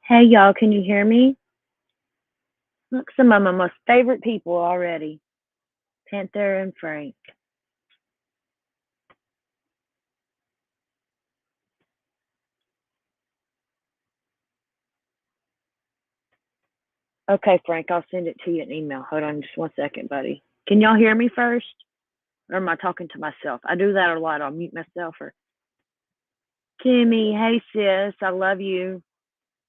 Hey y'all, can you hear me? Look, some of my most favorite people already. Panther and Frank. Okay, Frank, I'll send it to you in email. Hold on just one second, buddy. Can y'all hear me first? Or am I talking to myself? I do that a lot. I'll mute myself or Kimmy, hey sis, I love you.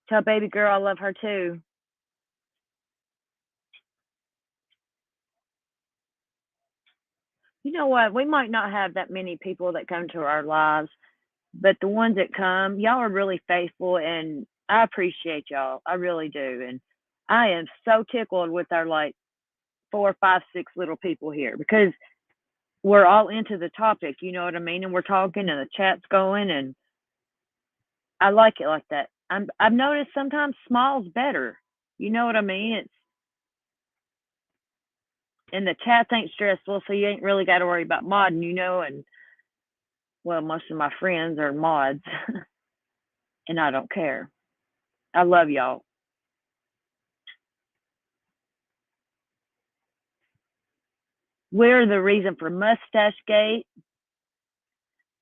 Tell baby girl I love her too. You know what? We might not have that many people that come to our lives, but the ones that come, y'all are really faithful and I appreciate y'all. I really do. And I am so tickled with our like four, five, six little people here because we're all into the topic, you know what I mean? And we're talking and the chat's going and I like it like that. I've noticed sometimes small's better. You know what I mean? It's and the chats ain't stressful, so you ain't really got to worry about modding, you know. And well, most of my friends are mods, and I don't care. I love y'all. We're the reason for Mustache Gate,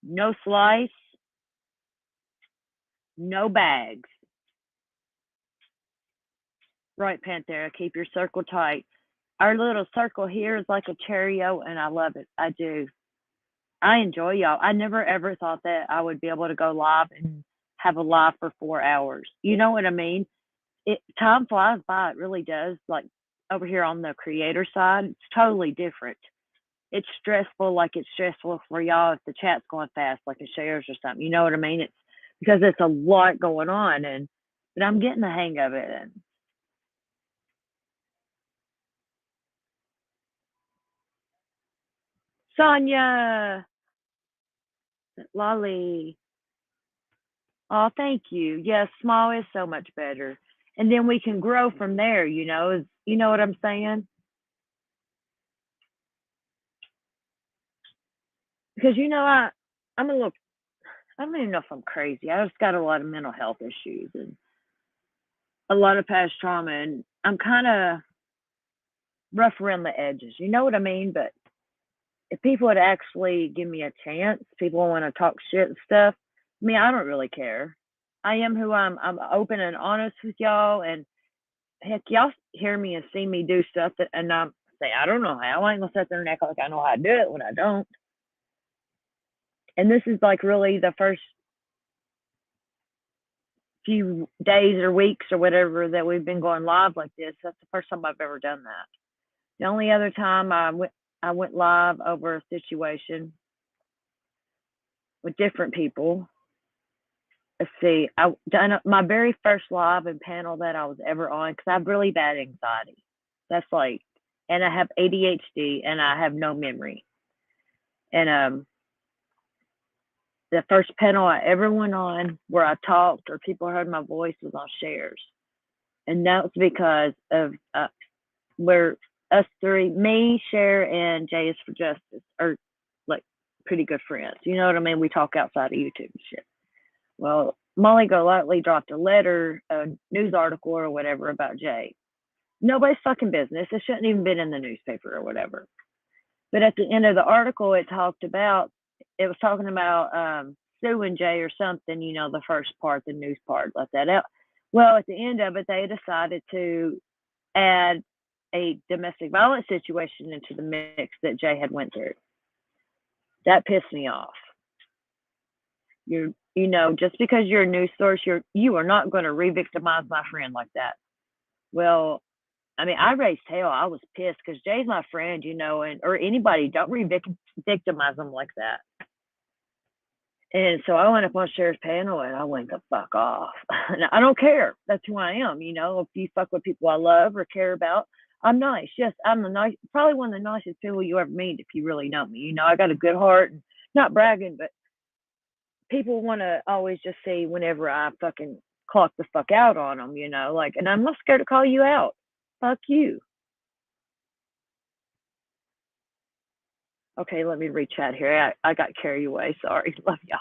no slice, no bags. Right, Panthera, keep your circle tight. Our little circle here is like a Cheerio, and I love it. I do. I enjoy y'all. I never ever thought that I would be able to go live and have a live for 4 hours. You know what I mean? It time flies by. It really does. Like over here on the creator side, it's totally different. It's stressful, like it's stressful for y'all if the chat's going fast, like it shares or something. You know what I mean? It's because it's a lot going on, and but I'm getting the hang of it. And Sonia, Lolly, oh, thank you. Yes, small is so much better. And then we can grow from there, you know, you know what I'm saying? Because you know, I'm a little I don't even know if I'm crazy. I just got a lot of mental health issues and a lot of past trauma and I'm kinda rough around the edges. You know what I mean? But if people would actually give me a chance, people want to talk shit and stuff. I mean, I don't really care. I am who I'm open and honest with y'all and heck, y'all hear me and see me do stuff that, and I say I don't know how. I ain't gonna sit there and act like I know how to do it when I don't. And this is like really the first few days or weeks or whatever that we've been going live like this. That's the first time I've ever done that. The only other time I went live over a situation with different people. Let's see, I done my very first live and panel that I was ever on because I have really bad anxiety. That's like, and I have ADHD and I have no memory. And the first panel I ever went on where I talked or people heard my voice was on shares, and that was because of where us three, me, Cher, and Jay is for Justice, are like pretty good friends. You know what I mean? We talk outside of YouTube and shit. Well, Molly Golightly dropped a letter, a news article or whatever about Jay. Nobody's fucking business. It shouldn't even been in the newspaper or whatever. But at the end of the article, it was talking about Sue and Jay or something, you know, the first part, the news part, let that out. Well, at the end of it, they decided to add a domestic violence situation into the mix that Jay had went through. That pissed me off. You know, just because you're a news source, you are not going to re-victimize my friend like that. Well, I mean, I raised hell. I was pissed because Jay's my friend, you know, and or anybody don't re-victimize them like that. And so I went up on Cher's panel and I went the fuck off. I don't care. That's who I am. You know, if you fuck with people I love or care about, I'm nice. Yes, I'm the nice, probably one of the nicest people you ever meet if you really know me. You know, I got a good heart and not bragging, but people want to always just see whenever I fucking clock the fuck out on them, you know, like, and I'm not scared to call you out. Fuck you. Okay, let me reach out here. I got carried away. Sorry. Love y'all.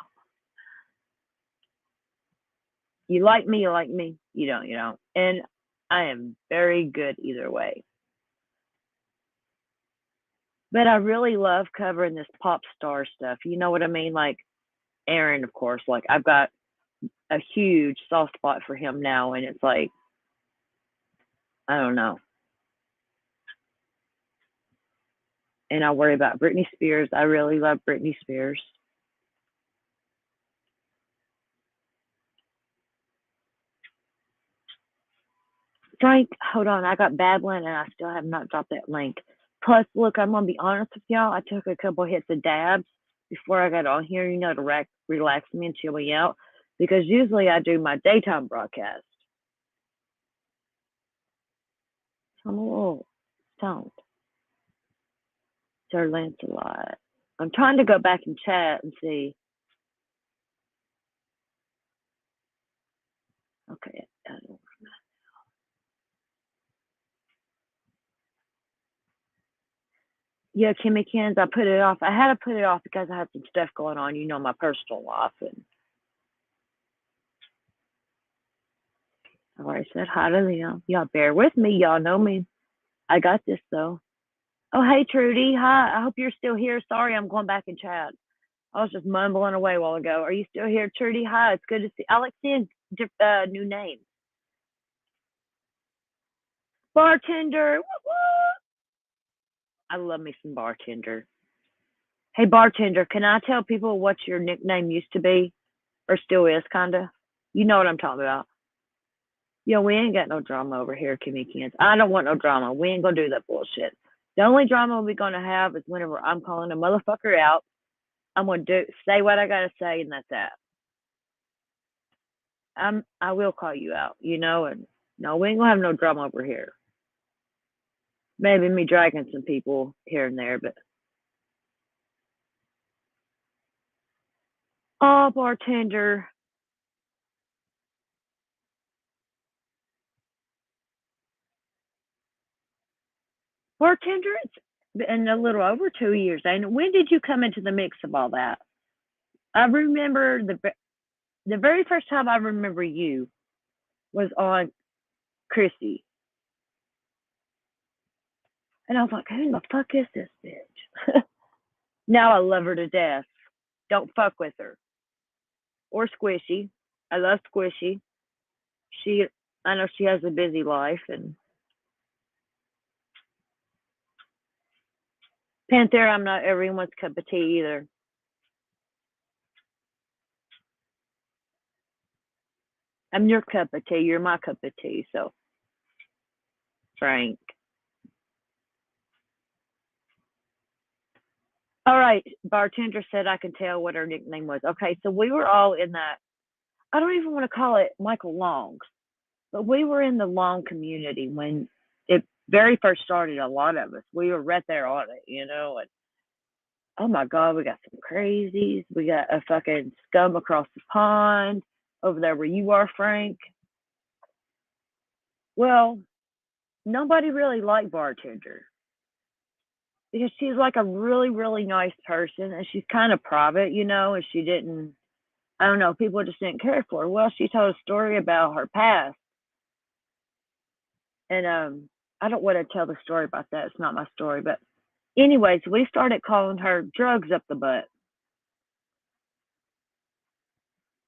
You like me, you like me. You don't, you don't. And I am very good either way. But I really love covering this pop star stuff. You know what I mean? Like Aaron, of course. Like I've got a huge soft spot for him now, and it's like I don't know. And I worry about Britney Spears. I really love Britney Spears. Frank, hold on. I got babbling and I still have not dropped that link. Plus, look, I'm going to be honest with y'all. I took a couple hits of dabs before I got on here, to relax me and chill me out. Because usually I do my daytime broadcast. So I'm a little stoned. Sir Lancelot. I'm trying to go back and chat and see. Okay. Yeah, Kimmy Kins, I put it off. I had to put it off because I had some stuff going on, my personal life. And I already said hi to them. Y'all bear with me. Y'all know me. I got this, though. Oh, hey, Trudy. Hi. I hope you're still here. Sorry, I'm going back in chat. I was just mumbling away a while ago. Are you still here, Trudy? Hi. It's good to see. I like seeing new names. Bartender. Woo-woo. I love me some bartender. Hey, bartender, can I tell people what your nickname used to be or still is, kind of? You know what I'm talking about. Yo, we ain't got no drama over here, Kimmy Kins. I don't want no drama. We ain't gonna do that bullshit. The only drama we're gonna have is whenever I'm calling a motherfucker out. I'm gonna say what I gotta say, and that's that. I will call you out, and no, we ain't gonna have no drama over here. Maybe me dragging some people here and there, but oh, bartender, bartender, it's been a little over 2 years. And when did you come into the mix of all that? I remember the very first time I remember you was on Chrissy. And I was like, who the fuck is this bitch? Now I love her to death. Don't fuck with her. Or Squishy. I love Squishy. She, I know she has a busy life. And Panther, I'm not everyone's cup of tea either. I'm your cup of tea. You're my cup of tea. So, Frank. All right. Bartender said I can tell what her nickname was. Okay. So we were all in that. I don't even want to call it Michael Long's, but we were in the Long community when it very first started. A lot of us, we were right there on it. And oh my God, we got some crazies. We got a fucking scum across the pond over there where you are, Frank. Well, nobody really liked Bartender because she's like a really, really nice person and she's kind of private, and she didn't, I don't know, people just didn't care for her. Well, she told a story about her past. And I don't want to tell the story about that. It's not my story. But, anyways, we started calling her Drugs Up the Butt.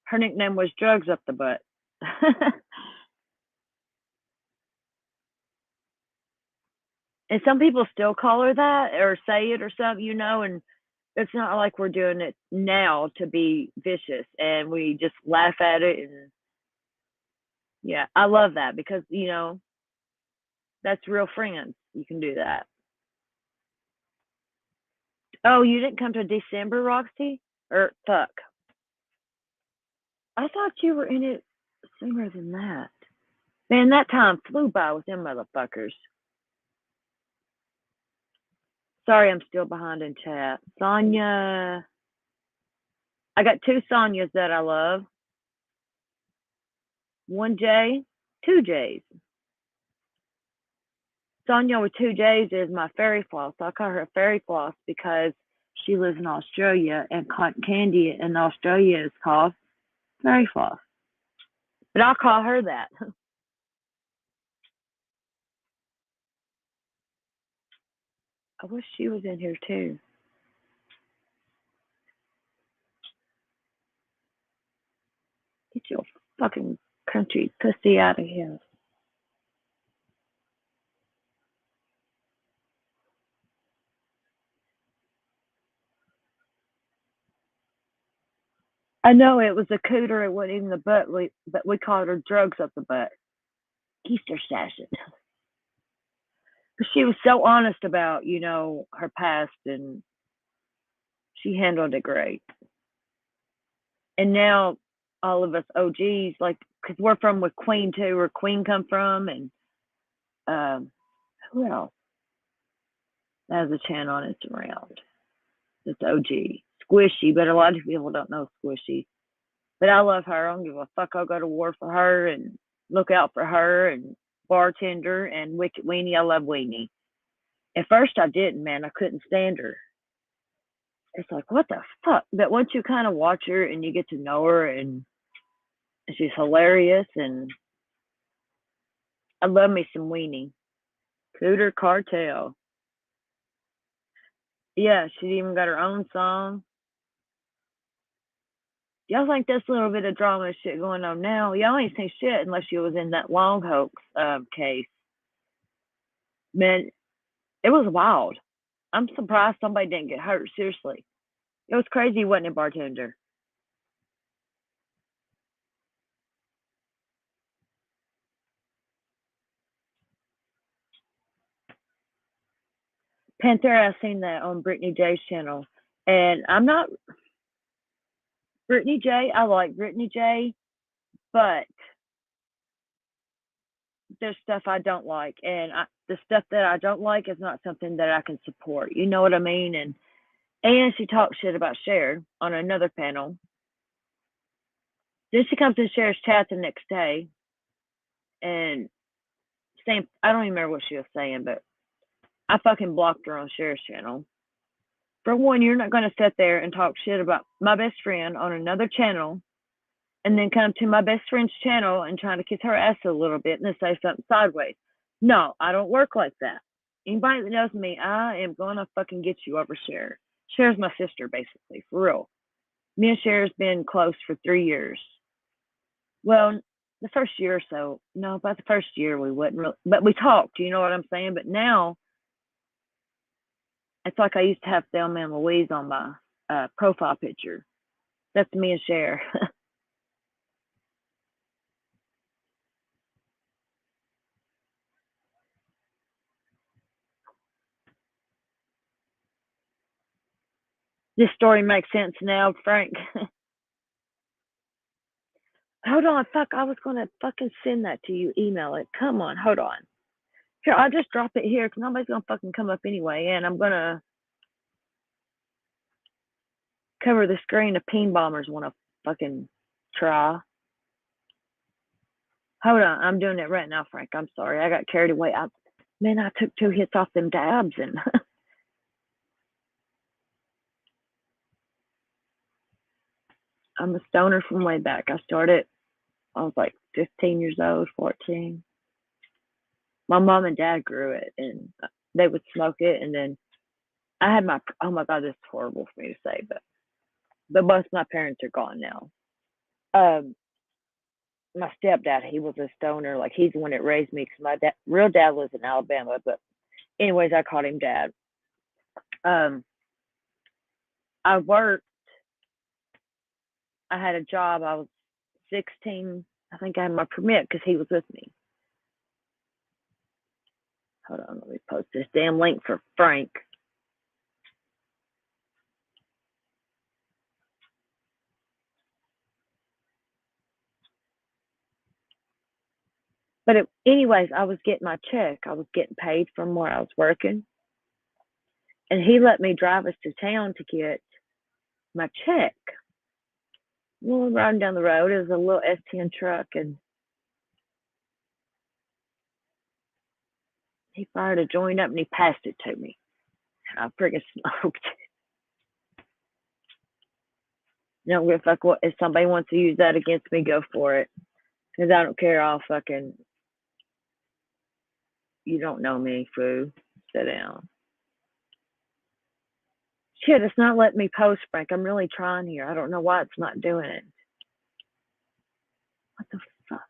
Her nickname was Drugs Up the Butt. And some people still call her that or say it or something, and it's not like we're doing it now to be vicious and we just laugh at it. And yeah, I love that because, that's real friends. You can do that. Oh, you didn't come to December, Roxy? Or fuck. I thought you were in it sooner than that. Man, that time flew by with them motherfuckers. Sorry, I'm still behind in chat. Sonya. I got two Sonyas that I love. One J, two J's. Sonya with two J's is my fairy floss. I call her a fairy floss because she lives in Australia and cotton candy in Australia is called fairy floss. But I'll call her that. I wish she was in here too. Get your fucking country pussy out of here. I know it was a cooter. It wasn't even the butt, but we called her drugs up the butt. Easter sashing. She was so honest about, her past, and she handled it great. And now all of us OGs, like, because we're from with Queen too, where Queen come from, and um, who else has a channel on it's around? It's OG. Squishy, but a lot of people don't know Squishy. But I love her. I don't give a fuck. I'll go to war for her and look out for her, and Bartender and Wicked Weenie. I love Weenie. At first I didn't, man. I couldn't stand her. It's like, what the fuck? But once you kind of watch her and you get to know her, and she's hilarious, and I love me some Weenie. Cooter Cartel. Yeah, she even got her own song. Y'all think there's a little bit of drama and shit going on now? Y'all ain't seen shit unless you was in that long hoax case. Man, it was wild. I'm surprised somebody didn't get hurt. Seriously, it was crazy. Wasn't it, Bartender? Panthera, I seen that on Brittany J's channel, and I'm not Brittany J. I like Brittany J, but there's stuff I don't like, and the stuff that I don't like is not something that I can support. You know what I mean? And she talks shit about Cher on another panel. Then she comes to Cher's chat the next day, and same. I don't even remember what she was saying, but I fucking blocked her on Cher's channel. For one, you're not going to sit there and talk shit about my best friend on another channel, and then come to my best friend's channel and try to kiss her ass a little bit and then say something sideways. No, I don't work like that. Anybody that knows me, I am going to fucking get you over Cher. Cher's my sister, basically, for real. Me and Cher's been close for 3 years. Well, the first year or so, no, about the first year we wouldn't really, but we talked, you know what I'm saying? But now, it's like I used to have Thelma and Louise on my profile picture. That's me and Cher. This story makes sense now, Frank. Hold on, fuck, I was gonna fucking send that to you. Email it. Come on, hold on. Here, I'll just drop it here because nobody's gonna fucking come up anyway, and I'm gonna cover the screen if peen bombers wanna fucking try. Hold on, I'm doing it right now, Frank. I'm sorry. I got carried away. Man, I took 2 hits off them dabs, and I'm a stoner from way back. I was like 15 years old, 14. My mom and dad grew it, and they would smoke it, and then I had oh my God, this is horrible for me to say, but both my parents are gone now. Um, my stepdad, he was a stoner. Like, he's the one that raised me because my real dad lives in Alabama. But anyways, I called him dad. Um, I worked. I had a job. I was 16. I think I had my permit because he was with me. Hold on, let me post this damn link for Frank. But anyways, I was getting my check. I was getting paid from where I was working. And he let me drive us to town to get my check. Well, riding down the road, it was a little S10 truck, and he fired a joint up and he passed it to me. I freaking smoked. You don't give a fuck what if somebody wants to use that against me, go for it. Because I don't care. I'll fucking. You don't know me, fool. Sit down. Shit, it's not letting me post, Frank. I'm really trying here. I don't know why it's not doing it. What the fuck?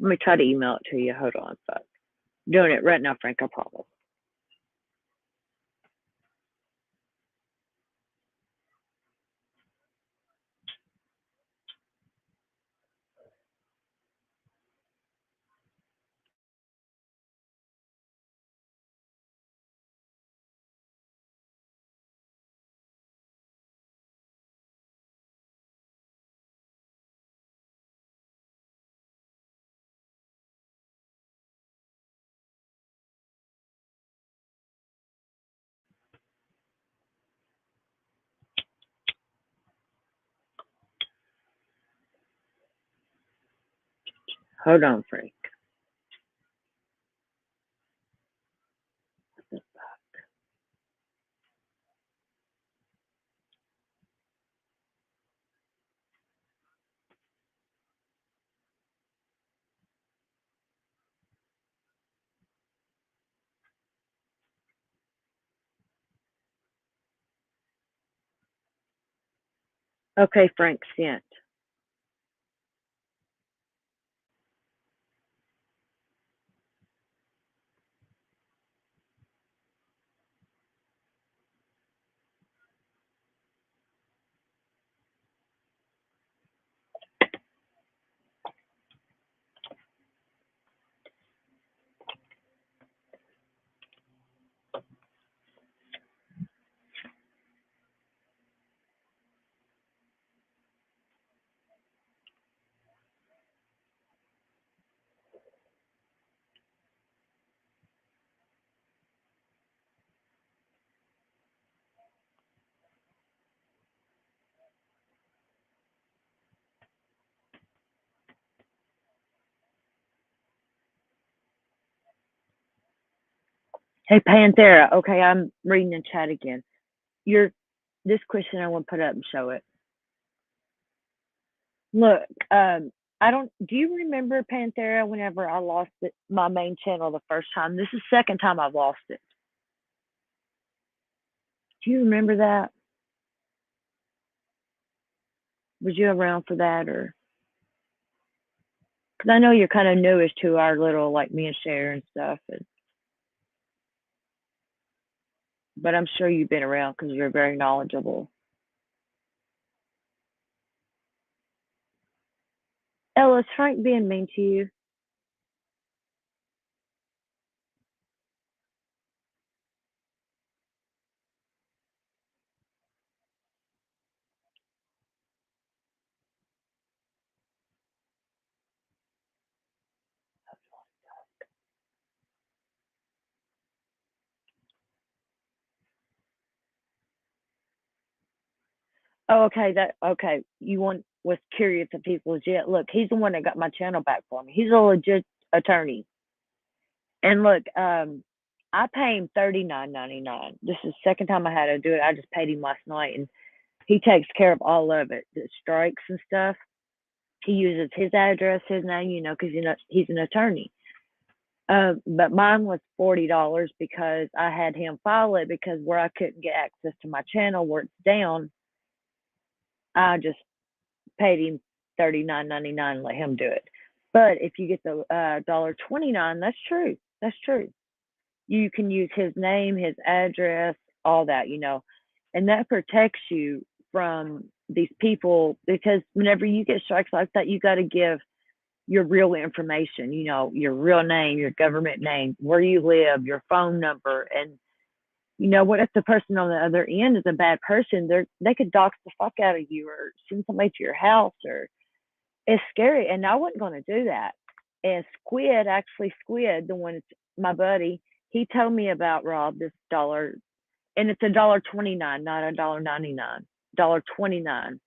Let me try to email it to you. Hold on, fuck. Doing it right now, Frank. I promise. Hold on, Frank. Okay, Frank sent. Hey, Panthera. Okay, I'm reading the chat again. You're this question I want to put up and show it. Look, I don't. Do you remember Panthera? Whenever I lost my main channel the first time, this is the second time I've lost it. Do you remember that? Was you around for that, or? Because I know you're kind of newish to our little like me and Cher and stuff, but I'm sure you've been around because you're very knowledgeable. Ella, is Frank being mean to you? Oh, okay. That okay. You want was curious if he's legit. Look, he's the one that got my channel back for me. He's a legit attorney. And look, I pay him $39.99. This is the second time I had to do it. I just paid him last night, and he takes care of all of it, the strikes and stuff. He uses his address, his name, because he's an attorney. But mine was $40 because I had him file it because where I couldn't get access to my channel where it's down, I just paid him $39.99 and let him do it. But if you get the $1.29, that's true. That's true. You can use his name, his address, all that, and that protects you from these people because whenever you get strikes like that, you got to give your real information, your real name, your government name, where you live, your phone number, and what if the person on the other end is a bad person? They could dox the fuck out of you or send somebody to your house, or it's scary. And I wasn't going to do that. And Squid, the one that's my buddy, he told me about Rob this dollar, and it's $1.29, not $1.99, $1.29.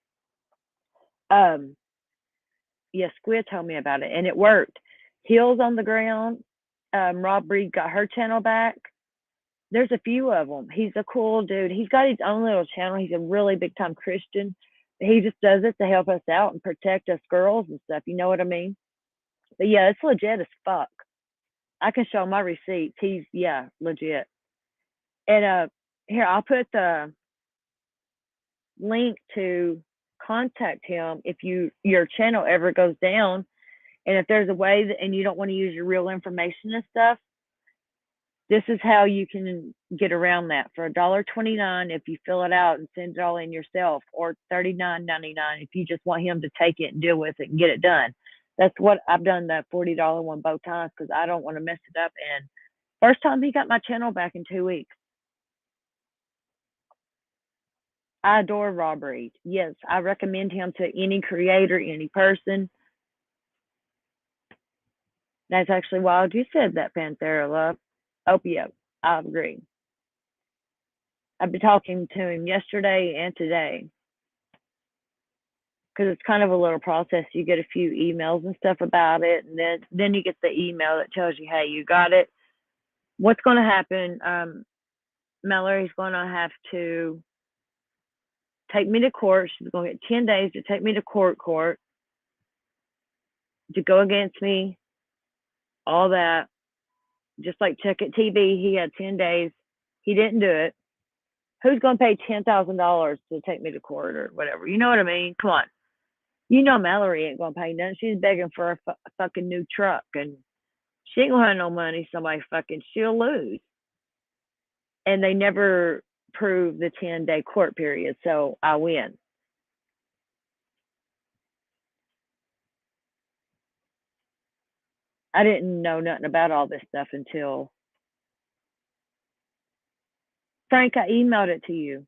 Um, yeah, Squid told me about it, and it worked. Hills on the ground. Rob Reed got her channel back. There's a few of them. He's a cool dude. He's got his own little channel. He's a really big time Christian, he just does it to help us out and protect us girls and stuff. You know what I mean? But yeah, it's legit as fuck. I can show my receipts. He's yeah, legit. And here I'll put the link to contact him if your channel ever goes down, and if there's a way that, and you don't want to use your real information and stuff, this is how you can get around that for $1.29 if you fill it out and send it all in yourself, or $39.99 if you just want him to take it and deal with it and get it done. That's what I've done, that $40 one both times, because I don't want to mess it up. And first time he got my channel back in 2 weeks. I adore robbery. Yes, I recommend him to any creator, any person. That's actually wild you said that, Panthera Love. Oh, yeah, I agree. I've been talking to him yesterday and today, because it's kind of a little process. You get a few emails and stuff about it, and then you get the email that tells you, hey, you got it. What's going to happen? Mallory's going to have to take me to court. She's going to get 10 days to take me to court to go against me, all that. Just like Check It TV, he had 10 days. He didn't do it. Who's going to pay $10,000 to take me to court or whatever? You know what I mean? Come on. You know Mallory ain't going to pay nothing. She's begging for a fucking new truck, and she ain't going to have no money. Somebody fucking, she'll lose. And they never prove the 10-day court period, so I win. I didn't know nothing about all this stuff until Frank, I emailed it to you.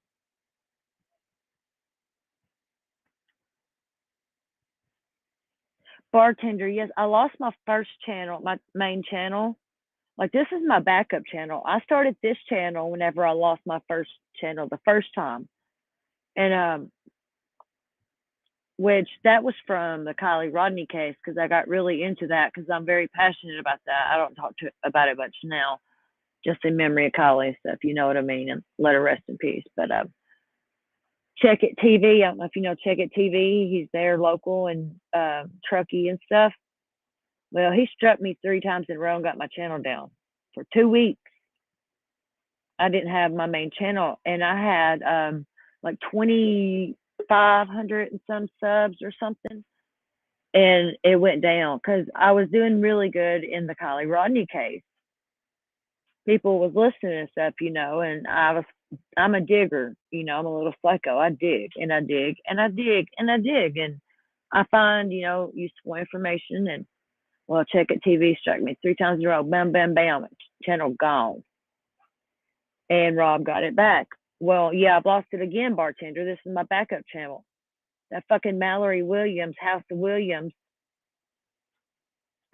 Bartender, yes, I lost my first channel, my main channel. Like, this is my backup channel. I started this channel whenever I lost my first channel the first time. And which that was from the Kylie Rodney case, because I got really into that because I'm very passionate about that. I don't talk about it much now, just in memory of Kylie and stuff. You know what I mean? And let her rest in peace. But Check It TV. I don't know if you know Check It TV. He's there local and Truckee and stuff. Well, he struck me 3 times in a row and got my channel down for 2 weeks. I didn't have my main channel, and I had like 2,500 and some subs or something, and it went down because I was doing really good in the Kylie Rodney case. People was listening and stuff, and I'm a digger, I'm a little psycho. I dig and I dig and I dig and I dig, and I find, useful information. And well, Check It TV struck me 3 times in a row. Bam, bam, bam. Channel gone. And Rob got it back. Well, yeah, I've lost it again, bartender. This is my backup channel. That fucking Mallory Williams, House of Williams,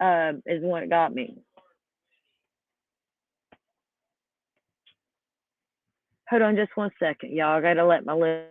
is the one that got me. Hold on just 1 second, y'all. I gotta let my list.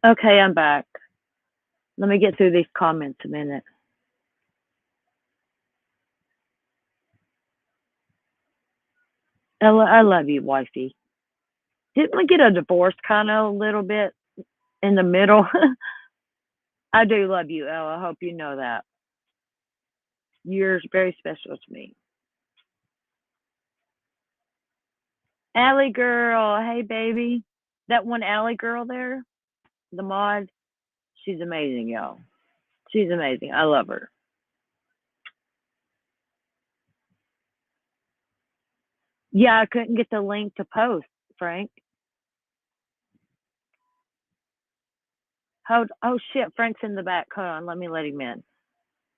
Okay, I'm back. Let me get through these comments a minute. I love you, wifey. Didn't we get a divorce kind of a little bit in the middle? I do love you, Elle. I hope you know that. You're very special to me. Allie girl, hey baby. That one Allie girl there, the mod, she's amazing, y'all. She's amazing. I love her. Yeah, I couldn't get the link to post, Frank. Hold, oh shit, Frank's in the back. Hold on, let me let him in.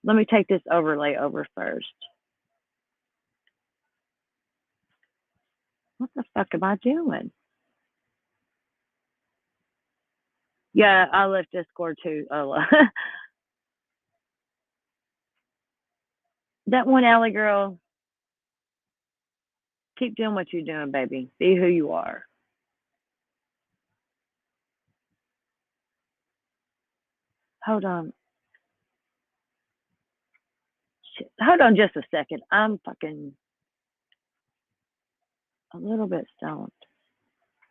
Let me take this overlay over first. What the fuck am I doing? Yeah, I left Discord too, Ola. That one alley girl, keep doing what you're doing, baby. Be who you are. Hold on. Shit. Hold on just a second. I'm fucking a little bit stoned.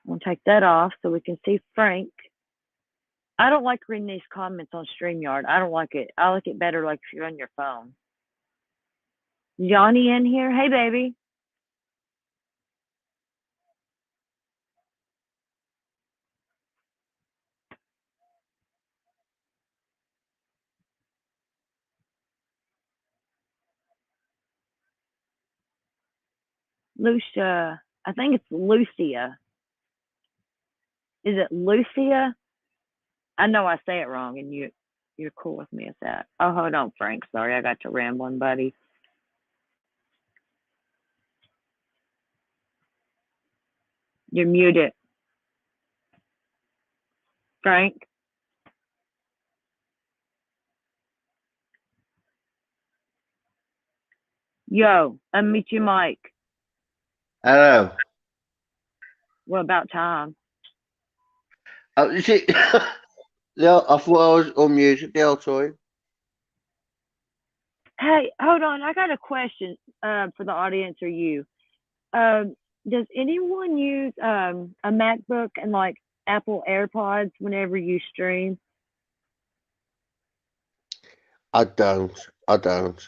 I'm gonna take that off so we can see Frank. I don't like reading these comments on StreamYard. I don't like it. I like it better like if you're on your phone. Johnny in here? Hey, baby. Lucia. I think it's Lucia. Is it Lucia? I know I say it wrong, and you're cool with me at that. Oh, hold on, Frank. Sorry, I got to rambling, buddy. You're muted, Frank. Yo, unmute your mic. Hello. What about time? Oh, is it? No, I thought I was on music the whole time. Hey, hold on. I got a question for the audience or you. Um, does anyone use a MacBook and like Apple AirPods whenever you stream? I don't. I don't.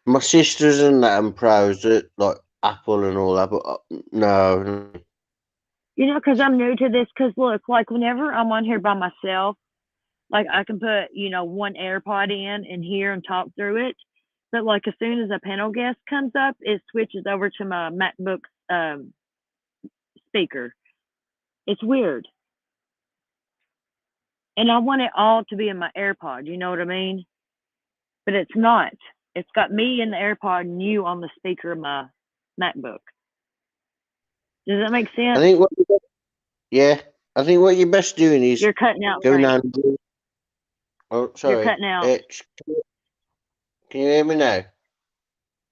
My sisters and that and pros at like Apple and all that, but no. You know, because I'm new to this. Because look, like whenever I'm on here by myself, like I can put one AirPod in and hear and talk through it. But like as soon as a panel guest comes up, it switches over to my MacBook speaker. It's weird, and I want it all to be in my AirPod. You know what I mean? But it's not. It's got me in the AirPod and you on the speaker of my MacBook. Does that make I sense? think yeah, I think what you're best doing is You're cutting out, going Frank. on. Oh, You're sorry. cutting out. Can you hear me now?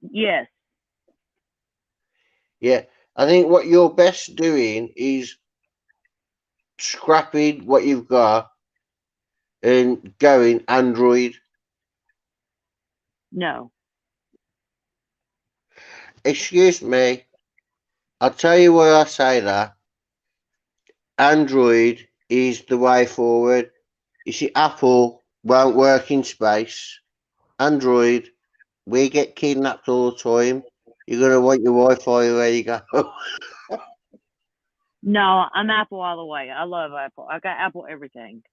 Yes. Yeah, I think what you're best doing is scrapping what you've got and going Android. No. Excuse me. I'll tell you why I say that. Android is the way forward. You see, Apple won't work in space. Android, we get kidnapped all the time. You're gonna want your Wi-Fi where you go. No, I'm Apple all the way. I love Apple. I got Apple everything.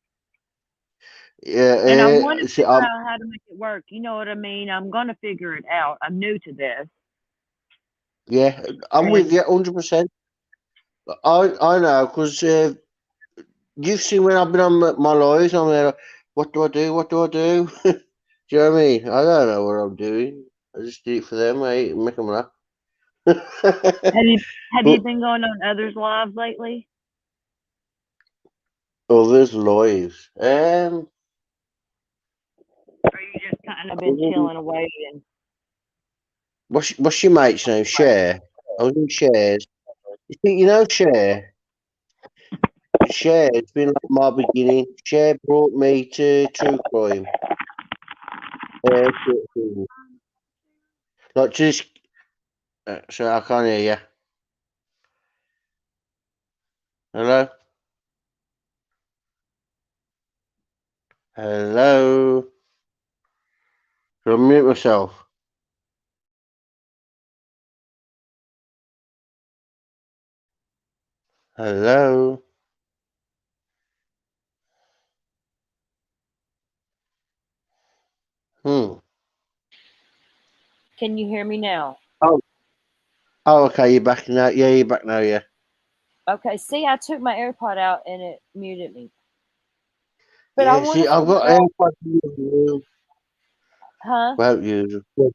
And I Yeah, want to see, figure out how to make it work. You know what I mean? I'm going to figure it out. I'm new to this. yeah, I'm with And you 100%. I know because you've seen when I've been on my lives, I'm there. What do I do? What do I do? Do you know what I mean? I don't know what I'm doing. I just do it for them, mate, and make them laugh. have you have you But been going on others' lives lately? others' lives. Or you just kind of been chilling away and What's your mate's name? Share. I was in Shares. Share. Share. It's been like my beginning. Share brought me to true crime. Sort of thing. Like just. So I can't hear you. Hello. Hello. Can I mute myself? Hello. Hmm. Can you hear me now? Oh, oh, okay. You're back now. Yeah, you're back now. Yeah, Okay, see, I took my AirPod out and it muted me. But I yeah. want See, to I've find got out, AirPods in the room. huh? Won't use them.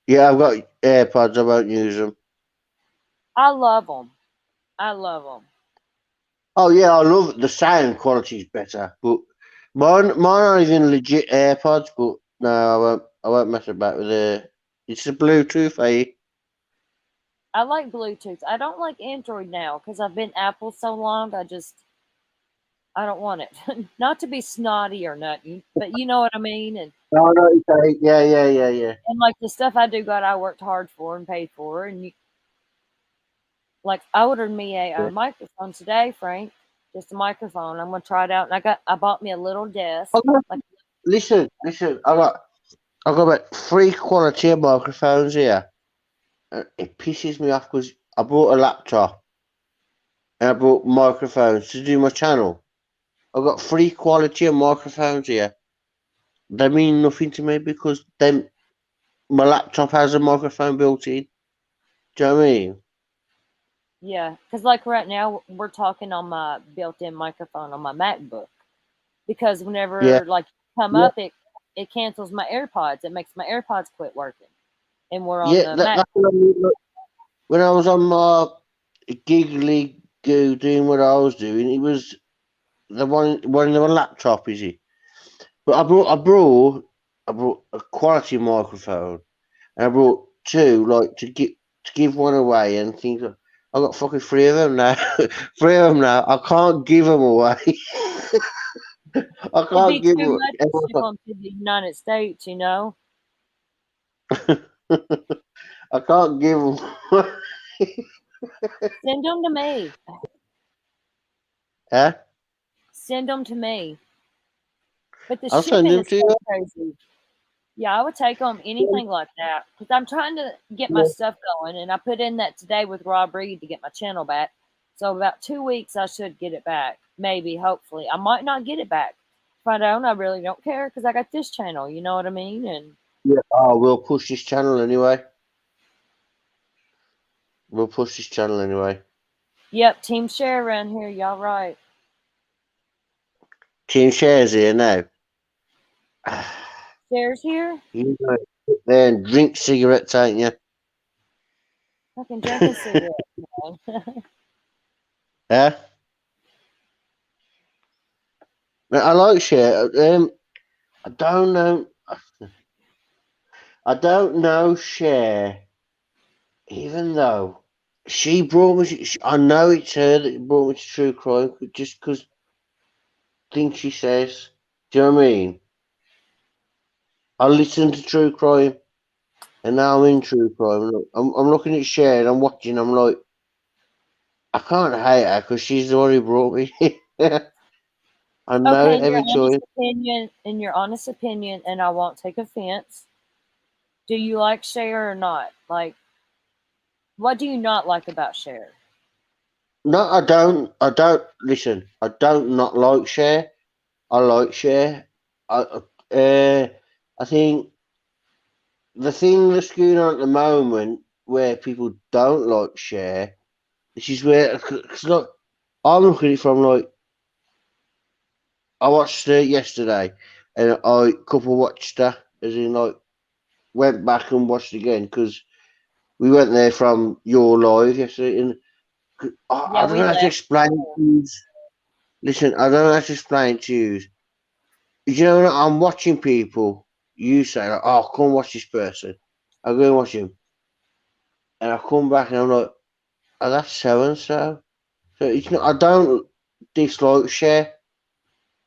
Yeah, I've got AirPods. I won't use them. I love them. I love them. Oh yeah, I love it. The sound quality is better, but mine aren't even legit AirPods. But no, I won't mess about with it. It's the Bluetooth, eh? I like Bluetooth. I don't like Android now because I've been Apple so long. I don't want it. Not to be snotty or nothing, but you know what I mean. No, no, okay. Yeah, yeah, yeah, yeah. And like the stuff I do, God, I worked hard for and paid for. And like I ordered me a microphone today, Frank. Just a microphone. I'm gonna try it out. And I bought me a little desk. Like Listen. I got about three quality microphones here. It pisses me off because I bought a laptop and I bought microphones to do my channel. I got three quality microphones here. They mean nothing to me because then my laptop has a microphone built in. Do you know what I mean? yeah, because like right now we're talking on my built-in microphone on my MacBook. Because Yeah, whenever like come yeah, up, it cancels my AirPods. It makes my AirPods quit working. And we're on yeah. the Mac. That's what I mean. Look, when I was on my giggly goo doing what I was doing, it was the one of the laptop, is it? But I brought a quality microphone, and I brought two, like to give one away, and think I got fucking three of them now. Three of them now. I can't give them away. I It'd can't be give too them. much to ship them to the United States, you know. I can't give them. Send them to me. Huh? Send them to me. But the I'll send shipping them is to so you. crazy. Yeah, I would take them anything like that because I'm trying to get my Yeah. stuff going, and I put in that today with Rob Reed to get my channel back. So about 2 weeks, I should get it back. Maybe, hopefully, I might not get it back. If I don't, I really don't care because I got this channel. You know what I mean? And Yeah. Oh, we'll push this channel anyway. We'll push this channel anyway. yep, team share around here. Y'all right? Team shares here now. Shares here. You go sit there and drink cigarettes, ain't you? Fucking drinking cigarettes, man. Yeah. I like share. I don't know. I don't know share. Even though she brought me, I know it's her that brought me to true crime, just because things she says. Do you know what I mean? I listen to true crime, and now I'm in true crime. Look, I'm looking at share and I'm watching. I'm like, I can't hate her because she's the one who brought me. I know Okay, it every time. in your honest opinion, and I won't take offense. Do you like Cher or not? Like, what do you not like about Cher? No, I don't. I don't listen. I don't not like share. I like share. Uh, I think the thing that's going on at the moment where people don't like share, this is where cause look, I'm looking at it from like I watched her yesterday, and I couple watched her as in like went back and watched again because we went there from your live yesterday, and Yeah, I don't we know how to left. explain it to you. Listen, I don't know how to explain it to you. You know, when I'm watching people. You say like, "Oh, come watch this person." I go and watch him, and I come back and I'm like, "Oh, that's so and so." So it's not. I don't dislike Cher.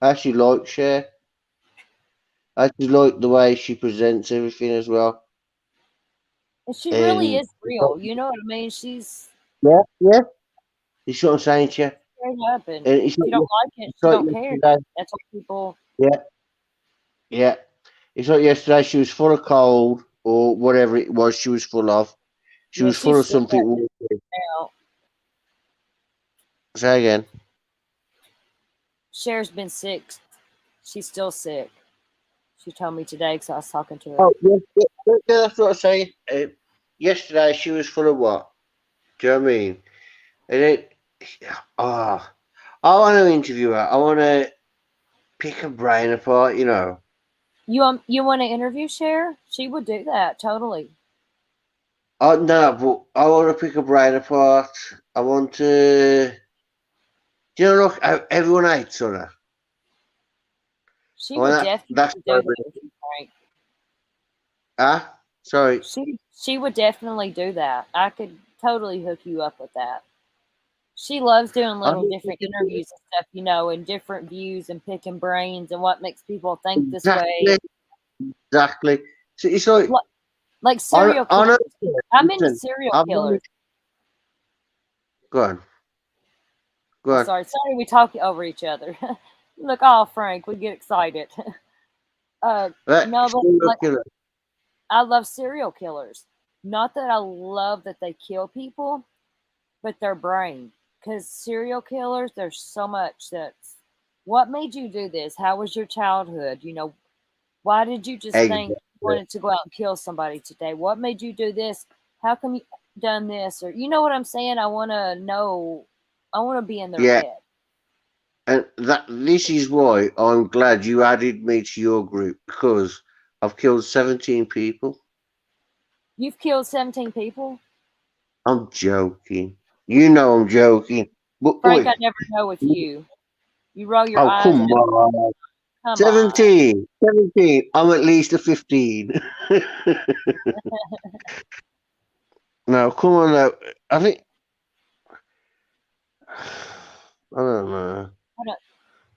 I actually like Cher. I actually like the way she presents everything as well. And she really And is real. You know what I mean? She's yeah, yeah. You see what I'm saying to you? straight up, and And if you don't like it, it's she like don't care. yesterday. That's what people. Yeah, yeah. It's like yesterday. She was full of cold or whatever it was. She was full of. She Yeah, was full she's of still something. got Weird. now. Say again. Cher's been sick. She's still sick. She told me today because I was talking to her. Oh, yeah, that's what I'm saying. Yesterday she was full of what? Do you know what I mean? And it, ah, I want to interview her. I want to pick her brain apart. You know. You want to interview Cher? She would do that totally. Oh no, but I want to pick her brain apart. I want to. Do you know, look, how everyone hates on her. She Well, would that's definitely why do that with you, Frank. ah, sorry. She would definitely do that. I could totally hook you up with that. She loves doing I little think we different can do it. interviews and stuff, and different views and picking brains and what makes people think this way. Exactly, exactly. So it's like Like, like serial I know. killers. I'm into Listen, serial I've killers. known. Go on, go Oh, on. sorry, we talk over each other. Look, oh, Frank, we get excited. No, but Serial like killer. I love serial killers. Not that I love that they kill people, but their brain. Because serial killers, there's so much that's what made you do this? How was your childhood? Why did you just think you Exactly. wanted to go out and kill somebody today? What made you do this? How come you done this? Or you know what I'm saying? I want to know. I want to be in their Yeah, head. and this is why I'm glad you added me to your group because I've killed 17 people. You've killed 17 people, I'm joking. You know I'm joking. But Frank. I oi, never know with you. You roll your oh eyes. come on. Come on. 17, 17. I'm at least a 15. No, come on now. I think I don't know. Hold on.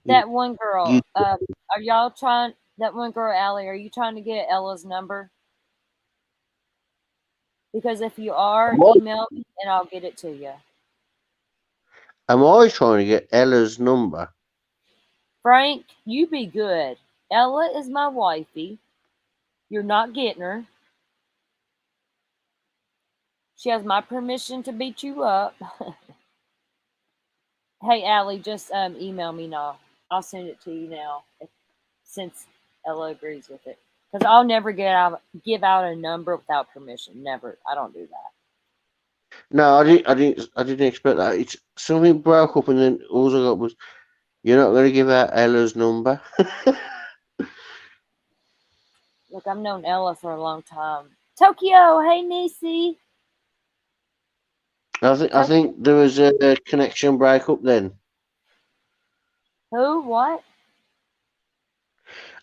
You, That one you, girl. Are y'all trying? That one girl, Allie. Are you trying to get Ella's number? Because if you are, email me and I'll get it to you. am I trying to get Ella's number? Frank, you be good. Ella is my wifey. You're not getting her. She has my permission to beat you up. Hey, Allie, just email me now. I'll send it to you now since Ella agrees with it. Because I'll never give out a number without permission. Never. I don't do that. No, I didn't expect that. It's something broke up, and then all I got was, "You're not going to give out Ella's number." Look, I've known Ella for a long time. Tokyo, hey, Nisi. I Tokyo, think there was a connection break up then. who? What?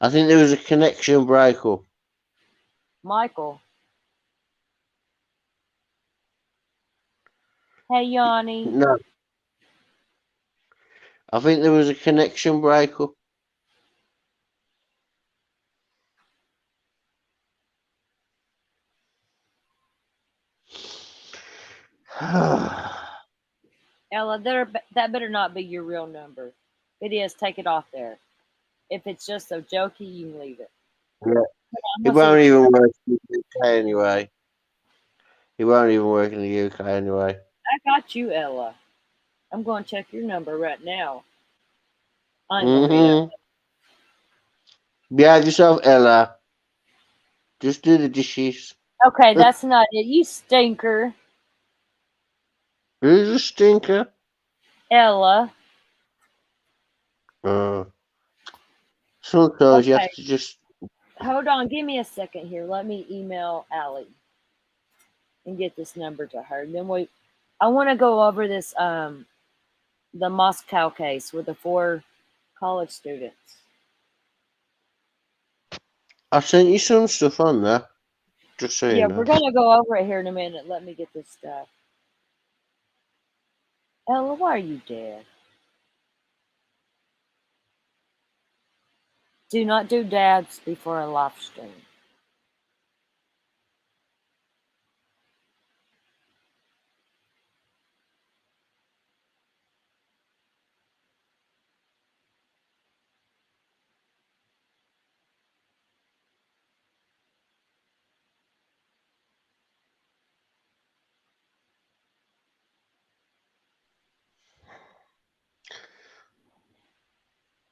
I think there was a connection break up. Michael. Hey, Yanni. No, I think there was a connection break up. Ella, that better not be your real number. If it is, take it off there. If it's just so jokey, you can leave it. Yeah, I'm it gonna send won't it to you. even work in the UK anyway. It won't even work in the UK anyway. I got you, Ella. I'm going to check your number right now. I ain't gonna read it. Mm-hmm. Behave yourself, Ella. Just do the dishes. Okay, that's not it. You stinker, Who's a stinker? Ella. Uh, sometimes you Okay, have to just. hold on. Give me a second here. Let me email Allie and get this number to her. And then I want to go over this the Moscow case with the 4 college students. I sent you some stuff on there. Just Yeah, saying we're that. gonna go over it here in a minute. Let me get this stuff. Ella, why are you dead? Do not do dabs before a live stream.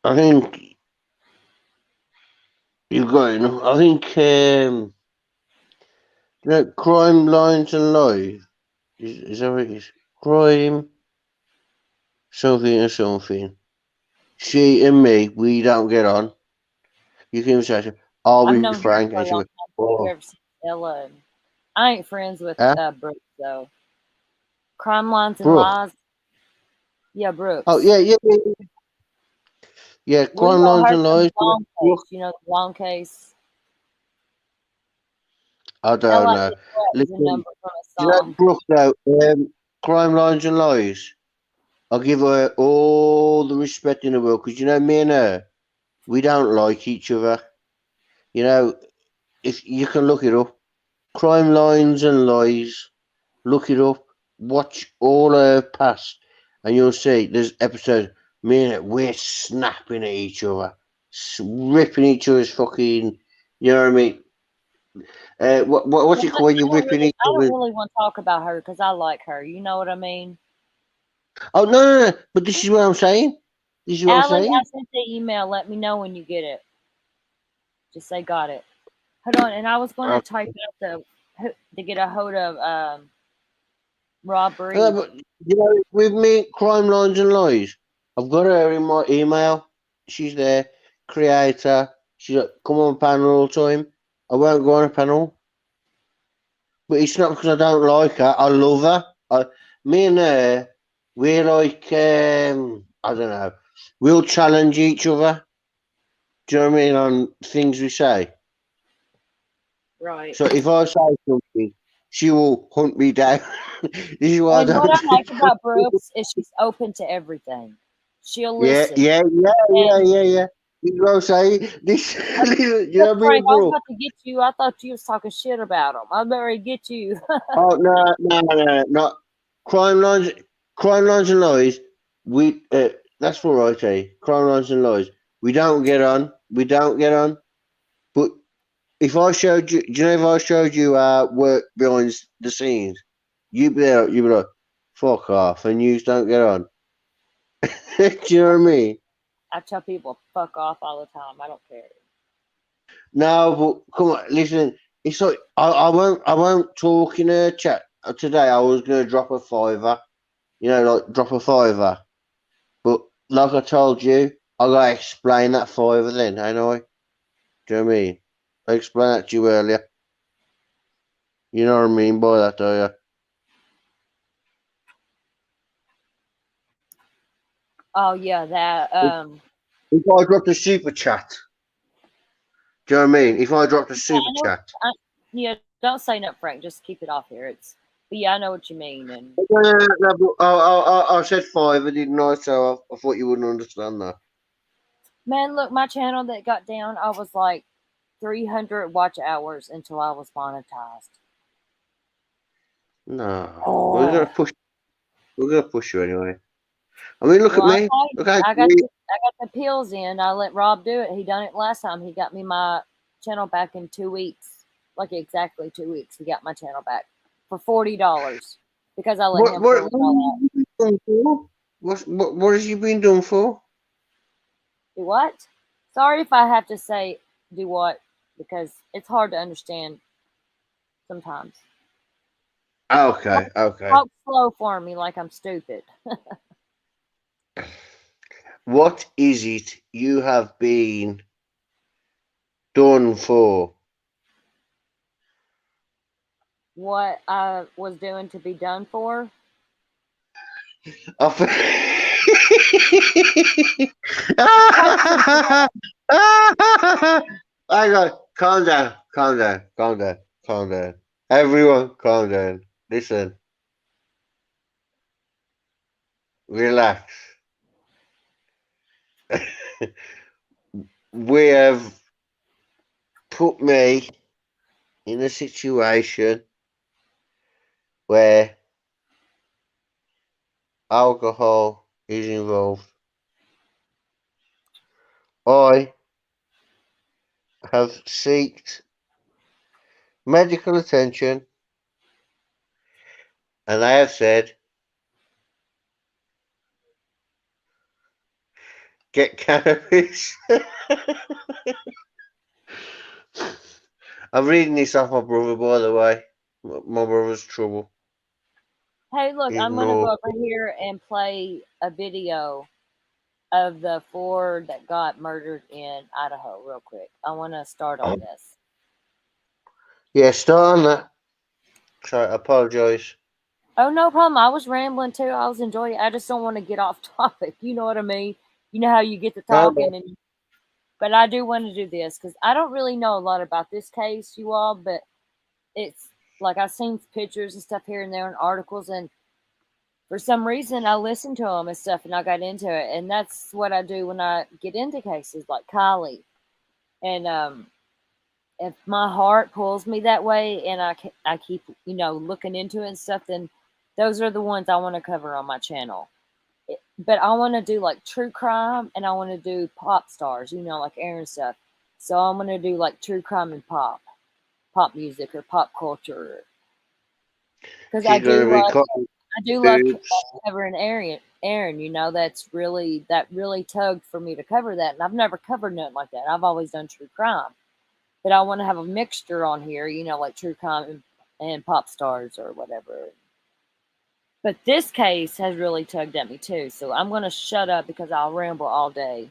I think You've got it. I think crime lines and lies. Is that what it is? Crime something and something. She and me, we don't get on. You can even say, "Are I've we known her frank?" for And a she long goes, time. You "Oh, ever seen Ella? And I ain't friends with huh? Brooks though. Crime Lines and Brooke. Lies. Yeah, Oh Brooks. yeah, yeah, yeah, yeah. Well, you Crime all lines heard and the lies. Yeah, long Brooke. case. You know the long case. I don't Ella know. is what is a Listen, number from a do you know song. Brooke though? Crime lines and lies. I'll give her all the respect in the world because me and her, we don't like each other. You know, if you can look it up, crime lines and lies. Look it up. Watch all her past, and you'll see there's episodes. Me and her, we're snapping at each other, ripping each other's fucking. You know what I mean? What's Well, it called when you're ripping each I don't other? really want to talk about her because I like her. You know what I mean? Oh no, no, no! But this is what I'm saying. This is what I'm Allie, I saying. sent the email. Let me know when you get it. Just say got it. Hold on, and I was going to type out to get a hold of Rob Reed. But with me, crime lines and lies. I've got her in my email. She's there, creator. She's like, come on panel all the time. I won't go on a panel, but it's not because I don't like her. I love her. Me and her, we're like, I don't know. We'll challenge each other. Do you know what I mean on things we say? Right. So if I say something, she will hunt me down. This is why I And what don't I like trust. about Brooks is she's open to everything. She'll Yeah, listen. yeah, yeah, yeah, And yeah, yeah. You know what I'm saying? This, you look, know me Frank, and I was Brooke. about to get you. I thought you was talking shit about him. I better get you. Oh no, no, no, not crime lines, crime lines and lies. We that's what I say. Crime lines and lies. We don't get on. We don't get on. But if I showed you, do you know if I showed you work behind the scenes, you'd be there. You'd be like, "Fuck off," and you just don't get on. Do you know what I mean? I tell people fuck off all the time. I don't care. No, but come on, listen. It's like I won't talk in a chat today. I was gonna drop a fiver, like drop a fiver. But like I told you, I gotta explain that fiver then, ain't I? Do you know what I mean? I explained that to you earlier. You know what I mean by that, do you? Oh yeah, that If I dropped a super chat, do you know what I mean? If I dropped a super I know. chat, Yeah, don't say nothing, Frank. Just keep it off here. But yeah, I know what you mean. And no, but I said fiver, didn't I? So I thought you wouldn't understand that. man, look, my channel that got down, I was like 300 watch hours until I was monetized. No, we're gonna Oh, push. We're gonna push you anyway. I mean, look at well, I me. told Look you, how I got the pills in. I let Rob do it. He done it last time. He got me my channel back in 2 weeks, like exactly 2 weeks. He got my channel back for $40 because I let him fill it what have all out. you been doing for? What has you been doing for? Do what? Sorry if I have to say do what because it's hard to understand sometimes. Talk, Okay, okay. talk slow for me like I'm stupid. What is it you have been done for? What I was doing to be done for? I Hang on, calm down, calm down, calm down, calm down. Everyone, calm down. Listen, relax. We have put me in a situation where alcohol is involved. I have sought medical attention and they have said, get cannabis. I'm reading this off my brother, by the way. My brother's trouble. Hey, look, He's I'm going to go more. over here and play a video of the 4 that got murdered in Idaho real quick. I want to start on this. Yeah, start on that. Sorry, I apologise. Oh, no problem. I was rambling too. I was enjoying it. I just don't want to get off topic. You know what I mean? You know how you get to No, talking, but I do want to do this because I don't really know a lot about this case, you all, but it's like I've seen pictures and stuff here and there and articles, and for some reason I listened to them and stuff and I got into it. And that's what I do when I get into cases like Kylie. And if my heart pulls me that way and I keep, looking into it and stuff, then those are the ones I want to cover on my channel. But I want to do like true crime and I want to do pop stars, like Aaron stuff. So I'm going to do like true crime and pop music or pop culture. Because she's going to be cutting I do love boobs. covering Aaron. That really tugged for me to cover that, and I've never covered nothing like that. I've always done true crime, but I want to have a mixture on here, like true crime and pop stars or whatever. But this case has really tugged at me too, so I'm going to shut up because I'll ramble all day.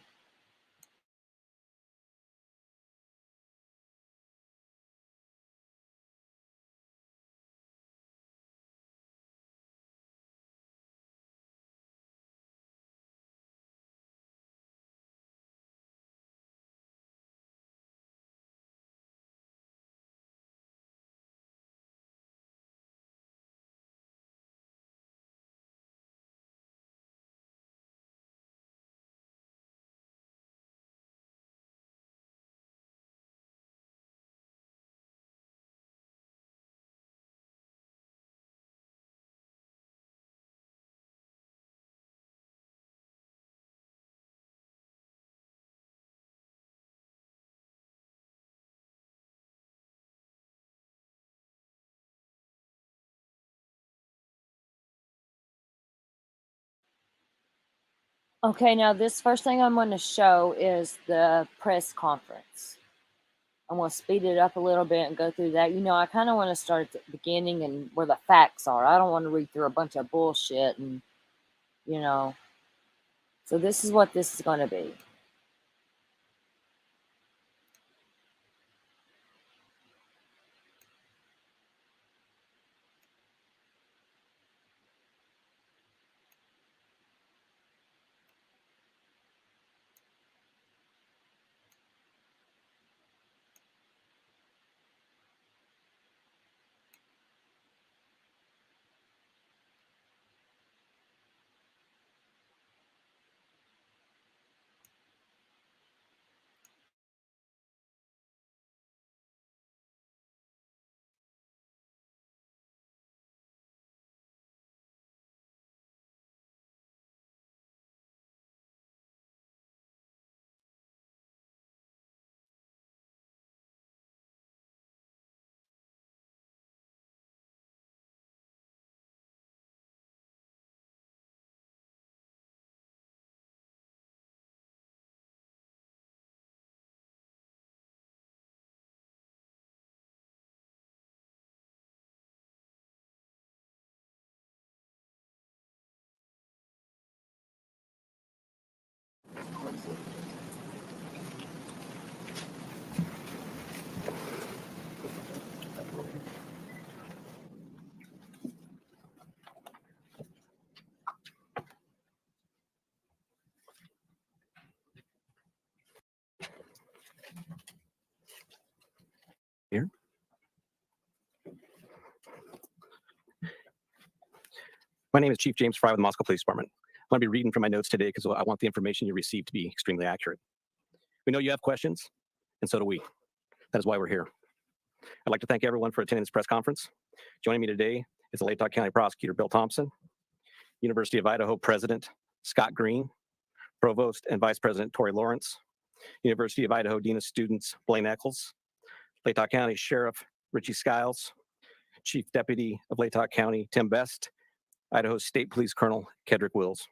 Okay, now this first thing I'm going to show is the press conference. I'm going to speed it up a little bit and go through that. I kind of want to start at the beginning and where the facts are. I don't want to read through a bunch of bullshit and, So this is what this is going to be. Here. My name is Chief James Fry with the Moscow Police Department. I'm going to be reading from my notes today because I want the information you received to be extremely accurate. We know you have questions, and so do we. That is why we're here. I'd like to thank everyone for attending this press conference. Joining me today is the Latah County Prosecutor Bill Thompson, University of Idaho President Scott Green, Provost and Vice President Tori Lawrence, University of Idaho Dean of Students Blaine Eccles, Latah County Sheriff Richie Skiles, Chief Deputy of Latah County Tim Best, Idaho State Police Colonel Kedrick Wills.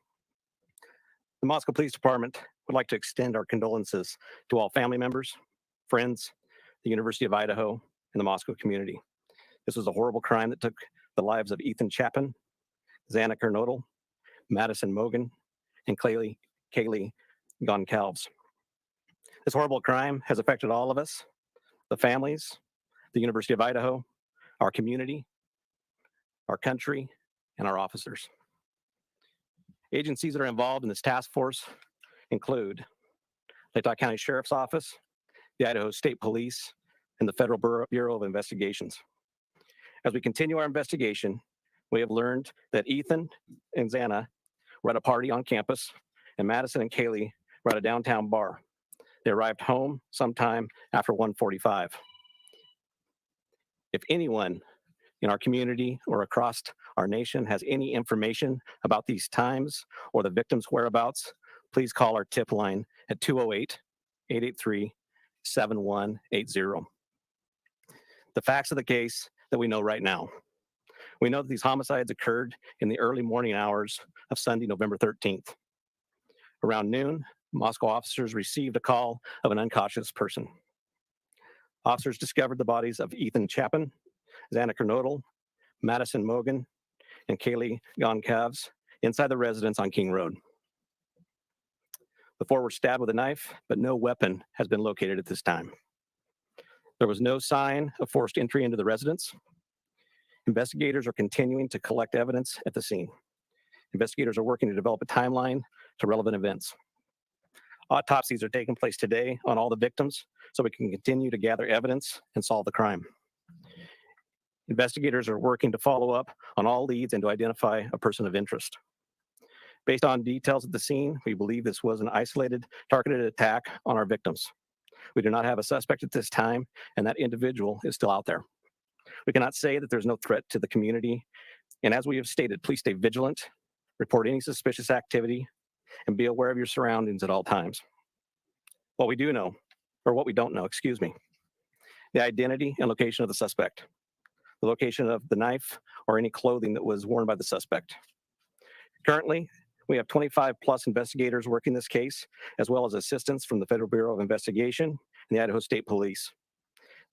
The Moscow Police Department would like to extend our condolences to all family members, friends, the University of Idaho, and the Moscow community. This was a horrible crime that took the lives of Ethan Chapin, Xana Kernodle, Madison Mogan, and Kaylee Goncalves. This horrible crime has affected all of us, the families, the University of Idaho, our community, our country, and our officers. Agencies that are involved in this task force include Latah County Sheriff's Office, the Idaho State Police, and the Federal Bureau of Investigations. As we continue our investigation, we have learned that Ethan and Xana were at a party on campus, and Madison and Kaylee were at a downtown bar. They arrived home sometime after 1:45. If anyone in our community or across our nation has any information about these times or the victims' whereabouts, please call our tip line at 208-883-7180. The facts of the case that we know right now. We know that these homicides occurred in the early morning hours of Sunday, November 13th. Around noon, Moscow officers received a call of an unconscious person. Officers discovered the bodies of Ethan Chapin, Xana Kernodle, Madison Mogan, and Kaylee Goncalves inside the residence on King Road. The four were stabbed with a knife, but no weapon has been located at this time. There was no sign of forced entry into the residence. Investigators are continuing to collect evidence at the scene. Investigators are working to develop a timeline to relevant events. Autopsies are taking place today on all the victims so we can continue to gather evidence and solve the crime. Investigators are working to follow up on all leads and to identify a person of interest. Based on details at the scene, we believe this was an isolated, targeted attack on our victims. We do not have a suspect at this time, and that individual is still out there. We cannot say that there's no threat to the community, and as we have stated, please stay vigilant, report any suspicious activity, and be aware of your surroundings at all times. What we do know, or what we don't know, excuse me, the identity and location of the suspect, the location of the knife or any clothing that was worn by the suspect. Currently, we have 25 plus investigators working this case, as well as assistance from the Federal Bureau of Investigation and the Idaho State Police.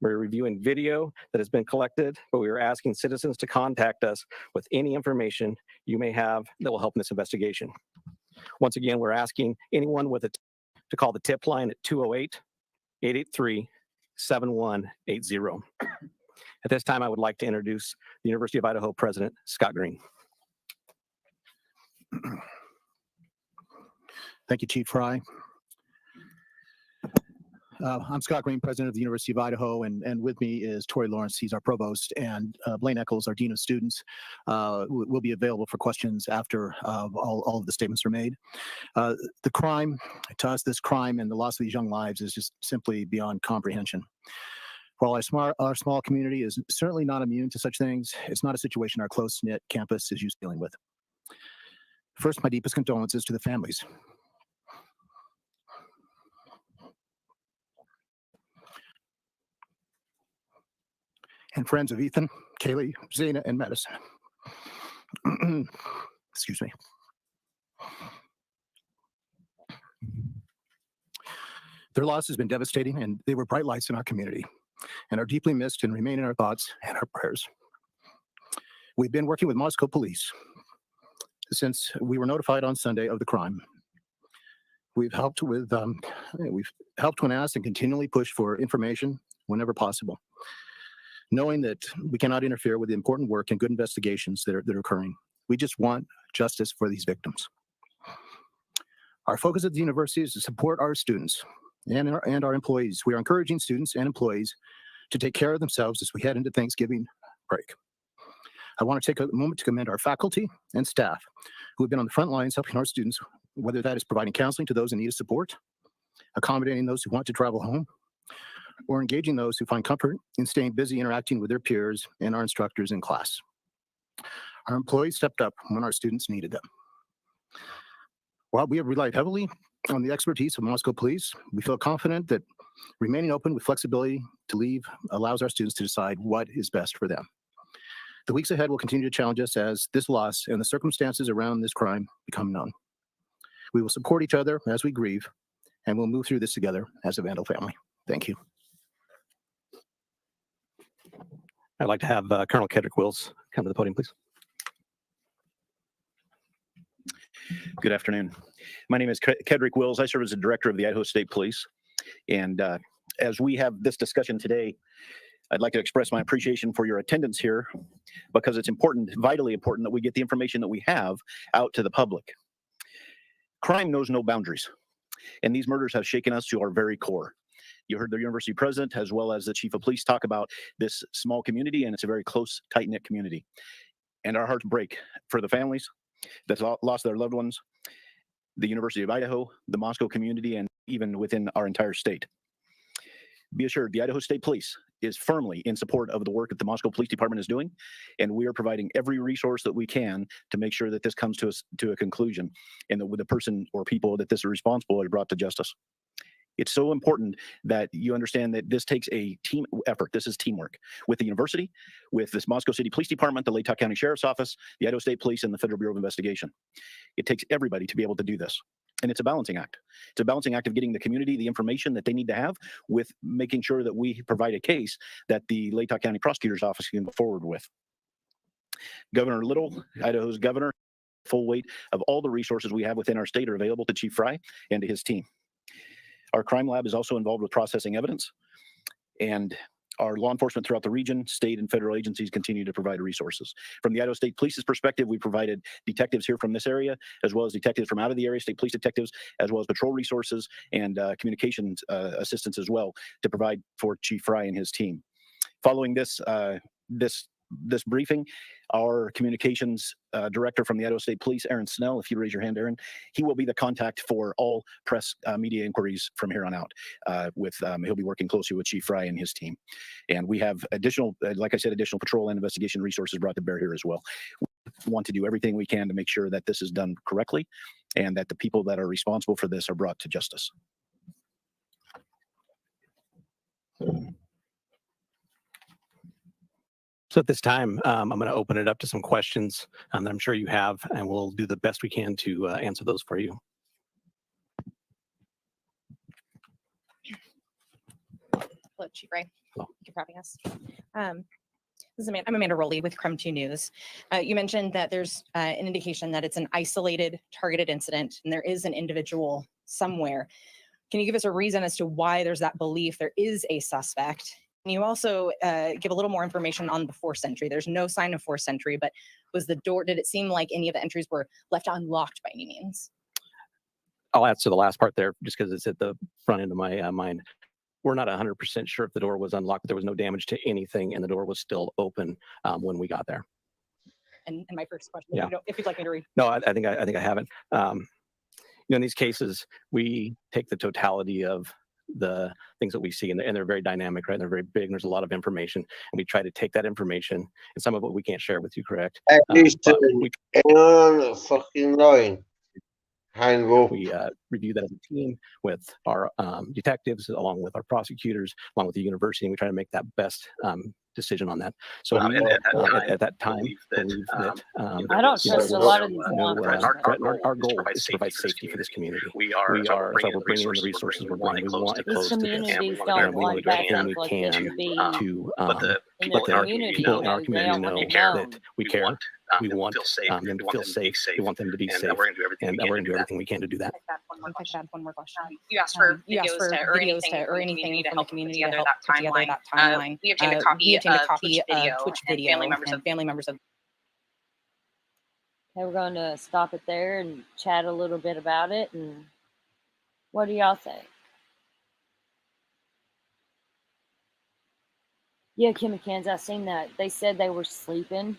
We're reviewing video that has been collected, but we are asking citizens to contact us with any information you may have that will help in this investigation. Once again, we're asking anyone with it to call the tip line at 208-883-7180. At this time, I would like to introduce the University of Idaho President, Scott Green. Thank you, Chief Fry. I'm Scott Green, President of the University of Idaho, and with me is Tori Lawrence. He's our provost, and Blaine Eccles, our Dean of Students, will be available for questions after all of the statements are made. The crime, to us, this crime and the loss of these young lives is just simply beyond comprehension. While our small community is certainly not immune to such things, it's not a situation our close-knit campus is used to dealing with. First, my deepest condolences to the families. And friends of Ethan, Kaylee, Xana, and Madison. Excuse me. Their loss has been devastating, and they were bright lights in our community and are deeply missed and remain in our thoughts and our prayers. We've been working with Moscow Police since we were notified on Sunday of the crime. We've helped when asked and continually pushed for information whenever possible, knowing that we cannot interfere with the important work and good investigations that are occurring. We just want justice for these victims. Our focus at the university is to support our students and our employees. We are encouraging students and employees to take care of themselves as we head into Thanksgiving break. I want to take a moment to commend our faculty and staff who have been on the front lines helping our students, whether that is providing counseling to those in need of support, accommodating those who want to travel home, or engaging those who find comfort in staying busy interacting with their peers and our instructors in class. Our employees stepped up when our students needed them. While we have relied heavily on the expertise of Moscow Police, we feel confident that remaining open with flexibility to leave allows our students to decide what is best for them. The weeks ahead will continue to challenge us as this loss and the circumstances around this crime become known. We will support each other as we grieve, and we'll move through this together as a Vandal family. Thank you. I'd like to have Colonel Kedrick Wills come to the podium, please. Good afternoon. My name is Kedrick Wills. I serve as the director of the Idaho State Police. And as we have this discussion today, I'd like to express my appreciation for your attendance here, because it's important, vitally important, that we get the information that we have out to the public. Crime knows no boundaries, and these murders have shaken us to our very core. You heard the university president as well as the chief of police talk about this small community, and it's a very close, tight-knit community. And our hearts break for the families that lost their loved ones, the University of Idaho, the Moscow community, and even within our entire state. Be assured, the Idaho State Police is firmly in support of the work that the Moscow Police Department is doing, and we are providing every resource that we can to make sure that this comes to a conclusion, and that the person or people that this is responsible are brought to justice. It's so important that you understand that this takes a team effort. This is teamwork with the university, with this Moscow City Police Department, the Latah County Sheriff's Office, the Idaho State Police, and the Federal Bureau of Investigation. It takes everybody to be able to do this. And it's a balancing act. It's a balancing act of getting the community the information that they need to have, with making sure that we provide a case that the Latah County Prosecutor's Office can go forward with. Governor Little, Idaho's governor, full weight of all the resources we have within our state are available to Chief Fry and to his team. Our crime lab is also involved with processing evidence, and our law enforcement throughout the region, state and federal agencies continue to provide resources. From the Idaho State Police's perspective, we provided detectives here from this area, as well as detectives from out of the area, state police detectives, as well as patrol resources and communications assistance as well, to provide for Chief Fry and his team. Following this briefing, our communications director from the Idaho State Police, Aaron Snell, if you raise your hand, Aaron, he will be the contact for all press media inquiries from here on out. He'll be working closely with Chief Fry and his team. And we have additional, like I said, additional patrol and investigation resources brought to bear here as well. We want to do everything we can to make sure that this is done correctly, and that the people that are responsible for this are brought to justice. So at this time, I'm going to open it up to some questions that I'm sure you have, and we'll do the best we can to answer those for you. Hello, Chief Ray. Hello. Thank you for having us. I'm Amanda Rowley with Crumb 2 News. You mentioned that there's an indication that it's an isolated, targeted incident, and there is an individual somewhere. Can you give us a reason as to why there's that belief there is a suspect? Can you also give a little more information on the forced entry? There's no sign of forced entry, but was the door, did it seem like any of the entries were left unlocked by any means? I'll answer the last part there, just because it's at the front end of my mind. We're not 100% sure if the door was unlocked, but there was no damage to anything, and the door was still open when we got there. And my first question, Yeah. if you'd like me to read. No, I think I haven't. In these cases, we take the totality of the things that we see, and they're very dynamic, right? They're very big, and there's a lot of information, and we try to take that information, and some of it we can't share with you, correct? At least But hang on the fucking line. Hang up. we review that as a team with our detectives, along with our prosecutors, along with the university, and we try to make that best decision on that. So we, at that time, believe that I don't trust a lot of these law enforcement. our goal is to provide safety for this community. We are, that's why we're bringing in the resources we're bringing. We want it These close to this. communities And don't we want do bad everything stuff we like this can to be to in the community. people in our They community don't know want it known. that we care. We want them to feel safe. We want them to be safe. And we're going to do everything we can to do that. If I could add one more question. You asked for You asked for videos or anything to from the help community put to together help put together that timeline. We obtained a copy of Twitch video and family members of Okay, we're going to stop it there and chat a little bit about it. And what do y'all think? Yeah, Kim McCann's, I seen that. They said they were sleeping.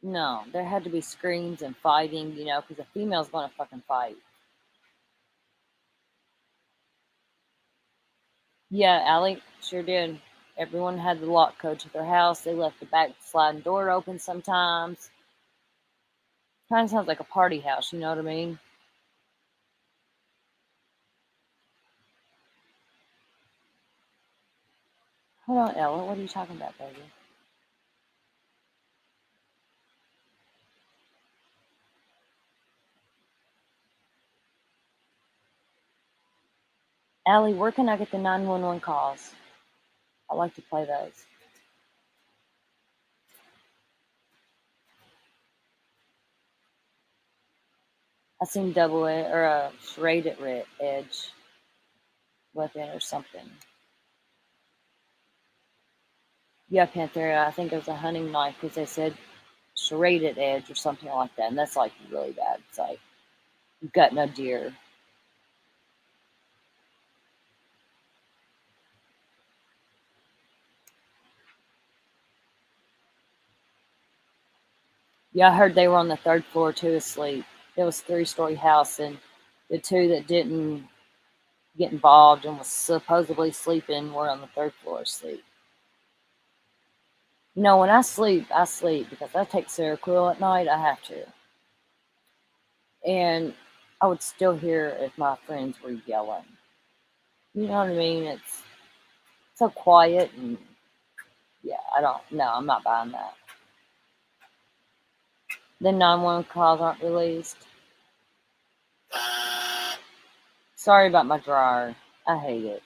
No, there had to be screams and fighting, because a female's going to fucking fight. Yeah, Allie, sure did. Everyone had the lock code to their house. They left the back sliding door open sometimes. Kind of sounds like a party house, you know what I mean? Hold on, Ella, what are you talking about, baby? Allie, where can I get the 911 calls? I like to play those. I seen double edge or a serrated edge weapon or something. Yeah, Panthera. I think it was a hunting knife because they said serrated edge or something like that, and that's like really bad. It's like gutting a deer. Yeah, I heard they were on the third floor too, asleep. It was a 3-story house, and the two that didn't get involved and was supposedly sleeping were on the third floor asleep. You know, when I sleep because I take Seroquel at night. I have to, and I would still hear if my friends were yelling. You know what I mean? It's so quiet, and yeah, I don't. No, I'm not buying that. The 911 calls aren't released. Sorry about my dryer. I hate it.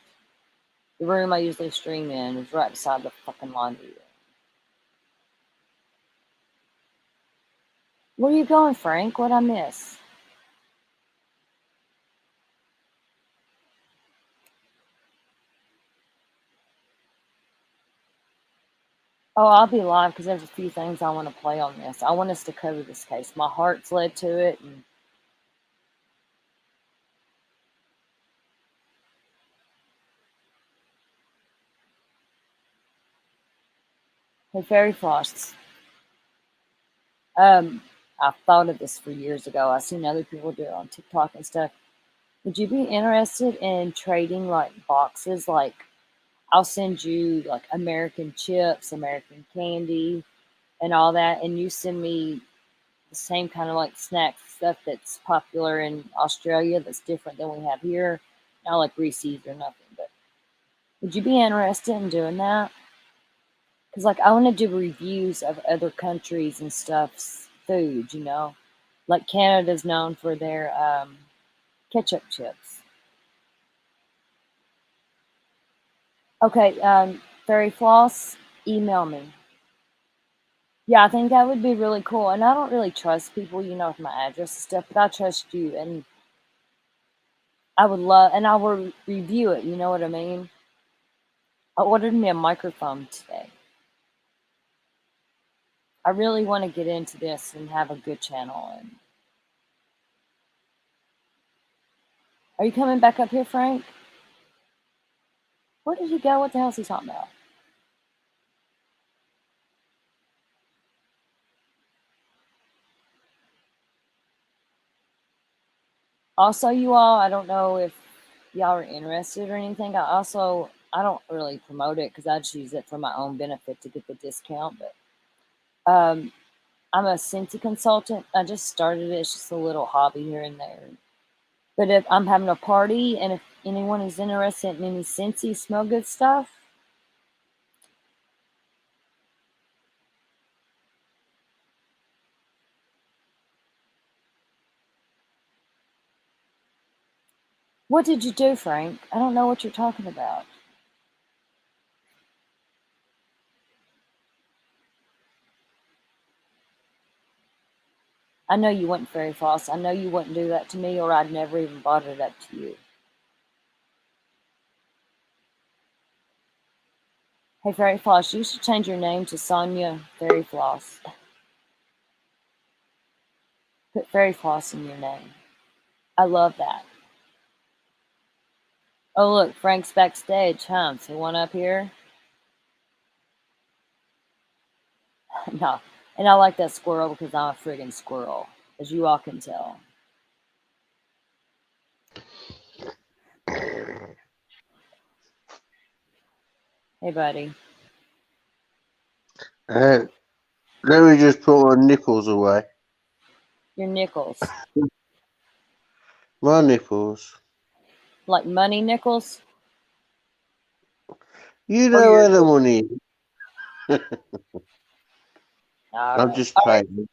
The room I usually stream in is right beside the fucking laundry room. Where are you going, Frank? What'd I miss? Oh, I'll be live because there's a few things I want to play on this. I want us to cover this case. My heart's led to it. And hey, Fairy Floss. I've thought of this for years ago. I've seen other people do it on TikTok and stuff. Would you be interested in trading like boxes? Like, I'll send you like American chips, American candy, and all that, and you send me the same kind of like snacks stuff that's popular in Australia that's different than we have here. Not like Reese's or nothing, but would you be interested in doing that? Because like I want to do reviews of other countries and stuff's food, you know, like Canada's known for their ketchup chips. Okay, Fairy Floss, email me. Yeah, I think that would be really cool. And I don't really trust people, you know, with my address and stuff, but I trust you. And I would love, and I will review it, you know what I mean? I ordered me a microphone today. I really want to get into this and have a good channel. And are you coming back up here, Frank? Where did he go? What the hell is he talking about? Also, you all, I don't know if y'all are interested or anything. I don't really promote it because I just use it for my own benefit to get the discount. But I'm a Scentsy consultant. I just started it. It's just a little hobby here and there. But if I'm having a party and if anyone is interested in any Scentsy smell good stuff, what did you do, Frank? I don't know what you're talking about. I know you wouldn't, Fairy Floss. I know you wouldn't do that to me, or I'd never even brought it up to you. Hey, Fairy Floss, you should change your name to Sonia Fairy Floss. Put Fairy Floss in your name. I love that. Oh, look, Frank's backstage, huh? So one up here? No. And I like that squirrel because I'm a friggin' squirrel, as you all can tell. Hey, buddy. Let me just put my nipples away. Your nickels. My nipples. Like money nickels? You know where the money is. All I'm right. just All right. playing.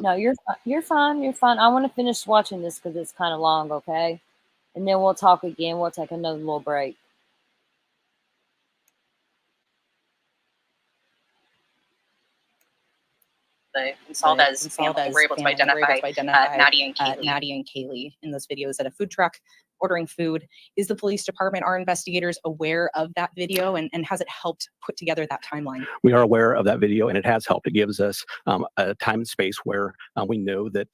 No, you're fine. You're fine. I want to finish watching this because it's kind of long, okay? And then we'll talk again. We'll take another little break. Insalda's family were able to identify Maddie and Kaylee in those videos at a food truck ordering food. Is the police department, our investigators, aware of that video, and has it helped put together that timeline? We are aware of that video, and it has helped. It gives us a time and space where we know that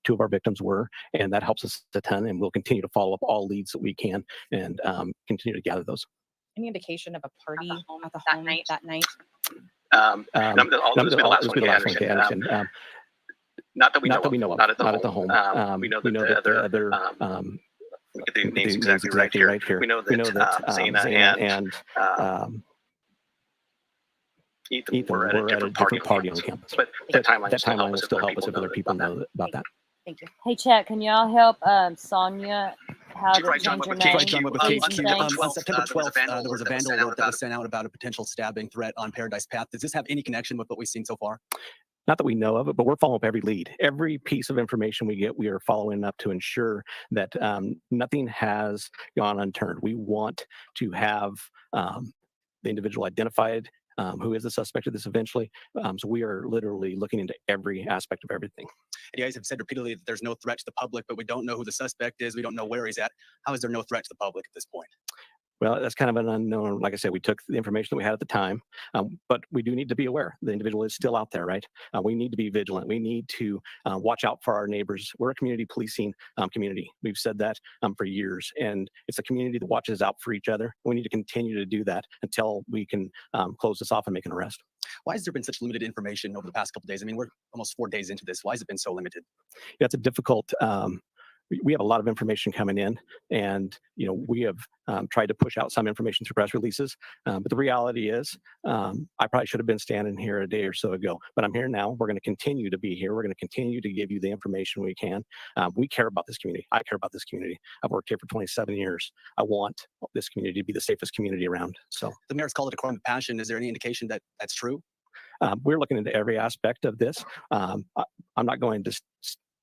two of our victims were, and that helps us a ton, and we'll continue to follow up all leads that we can and continue to gather those. Any indication of a party at the home that night? This will be the last one, okay, I understand. Not that we know of, not at the home. We know that the other, we get the names names exactly right here. We know that Zana and Ethan were at a different party on campus. But that timeline will still help us if other people know about that. Thank you. Hey, Chat, can y'all help Sonia how to Right, change her John, name? with Please KQ. and thanks. On September 12th, there was a vandal alert that was sent out about a potential stabbing threat on Paradise Path. Does this have any connection with what we've seen so far? Not that we know of it, but we're following up every lead. Every piece of information we get, we are following up to ensure that nothing has gone unturned. We want to have the individual identified, who is the suspect of this eventually. So we are literally looking into every aspect of everything. You guys have said repeatedly that there's no threat to the public, but we don't know who the suspect is. We don't know where he's at. How is there no threat to the public at this point? Well, that's kind of an unknown. Like I said, we took the information that we had at the time, but we do need to be aware. The individual is still out there, right? We need to be vigilant. We need to watch out for our neighbors. We're a community policing community. We've said that for years, and it's a community that watches out for each other. We need to continue to do that until we can close this off and make an arrest. Why has there been such limited information over the past couple of days? I mean, we're almost 4 days into this. Why has it been so limited? Yeah, it's a difficult. We have a lot of information coming in, and we have tried to push out some information through press releases. But the reality is, I probably should have been standing here a day or so ago, but I'm here now. We're going to continue to be here. We're going to continue to give you the information we can. We care about this community. I care about this community. I've worked here for 27 years. I want this community to be the safest community around. So the mayor's called it a crime of passion. Is there any indication that that's true? We're looking into every aspect of this. I'm not going to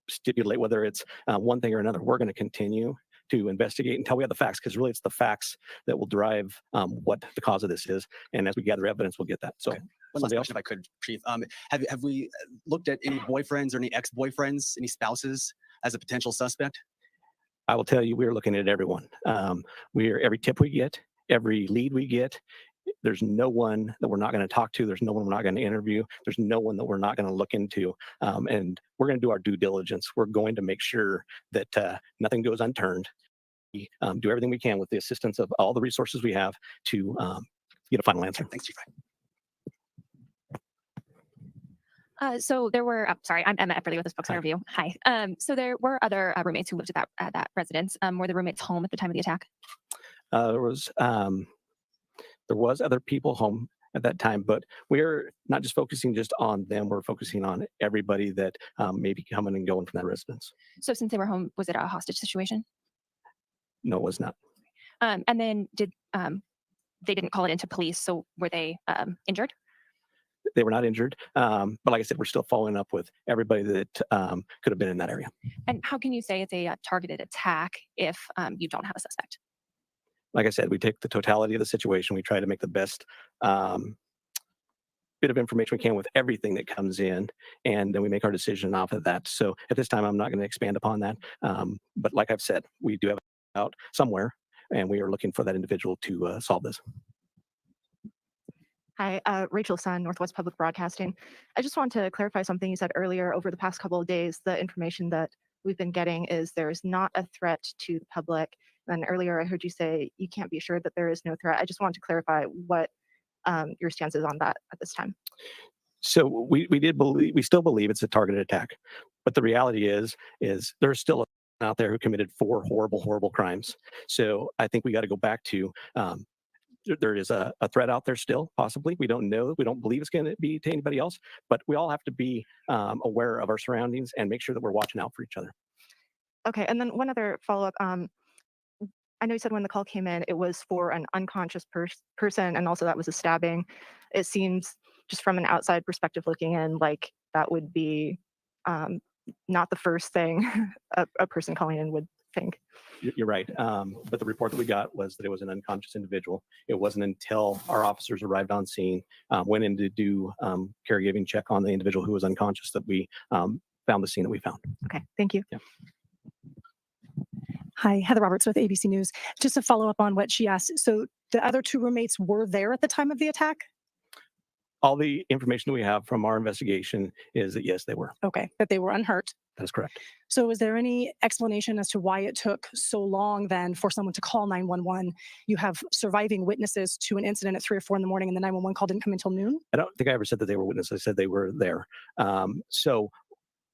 stipulate whether it's one thing or another. We're going to continue to investigate until we have the facts, because really it's the facts that will drive what the cause of this is. And as we gather evidence, we'll get that. So, one last question, if I could, Chief. Have we looked at any boyfriends or any ex-boyfriends, any spouses as a potential suspect? I will tell you, we're looking at everyone. Every tip we get, every lead we get. There's no one that we're not going to talk to. There's no one we're not going to interview. There's no one that we're not going to look into. And we're going to do our due diligence. We're going to make sure that nothing goes unturned. We do everything we can with the assistance of all the resources we have to get a final answer. Thanks, Chief. So there were, sorry, I'm Emma Epperly with the Spokesman Review. Hi. So there were other roommates who lived at that residence. Were the roommates home at the time of the attack? There was other people home at that time, but we're not just focusing just on them. We're focusing on everybody that may be coming and going from that residence. So since they were home, was it a hostage situation? No, it was not. And then they didn't call it into police, so were they injured? They were not injured. But like I said, we're still following up with everybody that could have been in that area. And how can you say it's a targeted attack if you don't have a suspect? Like I said, we take the totality of the situation. We try to make the best bit of information we can with everything that comes in, and then we make our decision off of that. So at this time, I'm not going to expand upon that. But like I've said, we do have it out somewhere, and we are looking for that individual to solve this. Hi, Rachel Sun, Northwest Public Broadcasting. I just want to clarify something you said earlier. Over the past couple of days, the information that we've been getting is there's not a threat to the public. And earlier I heard you say you can't be assured that there is no threat. I just want to clarify what your stance is on that at this time. So we still believe it's a targeted attack, but the reality is there's still a out there who committed 4 horrible crimes. So I think we got to go back to there is a threat out there still, possibly. We don't know. We don't believe it's going to be to anybody else, but we all have to be aware of our surroundings and make sure that we're watching out for each other. Okay, and then one other follow-up. I know you said when the call came in, it was for an unconscious person, and also that was a stabbing. It seems, just from an outside perspective looking in, like that would be not the first thing a person calling in would think. You're right. But the report that we got was that it was an unconscious individual. It wasn't until our officers arrived on scene, went in to do caregiving check on the individual who was unconscious that we found the scene that we found. Okay, thank you. Yeah. Hi, Heather Roberts with ABC News. Just to follow up on what she asked. So the other two roommates were there at the time of the attack? All the information that we have from our investigation is that yes, they were. Okay, that they were unhurt. That is correct. So is there any explanation as to why it took so long then for someone to call 911? You have surviving witnesses to an incident at 3 or 4 in the morning and the 911 call didn't come until noon? I don't think I ever said that they were witnesses. I said they were there. So,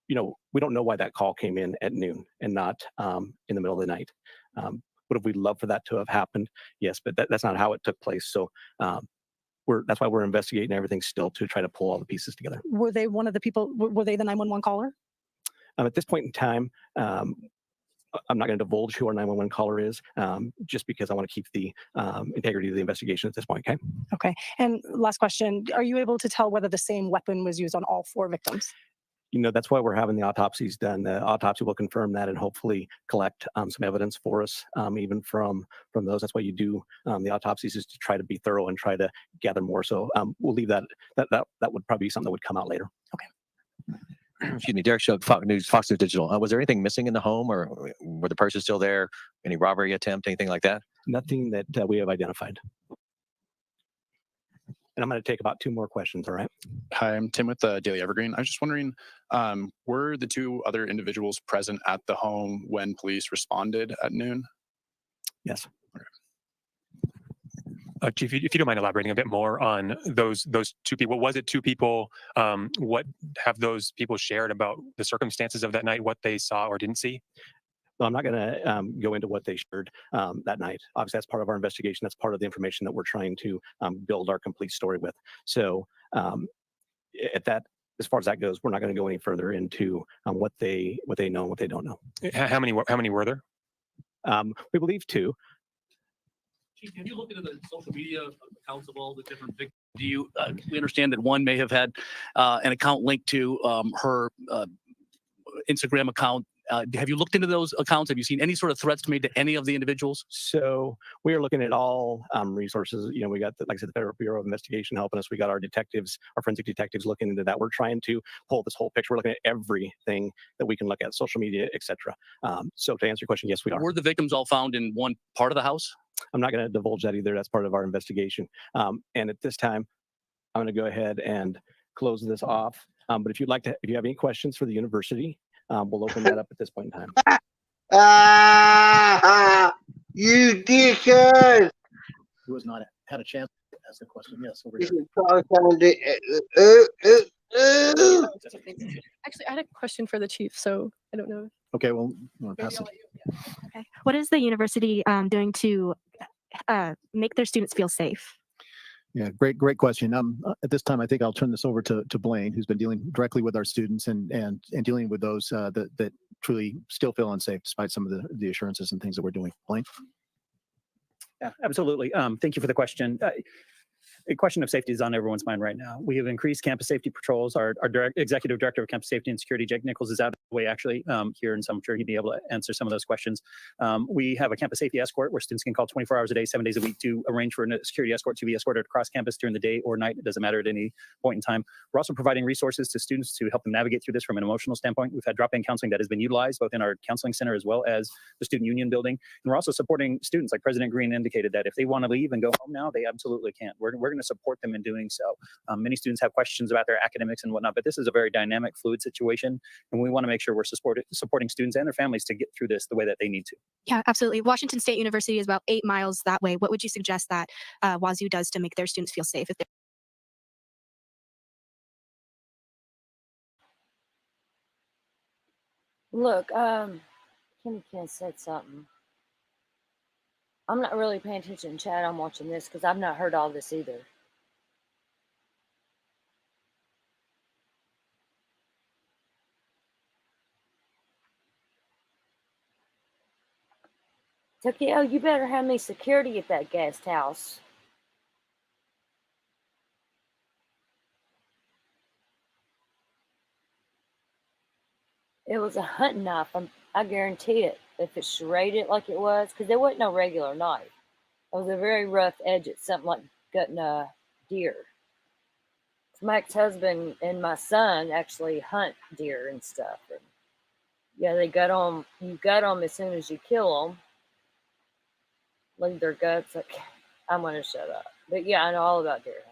we don't know why that call came in at noon and not in the middle of the night. Would have we loved for that to have happened? Yes, but that's not how it took place. So that's why we're investigating everything still to try to pull all the pieces together. Were they one of the people, were they the 911 caller? At this point in time, I'm not going to divulge who our 911 caller is, just because I want to keep the integrity of the investigation at this point. Okay. Okay. And last question, are you able to tell whether the same weapon was used on all 4 victims? That's why we're having the autopsies done. The autopsy will confirm that and hopefully collect some evidence for us, even from those. That's why you do the autopsies, is to try to be thorough and try to gather more. So we'll leave that would probably be something that would come out later. Okay. Excuse me, Derek Shook, Fox News Digital. Was there anything missing in the home, or were the purses still there? Any robbery attempt, anything like that? Nothing that we have identified. And I'm going to take about 2 more questions. All right. Hi, I'm Tim with the Daily Evergreen. I was just wondering, were the 2 other individuals present at the home when police responded at noon? Yes. Chief, if you don't mind elaborating a bit more on those 2 people. Was it 2 people? What have those people shared about the circumstances of that night, what they saw or didn't see? Well, I'm not going to go into what they shared that night. Obviously, that's part of our investigation. That's part of the information that we're trying to build our complete story with. So as far as that goes, we're not going to go any further into what they know and what they don't know. How many were there? We believe 2. Chief, have you looked into the social media accounts of all the different victims? We understand that one may have had an account linked to her Instagram account. Have you looked into those accounts? Have you seen any sort of threats made to any of the individuals? So we are looking at all resources. We got, like I said, the Federal Bureau of Investigation helping us. We got our detectives, our forensic detectives looking into that. We're trying to pull this whole picture. We're looking at everything that we can look at, social media, etc. So to answer your question, yes, we are. Were the victims all found in one part of the house? I'm not going to divulge that either. That's part of our investigation. And at this time, I'm going to go ahead and close this off. But if you have any questions for the university, we'll open that up at this point in time. You dickhead! Who has not had a chance to ask a question? Yes, over This here. is probably Actually, I had a question for the chief, so I don't know. Okay, well, you want to pass it? Okay. What is the university doing to make their students feel safe? Yeah, great question. At this time, I think I'll turn this over to Blaine, who's been dealing directly with our students and dealing with those that truly still feel unsafe despite some of the assurances and things that we're doing. Blaine? Yeah, absolutely. Thank you for the question. The question of safety is on everyone's mind right now. We have increased campus safety patrols. Our executive director of campus safety and security, Jake Nichols, is out of the way actually here, and so I'm sure he'd be able to answer some of those questions. We have a campus safety escort where students can call 24 hours a day, 7 days a week to arrange for a security escort to be escorted across campus during the day or night. It doesn't matter at any point in time. We're also providing resources to students to help them navigate through this from an emotional standpoint. We've had drop-in counseling that has been utilized both in our counseling center as well as the student union building. And we're also supporting students, like President Green indicated, that if they want to leave and go home now, they absolutely can. We're going to support them in doing so. Many students have questions about their academics and whatnot, but this is a very dynamic, fluid situation, and we want to make sure we're supporting students and their families to get through this the way that they need to. Yeah, absolutely. Washington State University is about 8 miles that way. What would you suggest that Wazoo does to make their students feel safe? Look, Kenny Ken said something. I'm not really paying attention, Chad. I'm watching this because I've not heard all this either. Tokyo, you better have me security at that guest house. It was a hunting knife. I guarantee it. if it's serrated like it was, because there wasn't no regular knife. It was a very rough edge. It's something like gutting a deer. My ex-husband and my son actually hunt deer and stuff. And yeah, they gut them. You gut them as soon as you kill them. Leave their guts. Like, I'm gonna shut up. But yeah, I know all about deer hunting.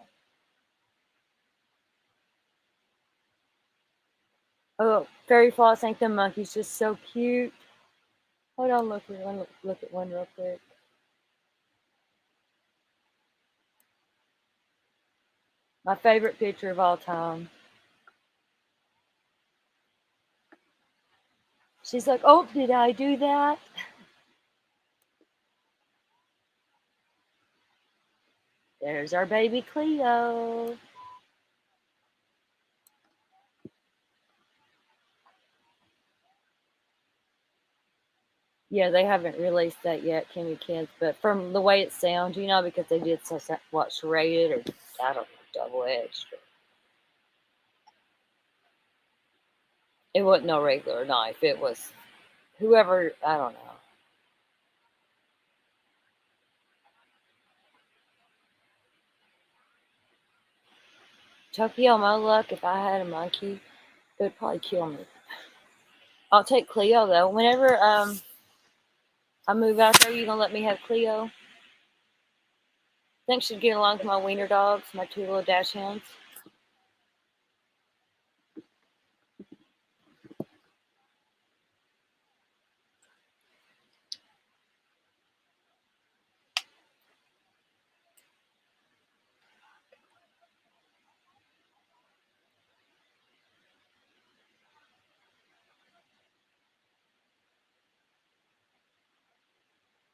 Oh, fairy floss ain't the monkey's just so cute. Hold on, look at one real quick. My favorite picture of all time. She's like, oh, did I do that? There's our baby Cleo. Yeah, they haven't released that yet, Kimmy Kids, but from the way it sounds, you know, because they did what, serrated or I don't know, double-edged. It wasn't no regular knife. It was whoever, I don't know. Tokyo, my luck, if I had a monkey, it would probably kill me. I'll take Cleo, though. Whenever I move out there, you gonna let me have Cleo? I think she'd get along with my wiener dogs, my two little dash hounds.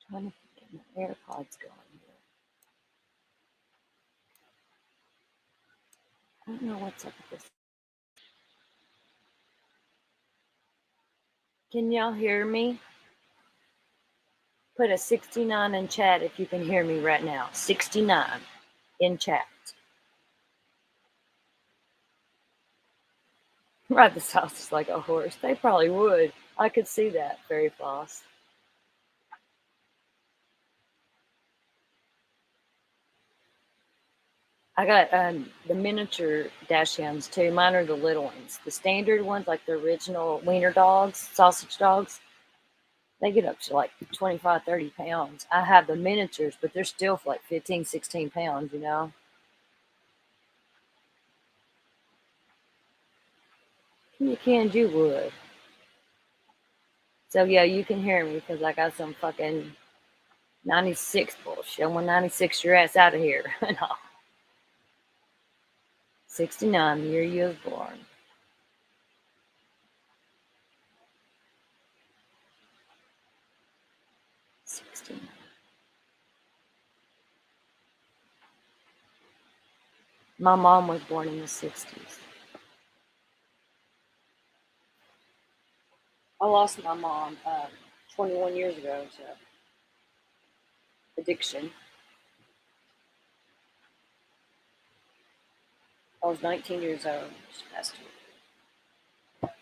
Trying to get my AirPods going here. I don't know what's up with this. Can y'all hear me? Put a 69 in chat if you can hear me right now. 69 in chat. Ride this house just like a horse. They probably would. I could see that, Fairy Floss. I got the miniature dachshunds too. Mine are the little ones. The standard ones, like the original wiener dogs, sausage dogs, they get up to like 25, 30 pounds. I have the miniatures, but they're still like 15, 16 pounds, you know? You can, you would. So yeah, you can hear me because I got some fucking 96 bullshit. When 96 your ass out of here. No. 69, the year you was born. My mom was born in the 60s. I lost my mom 21 years ago to addiction. I was 19 years old. She passed away.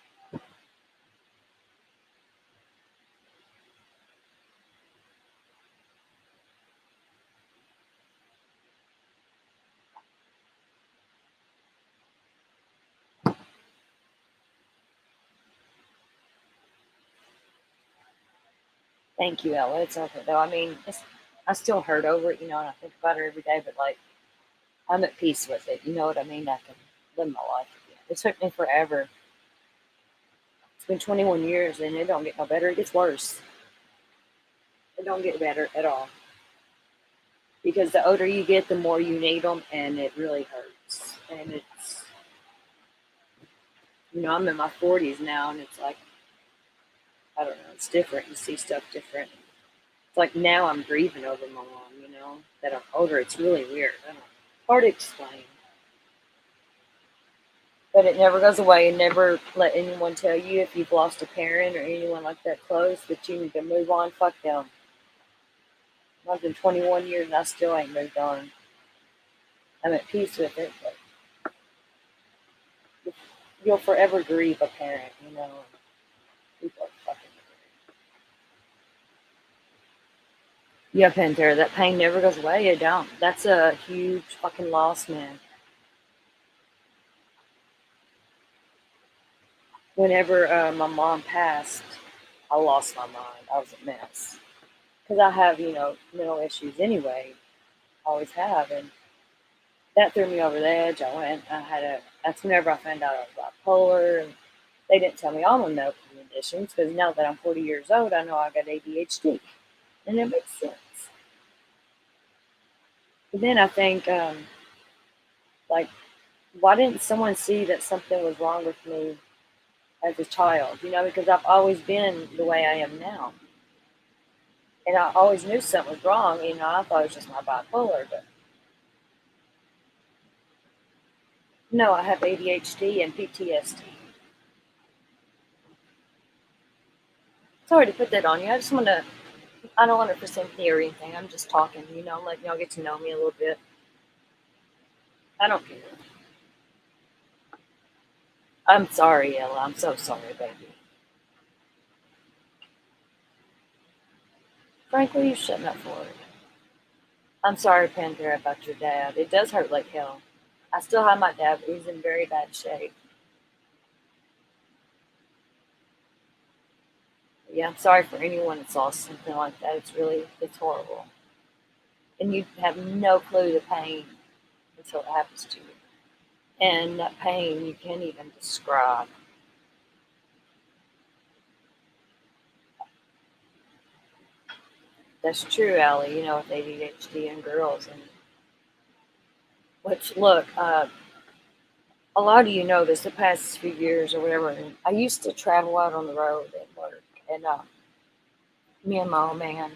Thank you, Ella. It's okay though. I mean, I still hurt over it, you know, and I think about it every day, but like, I'm at peace with it. You know what I mean? I can live my life again. It took me forever. It's been 21 years and it don't get no better. It gets worse. It don't get better at all. Because the older you get, the more you need them, and it really hurts. And it's, you know, I'm in my 40s now, and it's like, I don't know, it's different. You see stuff different. It's like now I'm grieving over my mom, you know, that I'm older. It's really weird. I don't know. Hard to explain. But it never goes away, and never let anyone tell you if you've lost a parent or anyone like that close that you need to move on. Fuck them. I've been 21 years and I still ain't moved on. I'm at peace with it, but you'll forever grieve a parent, you know. People are fucking Yeah, Pantera, that pain never goes away. It don't. That's a huge fucking loss, man. Whenever my mom passed, I lost my mind. I was a mess. Because I have, mental issues anyway. Always have. And that threw me over the edge. That's whenever I found out I was bipolar. And they didn't tell me all my medical conditions because now that I'm 40 years old, I know I got ADHD. And it makes sense. But then I think, like, why didn't someone see that something was wrong with me as a child? Because I've always been the way I am now. And I always knew something was wrong. I thought it was just my bipolar. But no, I have ADHD and PTSD. Sorry to put that on you. I don't want it for sympathy or anything. I'm just talking, letting y'all get to know me a little bit. I don't care. I'm sorry, Ella. I'm so sorry, baby. Frankly, you shouldn't have for it. I'm sorry, Pantera, about your dad. It does hurt like hell. I still have my dad, but he's in very bad shape. Yeah, I'm sorry for anyone that's lost something like that. It's horrible. And you have no clue the pain until it happens to you. And that pain you can't even describe. That's true, Allie, with ADHD and girls. And which, look, a lot of you know this the past few years or whatever. And I used to travel out on the road and work. And me and my old man.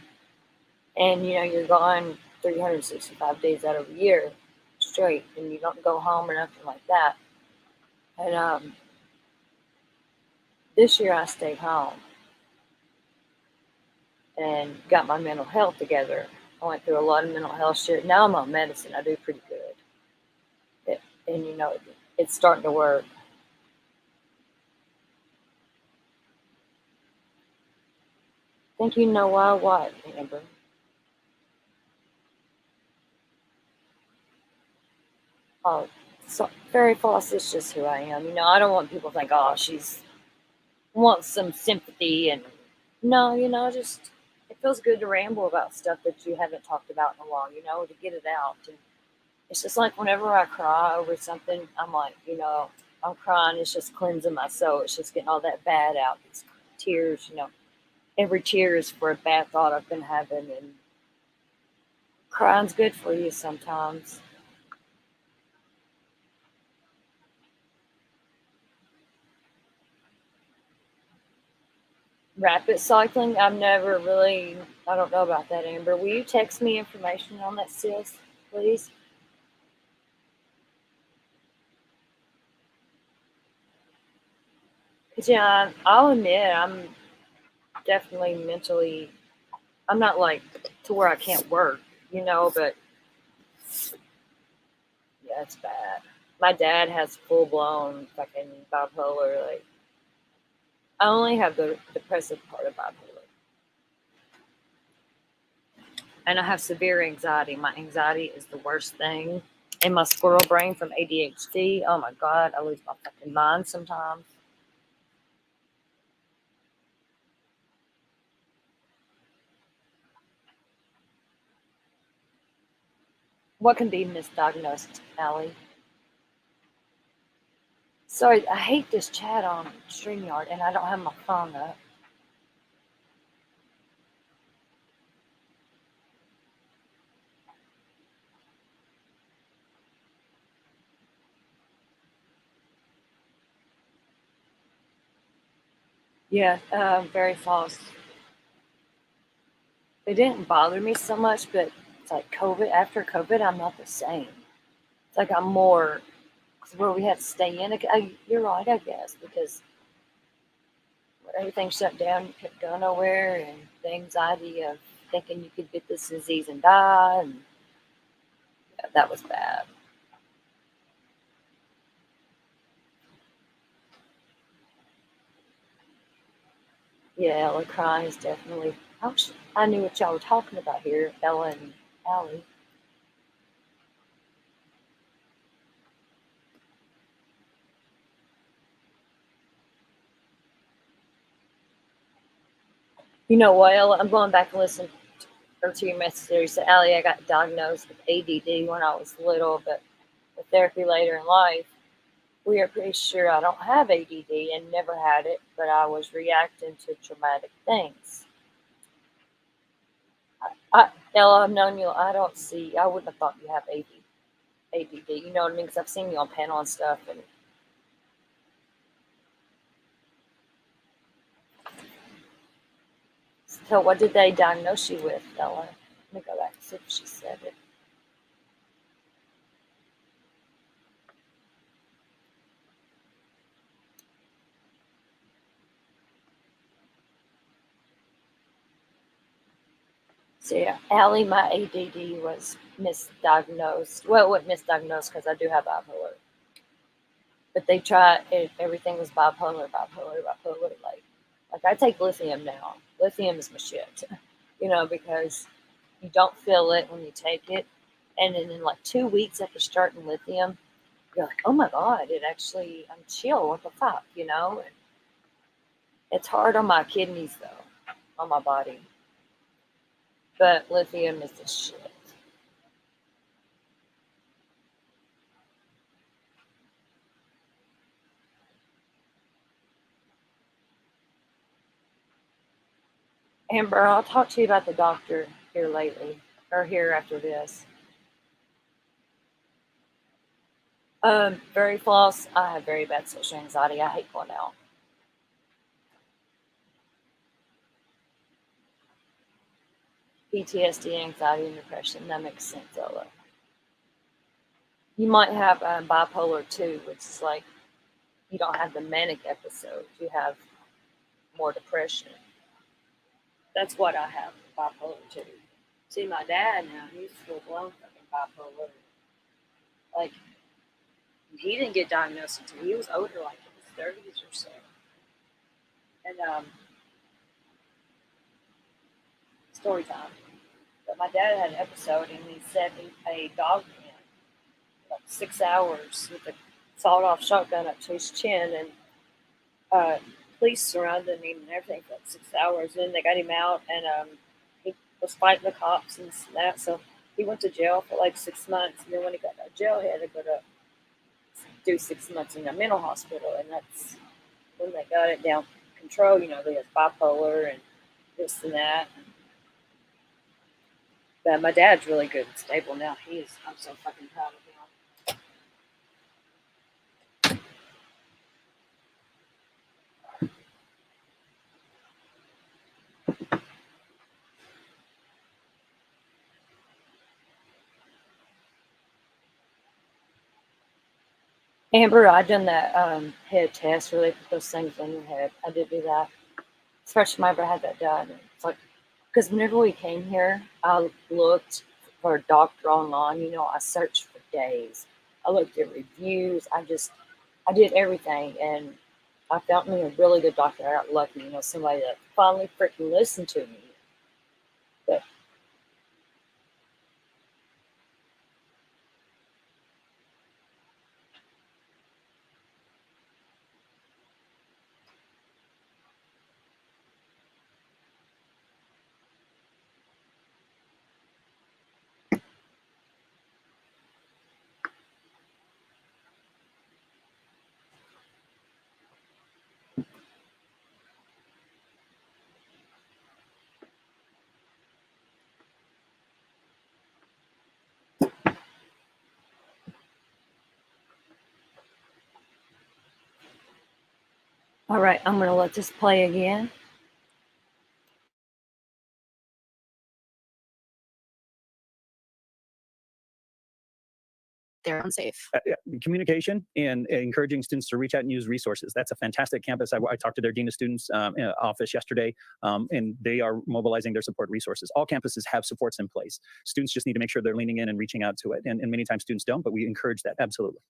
And, you're gone 365 days out of the year straight. And you don't go home or nothing like that. And this year I stayed home and got my mental health together. I went through a lot of mental health shit. Now I'm on medicine. I do pretty good. And, it's starting to work. Think you know why what, Amber? Oh, so Fairy Floss is just who I am. I don't want people to think, oh, she's wants some sympathy. And no, just it feels good to ramble about stuff that you haven't talked about in a while, to get it out. And it's just like whenever I cry over something, I'm like, I'm crying. It's just cleansing my soul. It's just getting all that bad out. These tears, every tear is for a bad thought I've been having. And crying's good for you sometimes. Rapid cycling, I don't know about that, Amber. Will you text me information on that, sis, please? Because, I'll admit, I'm definitely mentally, I'm not like to where I can't work, but yeah, it's bad. My dad has full blown fucking bipolar. Like, I only have the depressive part of bipolar. And I have severe anxiety. My anxiety is the worst thing. And my squirrel brain from ADHD, oh my God, I lose my fucking mind sometimes. What can be misdiagnosed, Allie? Sorry, I hate this chat on StreamYard and I don't have my phone up. Yeah, very false. It didn't bother me so much, but it's like COVID. After COVID, I'm not the same. It's like I'm more, where we had to stay in. You're right, I guess, because everything shut down, you couldn't go nowhere, and the anxiety of thinking you could get this disease and die, and yeah, that was bad. Yeah, crying is definitely I knew what y'all were talking about here, Ella and Allie. You know what, Ella? I'm going back and listen to your message there. You said, Allie, I got diagnosed with ADD when I was little, but with therapy later in life, we are pretty sure I don't have ADD and never had it, but I was reacting to traumatic things. Ella, I've known you. I wouldn't have thought you have ADD. You know what I mean? Because I've seen you on panel and stuff. And so, what did they diagnose you with, Ella? Let me go back and see if she said it. So, yeah, Allie, my ADD was misdiagnosed. Well, it wasn't misdiagnosed because I do have bipolar. But they tried it, everything was bipolar. Like I take lithium now. Lithium is my shit, because you don't feel it when you take it, and then in like 2 weeks after starting lithium, you're like, oh my god, I'm chill. What the fuck, And it's hard on my kidneys though, on my body, but lithium is the shit. Amber, I'll talk to you about the doctor here lately, or here after this. Very false. I have very bad social anxiety. I hate going out. PTSD, anxiety, and depression. That makes sense, Ella. You might have bipolar too, which is like you don't have the manic episodes. You have more depression. That's what I have, bipolar too. See, my dad now, he's full blown fucking bipolar. Like, he didn't get diagnosed until he was older, like in his 30s or so. And story time. But my dad had an episode, and he said a dog ran like 6 hours with a sawed-off shotgun up to his chin, and police surrounded him and everything for like 6 hours. And then they got him out, and he was fighting the cops and that. So he went to jail for like 6 months, and then when he got out of jail, he had to go to do 6 months in a mental hospital, and that's when they got it down control. They have bipolar and this and that. But my dad's really good and stable now. I'm so fucking proud of him. Amber, I done that head test where they put those things on your head. I did do that. It's the first time I ever had that done. It's like, because whenever we came here, I looked for a doctor online. I searched for days. I looked at reviews. I did everything, and I found me a really good doctor. I got lucky, somebody that finally freaking listened to me. But all right, I'm going to let this play again. They're unsafe. Communication and encouraging students to reach out and use resources. That's a fantastic campus. I talked to their dean of students office yesterday, and they are mobilizing their support resources. All campuses have supports in place. Students just need to make sure they're leaning in and reaching out to it. And many times students don't, but we encourage that. Absolutely.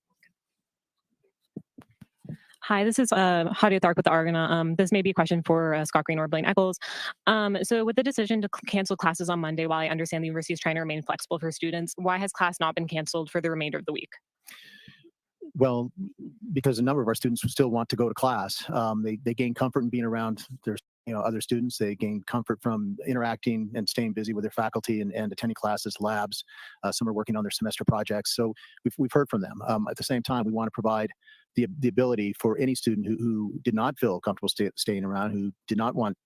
Hi, this is Hadia Thark with the Argonaut. This may be a question for Scott Green or Blaine Eccles. So with the decision to cancel classes on Monday, while I understand the university is trying to remain flexible for students, why has class not been canceled for the remainder of the week? Well, because a number of our students still want to go to class. They gain comfort in being around their other students. They gain comfort from interacting and staying busy with their faculty and attending classes, labs. Some are working on their semester projects. So we've heard from them. At the same time, we want to provide the ability for any student who did not feel comfortable staying around, who did not want,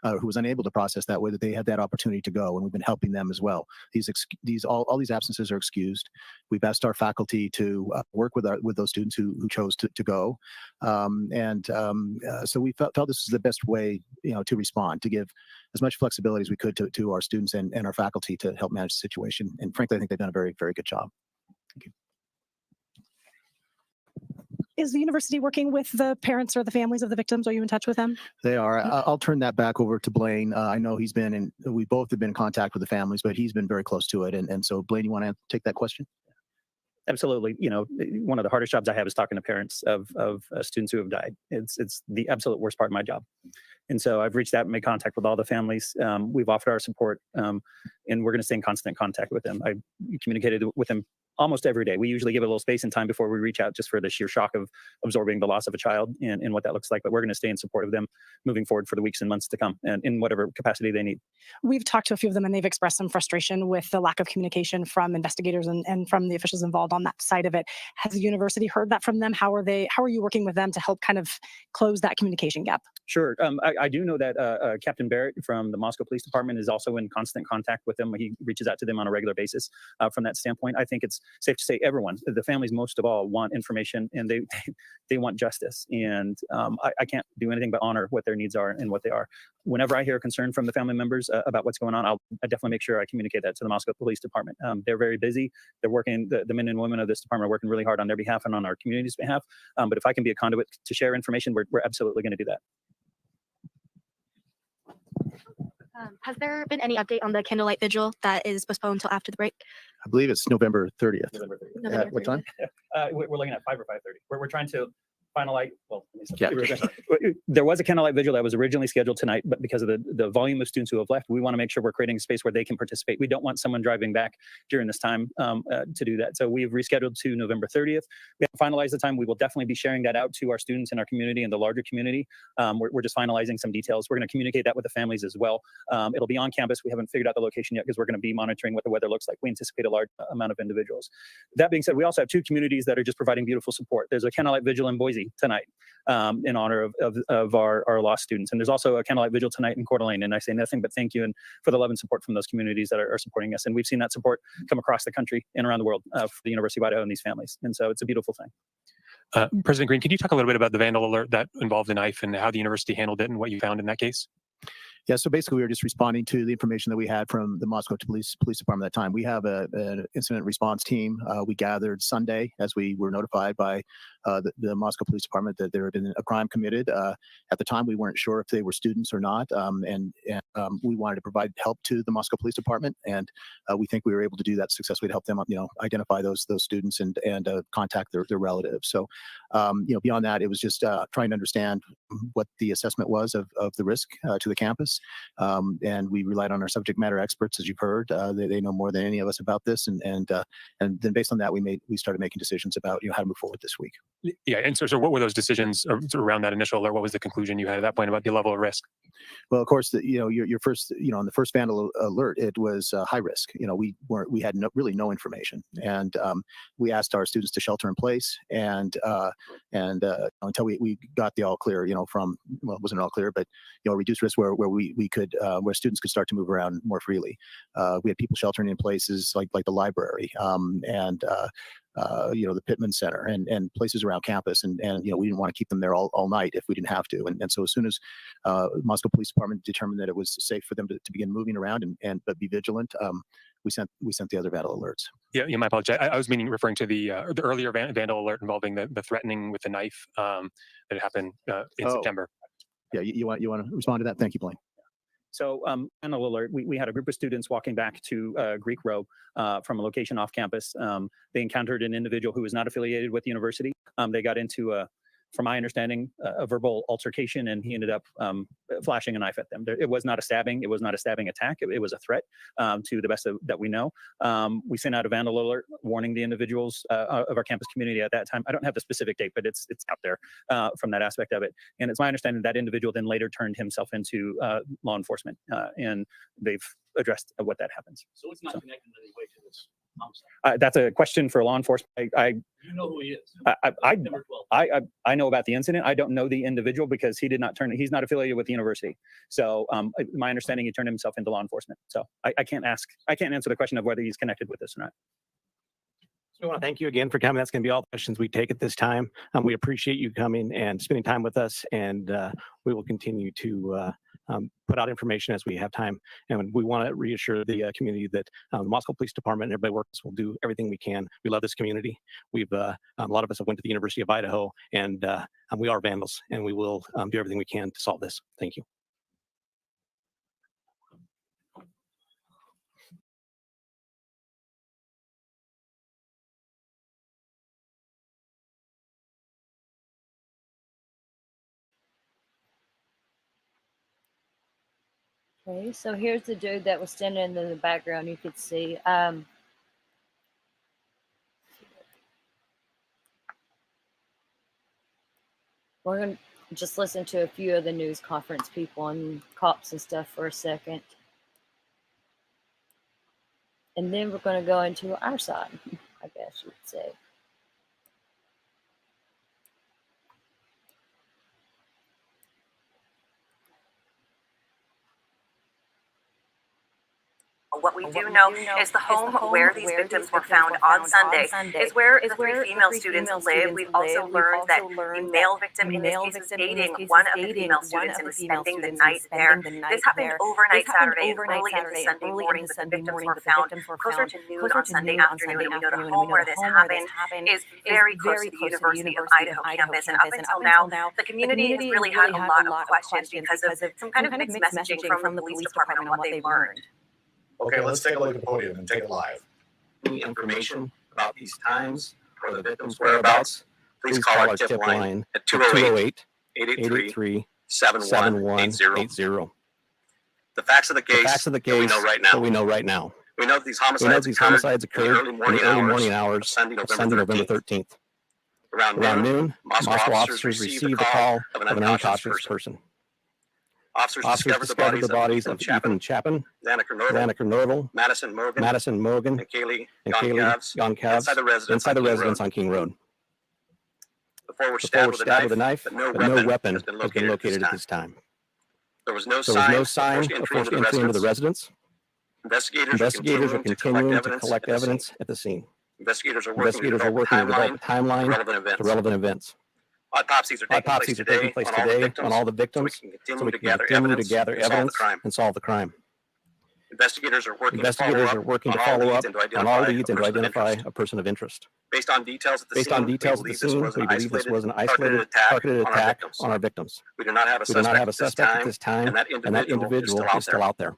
who was unable to process that way, that they had that opportunity to go, and we've been helping them as well. All these absences are excused. We've asked our faculty to work with those students who chose to go, so we felt this is the best way to respond, to give as much flexibility as we could to our students and our faculty to help manage the situation. And frankly, I think they've done a very, very good job. Thank you. Is the university working with the parents or the families of the victims? Are you in touch with them? They are. I'll turn that back over to Blaine. I know we both have been in contact with the families, but he's been very close to it. And so, Blaine, you want to take that question? Absolutely. One of the hardest jobs I have is talking to parents of students who have died. It's the absolute worst part of my job. And so I've reached out and made contact with all the families. We've offered our support, and we're going to stay in constant contact with them. I communicated with them almost every day. We usually give it a little space and time before we reach out, just for the sheer shock of absorbing the loss of a child and what that looks like. But we're going to stay in support of them moving forward for the weeks and months to come, and in whatever capacity they need. We've talked to a few of them, and they've expressed some frustration with the lack of communication from investigators and from the officials involved on that side of it. Has the university heard that from them? How are you working with them to help kind of close that communication gap? Sure. I do know that Captain Barrett from the Moscow Police Department is also in constant contact with them. He reaches out to them on a regular basis. From that standpoint, I think it's safe to say everyone, the families most of all, want information, and they want justice. And I can't do anything but honor what their needs are and what they are. Whenever I hear concern from the family members about what's going on, I definitely make sure I communicate that to the Moscow Police Department. They're very busy. They're working, the men and women of this department are working really hard on their behalf and on our community's behalf. But if I can be a conduit to share information, we're absolutely going to do that. Has there been any update on the candlelight vigil that is postponed until after the break? I believe it's November 30th. November At what time? We're looking at 5 or 5:30. We're trying to finalize. Well, Yeah. There was a candlelight vigil that was originally scheduled tonight, but because of the volume of students who have left, we want to make sure we're creating a space where they can participate. We don't want someone driving back during this time to do that. So we've rescheduled to November 30th. We haven't finalized the time. We will definitely be sharing that out to our students in our community and the larger community. We're just finalizing some details. We're going to communicate that with the families as well. It'll be on campus. We haven't figured out the location yet because we're going to be monitoring what the weather looks like. We anticipate a large amount of individuals. That being said, we also have 2 communities that are just providing beautiful support. There's a candlelight vigil in Boise tonight in honor of our lost students. And there's also a candlelight vigil tonight in Coeur d'Alene. And I say nothing but thank you and for the love and support from those communities that are supporting us. And we've seen that support come across the country and around the world for the University of Idaho and these families. And so it's a beautiful thing. President Green, could you talk a little bit about the vandal alert that involved the knife and how the university handled it and what you found in that case? Yeah, so basically we were just responding to the information that we had from the Moscow Police Department at that time. We have an incident response team. We gathered Sunday as we were notified by the Moscow Police Department that there had been a crime committed. At the time, we weren't sure if they were students or not, and we wanted to provide help to the Moscow Police Department, and we think we were able to do that successfully to help them, identify those students and contact their relatives. So, beyond that, it was just trying to understand what the assessment was of the risk to the campus. And we relied on our subject matter experts, as you've heard. They know more than any of us about this, and then based on that, we started making decisions about how to move forward this week. Yeah, and so what were those decisions around that initial alert? What was the conclusion you had at that point about the level of risk? Well, of course, your first, on the first vandal alert, it was high risk. We had really no information, and we asked our students to shelter in place, and until we got the all clear, it wasn't all clear, but reduced risk where we could where students could start to move around more freely. We had people sheltering in places like the library and the Pittman Center and places around campus, and we didn't want to keep them there all night if we didn't have to. And so as soon as Moscow Police Department determined that it was safe for them to begin moving around but be vigilant, we sent the other vandal alerts. Yeah, my apologies. I was referring to the earlier vandal alert involving the threatening with the knife that happened in September. Yeah, you want to respond to that? Thank you, Blaine. So, vandal alert, we had a group of students walking back to Greek Row from a location off campus. They encountered an individual who was not affiliated with the university. They got into a from my understanding, a verbal altercation, and he ended up flashing a knife at them. It was not a stabbing. It was not a stabbing attack. It was a threat, to the best that we know. We sent out a vandal alert warning the individuals of our campus community at that time. I don't have the specific date, but it's out there from that aspect of it. And it's my understanding that individual then later turned himself into law enforcement, and they've addressed what that happens. So it's not So- connected in any way to this homicide. That's a question for law enforcement. You know who he is. I, I know about the incident. I don't know the individual because he did not turn. He's not affiliated with the university. So my understanding, he turned himself into law enforcement. So I can't answer the question of whether he's connected with this or not. So we want to thank you again for coming. That's going to be all the questions we take at this time. We appreciate you coming and spending time with us, and we will continue to put out information as we have time. And we want to reassure the community that the Moscow Police Department and everybody works will do everything we can. We love this community. We've a lot of us have went to the University of Idaho, and we are vandals, and we will do everything we can to solve this. Thank you. Okay, so here's the dude that was standing in the background. You could see. We're going to just listen to a few of the news conference people and cops and stuff for a second. And then we're going to go into our side, I guess you would say. What we do know is the home where these victims were found on Sunday is where the three female students live. We've also learned that the male victim in this case is dating one of the female students and was spending the night there. This happened overnight Saturday and early into Sunday morning, but the victims were found closer to noon on Sunday afternoon. And we know the home where this happened is very close to the University of Idaho campus. And up until now, the community has really had a lot of questions because of some kind of mixed messaging from the police department on what they've learned. Okay, let's take a look at the podium and take it live. Any information about these times or the victim's whereabouts, please call our tip line at 208-883-7180. The facts of the case, that we know right now. We know that these homicides occurred in the early morning hours of Sunday, November 13th. Around noon, Moscow officers received a call of an unconscious person. Officers discovered the bodies of Ethan Chapin, Danica Nordel, Madison Morgan, and Kaylee Goncalves inside the residence on King Road. The four were Stabbed stabbed with a knife, but no weapon has been located at this time. There was no There was no sign sign of of forced forced entry into the residence. Investigators are continuing to collect evidence at the scene. Investigators are Investigators are working to develop a timeline to relevant events. Autopsies are taking place today on all the victims, so we can continue to gather evidence and solve the crime. Investigators are working to follow up on all leads and to identify a person of interest. Based on details at the Based on details of the scene, we believe this was an isolated, targeted attack on our victims. We do not have a suspect at this time, and that individual is still out there.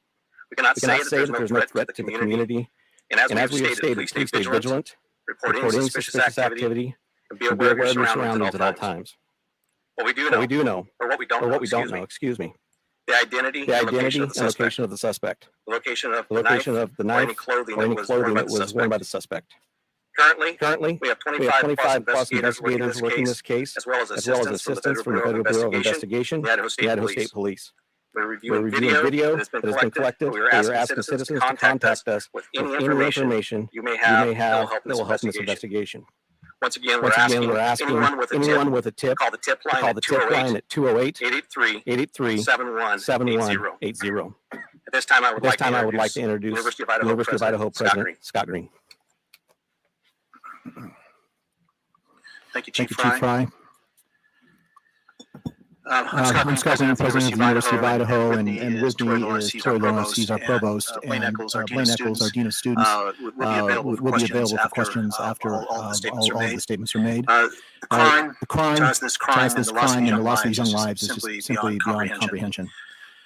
We cannot say that there's no threat to the community. And as we have stated, please stay vigilant, reporting suspicious activity, and be aware of your surroundings at all times. What we do know, or what we don't know, excuse me. the identity The and identity location of the and suspect, location of the suspect. the location of The location of the or knife any clothing or any that was clothing worn by that the was worn by the suspect. suspect. Currently, we have 25 plus investigators working this case, as well as assistance from the Federal Bureau of Investigation, the Idaho State Police. We're We're reviewing video that has been collected. We are asking citizens to contact us with any information you may have that will help in this investigation. Once again, we're asking anyone with a tip call the tip line at 208-883-7180. 208-883-7180. At this time, I would like to introduce University of Idaho President Scott Green. Thank you, Thank Chief you, Chief Fry. Fry. I'm Scott Green, President of the University of Idaho, and with me is Troy Lawrence, he's our Provost, and Blaine Eccles, our Dean of Students, will be available for questions after all the statements are made. The crime, this crime, and the loss of these young lives is just simply beyond comprehension.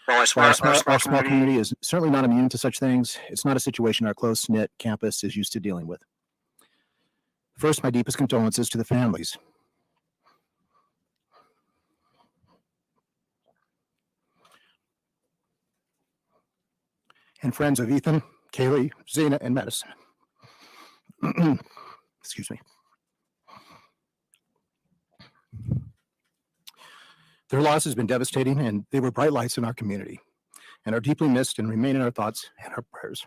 While our small community is certainly not immune to such things, it's not a situation our close-knit campus is used to dealing with. First, my deepest condolences to the families. and friends of Ethan, Kaylee, Zena, and Madison. Excuse me. Their loss has been devastating, and they were bright lights in our community and are deeply missed and remain in our thoughts and our prayers.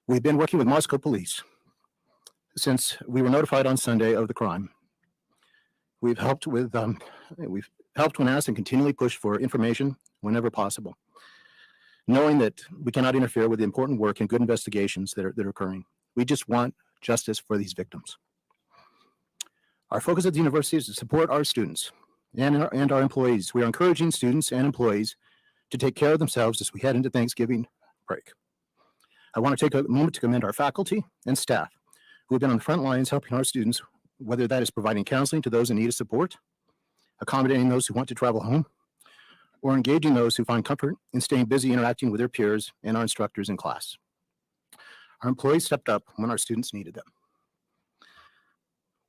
We've been working with Moscow police since we were notified on Sunday of the crime. We've helped when asked and continually push for information whenever possible, knowing that we cannot interfere with the important work and good investigations that are occurring. We just want justice for these victims. Our focus at the university is to support our students and our employees. We are encouraging students and employees to take care of themselves as we head into Thanksgiving break. I want to take a moment to commend our faculty and staff who have been on the front lines helping our students, whether that is providing counseling to those in need of support, accommodating those who want to travel home, or engaging those who find comfort in staying busy interacting with their peers and our instructors in class. Our employees stepped up when our students needed them.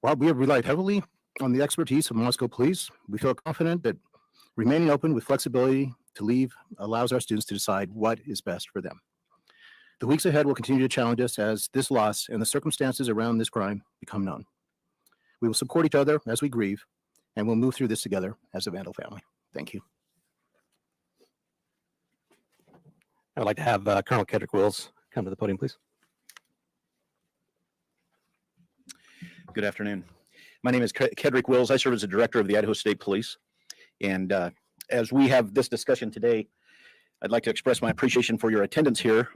While we have relied heavily on the expertise of Moscow police, we feel confident that remaining open with flexibility to leave allows our students to decide what is best for them. The weeks ahead will continue to challenge us as this loss and the circumstances around this crime become known. We will support each other as we grieve, and we'll move through this together as a Vandal family. Thank you. I'd like to have Colonel Kedrick Wills come to the podium, please. Good afternoon. My name is Kedrick Wills. I serve as the director of the Idaho State Police. And as we have this discussion today, I'd like to express my appreciation for your attendance here,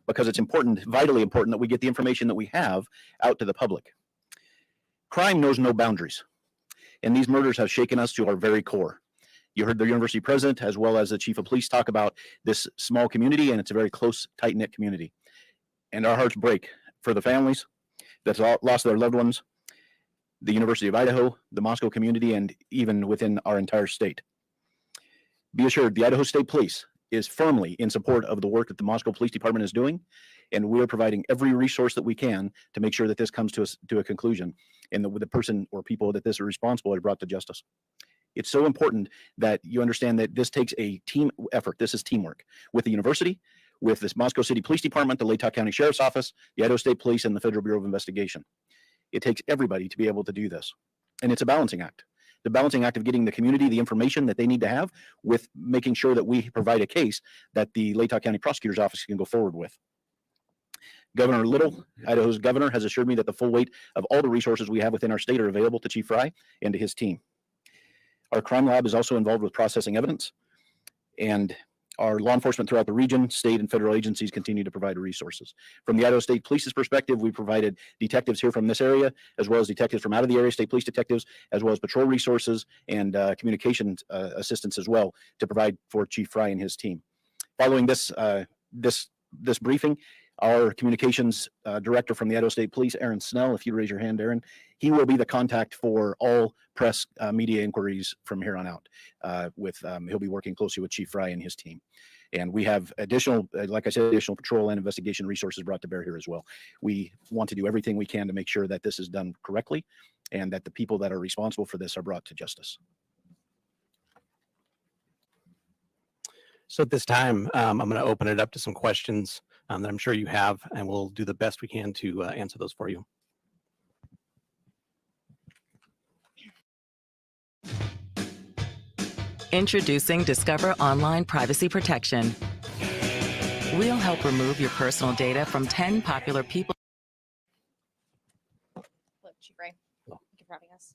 because it's important, vitally important, that we get the information that we have out to the public. Crime knows no boundaries, and these murders have shaken us to our very core. You heard the university president as well as the chief of police talk about this small community, and it's a very close, tight-knit community. And our hearts break for the families that lost their loved ones, the University of Idaho, the Moscow community, and even within our entire state. Be assured, the Idaho State Police is firmly in support of the work that the Moscow Police Department is doing, and we are providing every resource that we can to make sure that this comes to a conclusion, and the person or people that this are responsible are brought to justice. It's so important that you understand that this takes a team effort. This is teamwork with the university, with this Moscow City Police Department, the Latah County Sheriff's Office, the Idaho State Police, and the Federal Bureau of Investigation. It takes everybody to be able to do this, and it's a balancing act. The balancing act of getting the community the information that they need to have with making sure that we provide a case that the Latah County Prosecutor's Office can go forward with. Governor Little, Idaho's governor, has assured me that the full weight of all the resources we have within our state are available to Chief Fry and to his team. Our crime lab is also involved with processing evidence, and our law enforcement throughout the region, state, and federal agencies continue to provide resources. From the Idaho State Police's perspective, we provided detectives here from this area, as well as detectives from out of the area, state police detectives, as well as patrol resources and communications assistance as well to provide for Chief Fry and his team. Following this briefing, our communications director from the Idaho State Police, Aaron Snell, if you raise your hand, Aaron, he will be the contact for all press media inquiries from here on out. He'll be working closely with Chief Fry and his team. And we have additional, like I said, additional patrol and investigation resources brought to bear here as well. We want to do everything we can to make sure that this is done correctly and that the people that are responsible for this are brought to justice. So at this time, I'm going to open it up to some questions that I'm sure you have, and we'll do the best we can to answer those for you. Introducing Discover Online Privacy Protection. We'll help remove your personal data from 10 popular people. Hello, Chief Ray. Thank you for having us.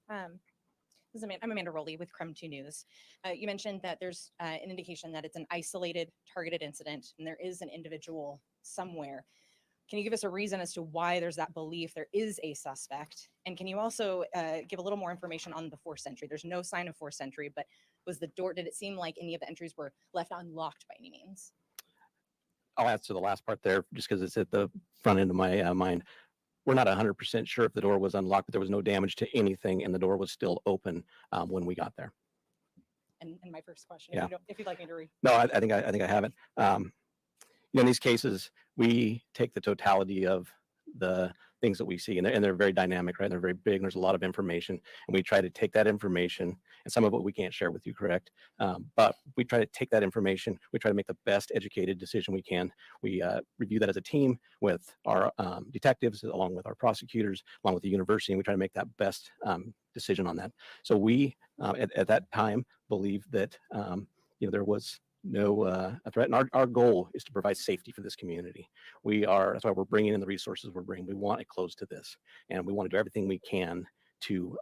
I'm Amanda Rowley with Crumb 2 News. You mentioned that there's an indication that it's an isolated, targeted incident, and there is an individual somewhere. Can you give us a reason as to why there's that belief there is a suspect? And can you also give a little more information on the forced entry? There's no sign of forced entry, but was the door, did it seem like any of the entries were left unlocked by any means? I'll answer the last part there just because it's at the front end of my mind. We're not 100% sure if the door was unlocked, but there was no damage to anything, and the door was still open when we got there. And my first question, Yeah. if you'd like me to read. No, I think I have it. In these cases, we take the totality of the things that we see, and they're very dynamic, right? They're very big, and there's a lot of information, and we try to take that information, and some of it we can't share with you, correct? But we try to take that information, we try to make the best educated decision we can. We review that as a team with our detectives, along with our prosecutors, along with the university, and we try to make that best decision on that. So we, at that time, believe that there was no a threat, and our goal is to provide safety for this community. That's why we're bringing in the resources we're bringing. We want it close to this, and we want to do everything we can to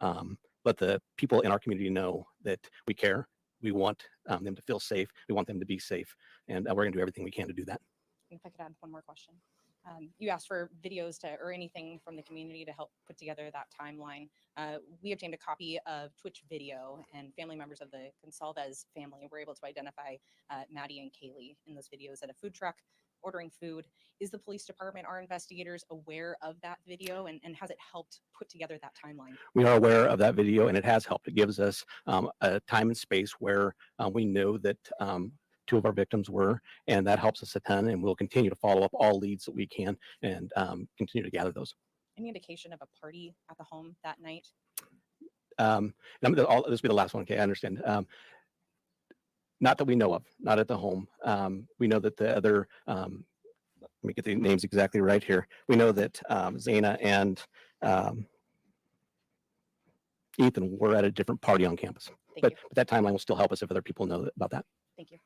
let the people in our community know that we care. We want them to feel safe. We want them to be safe, and we're going to do everything we can to do that. If I could add one more question. You asked for videos or anything from the community to help put together that timeline. We obtained a copy of Twitch video, and family members of the Gonsalves family were able to identify Maddie and Kaylee in those videos at a food truck ordering food. Is the police department, our investigators, aware of that video, and has it helped put together that timeline? We are aware of that video, and it has helped. It gives us a time and space where we know that two of our victims were, and that helps us a ton, and we'll continue to follow up all leads that we can and continue to gather those. Any indication of a party at the home that night? This will be the last one, okay, I understand. Not that we know of, not at the home. We know that the other, let me get the names exactly right here. We know that Zaina and Ethan were at a different party on campus. But that timeline will still help us if other people know about that. Thank you.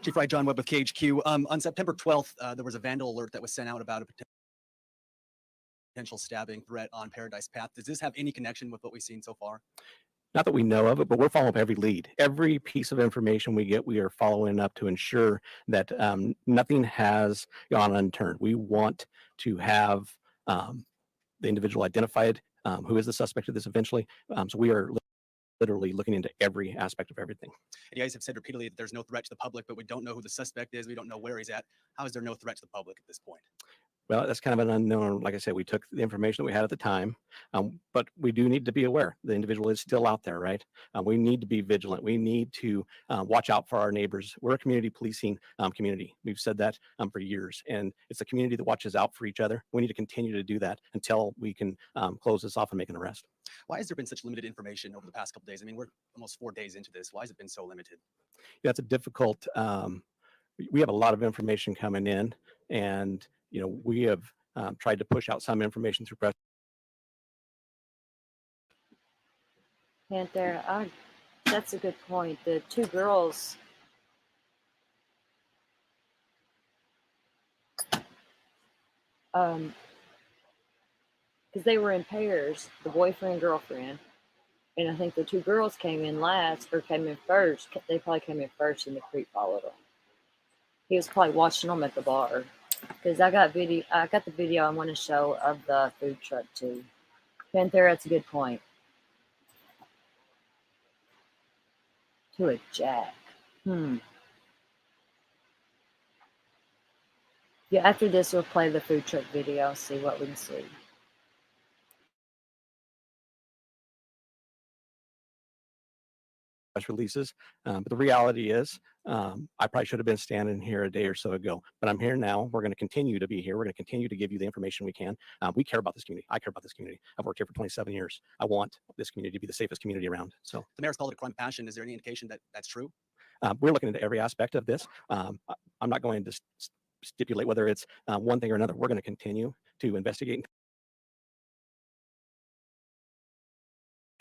Chief Wright, John Webb with KHQ. On September 12th, there was a vandal alert that was sent out about a potential stabbing threat on Paradise Path. Does this have any connection with what we've seen so far? Not that we know of it, but we're following up every lead. Every piece of information we get, we are following up to ensure that nothing has gone unturned. We want to have the individual identified, who is the suspect of this eventually. So we are literally looking into every aspect of everything. And you guys have said repeatedly that there's no threat to the public, but we don't know who the suspect is. We don't know where he's at. How is there no threat to the public at this point? Well, that's kind of an unknown. Like I said, we took the information that we had at the time, but we do need to be aware the individual is still out there, right? We need to be vigilant. We need to watch out for our neighbors. We're a community policing community. We've said that for years, and it's a community that watches out for each other. We need to continue to do that until we can close this off and make an arrest. Why has there been such limited information over the past couple days? I mean, we're almost 4 days into this. Why has it been so limited? Yeah, it's a difficult, we have a lot of information coming in, and we have tried to push out some information through press. Panther, that's a good point. The two girls, because they were in pairs, the boyfriend and girlfriend, and I think the two girls came in last or came in first. They probably came in first, and the creep followed them. He was probably watching them at the bar. Because I got the video I want to show of the food truck too. Panther, that's a good point. To a jack. Yeah, after this we'll play the food truck video, see what we can see. Press releases, but the reality is I probably should have been standing here a day or so ago, but I'm here now. We're going to continue to be here. We're going to continue to give you the information we can. We care about this community. I care about this community. I've worked here for 27 years. I want this community to be the safest community around. So the mayor's called it a crime of passion. Is there any indication that that's true? We're looking into every aspect of this. I'm not going to stipulate whether it's one thing or another. We're going to continue to investigate.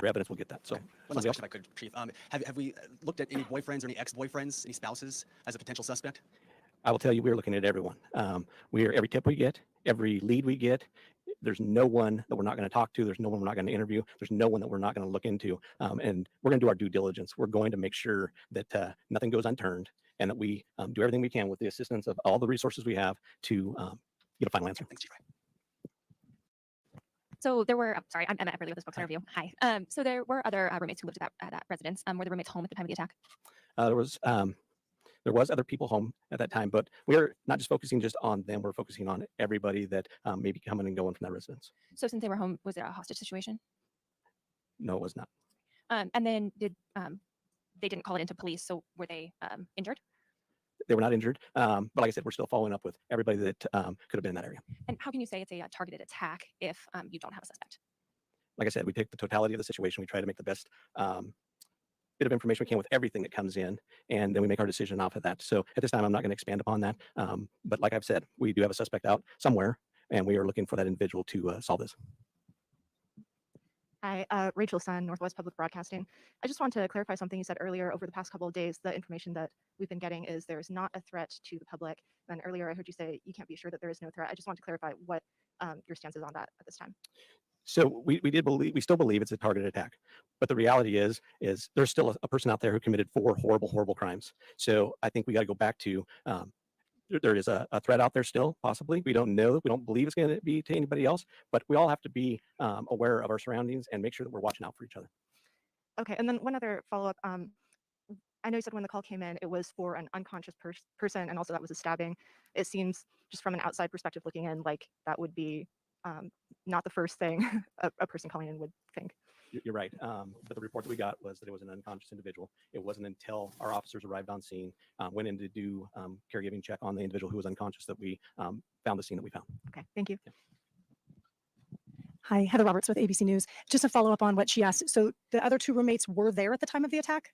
Evidence will get that. So one last question, if I could, Chief. Have we looked at any boyfriends or any ex-boyfriends, any spouses as a potential suspect? I will tell you, we're looking at everyone. Every tip we get, every lead we get, there's no one that we're not going to talk to. There's no one we're not going to interview. There's no one that we're not going to look into. And we're going to do our due diligence. We're going to make sure that nothing goes unturned, and that we do everything we can with the assistance of all the resources we have to get a final answer. Thanks, Chief. So there were, sorry, I'm Emma Epperly with this book's interview. Hi. So there were other roommates who lived at that residence. Were the roommates home at the time of the attack? There was other people home at that time, but we're not just focusing just on them. We're focusing on everybody that may be coming and going from that residence. So since they were home, was it a hostage situation? No, it was not. And then they didn't call it into police. So were they injured? they were not injured. But like I said, we're still following up with everybody that could have been in that area. And how can you say it's a targeted attack if you don't have a suspect? Like I said, we take the totality of the situation. We try to make the best bit of information we can with everything that comes in, and then we make our decision off of that. So at this time, I'm not going to expand upon that. But like I've said, we do have a suspect out somewhere, and we are looking for that individual to solve this. Hi, Rachel Sun, Northwest Public Broadcasting. I just want to clarify something you said earlier. Over the past couple of days, the information that we've been getting is there's not a threat to the public. And earlier I heard you say you can't be sure that there is no threat. I just want to clarify what your stance is on that at this time. So we still believe it's a targeted attack, but the reality is there's still a person out there who committed 4 horrible crimes. So I think we got to go back to there is a threat out there still, possibly. We don't know. We don't believe it's going to be to anybody else, but we all have to be aware of our surroundings and make sure that we're watching out for each other. Okay, and then one other follow-up. I know you said when the call came in, it was for an unconscious person, and also that was a stabbing. It seems, just from an outside perspective looking in, like that would be not the first thing a person calling in would think. You're right. But the report that we got was that it was an unconscious individual. It wasn't until our officers arrived on scene, went in to do caregiving check on the individual who was unconscious, that we found the scene that we found. Okay, thank you. Yeah. Hi, Heather Roberts with ABC News. Just to follow up on what she asked. So the other 2 roommates were there at the time of the attack?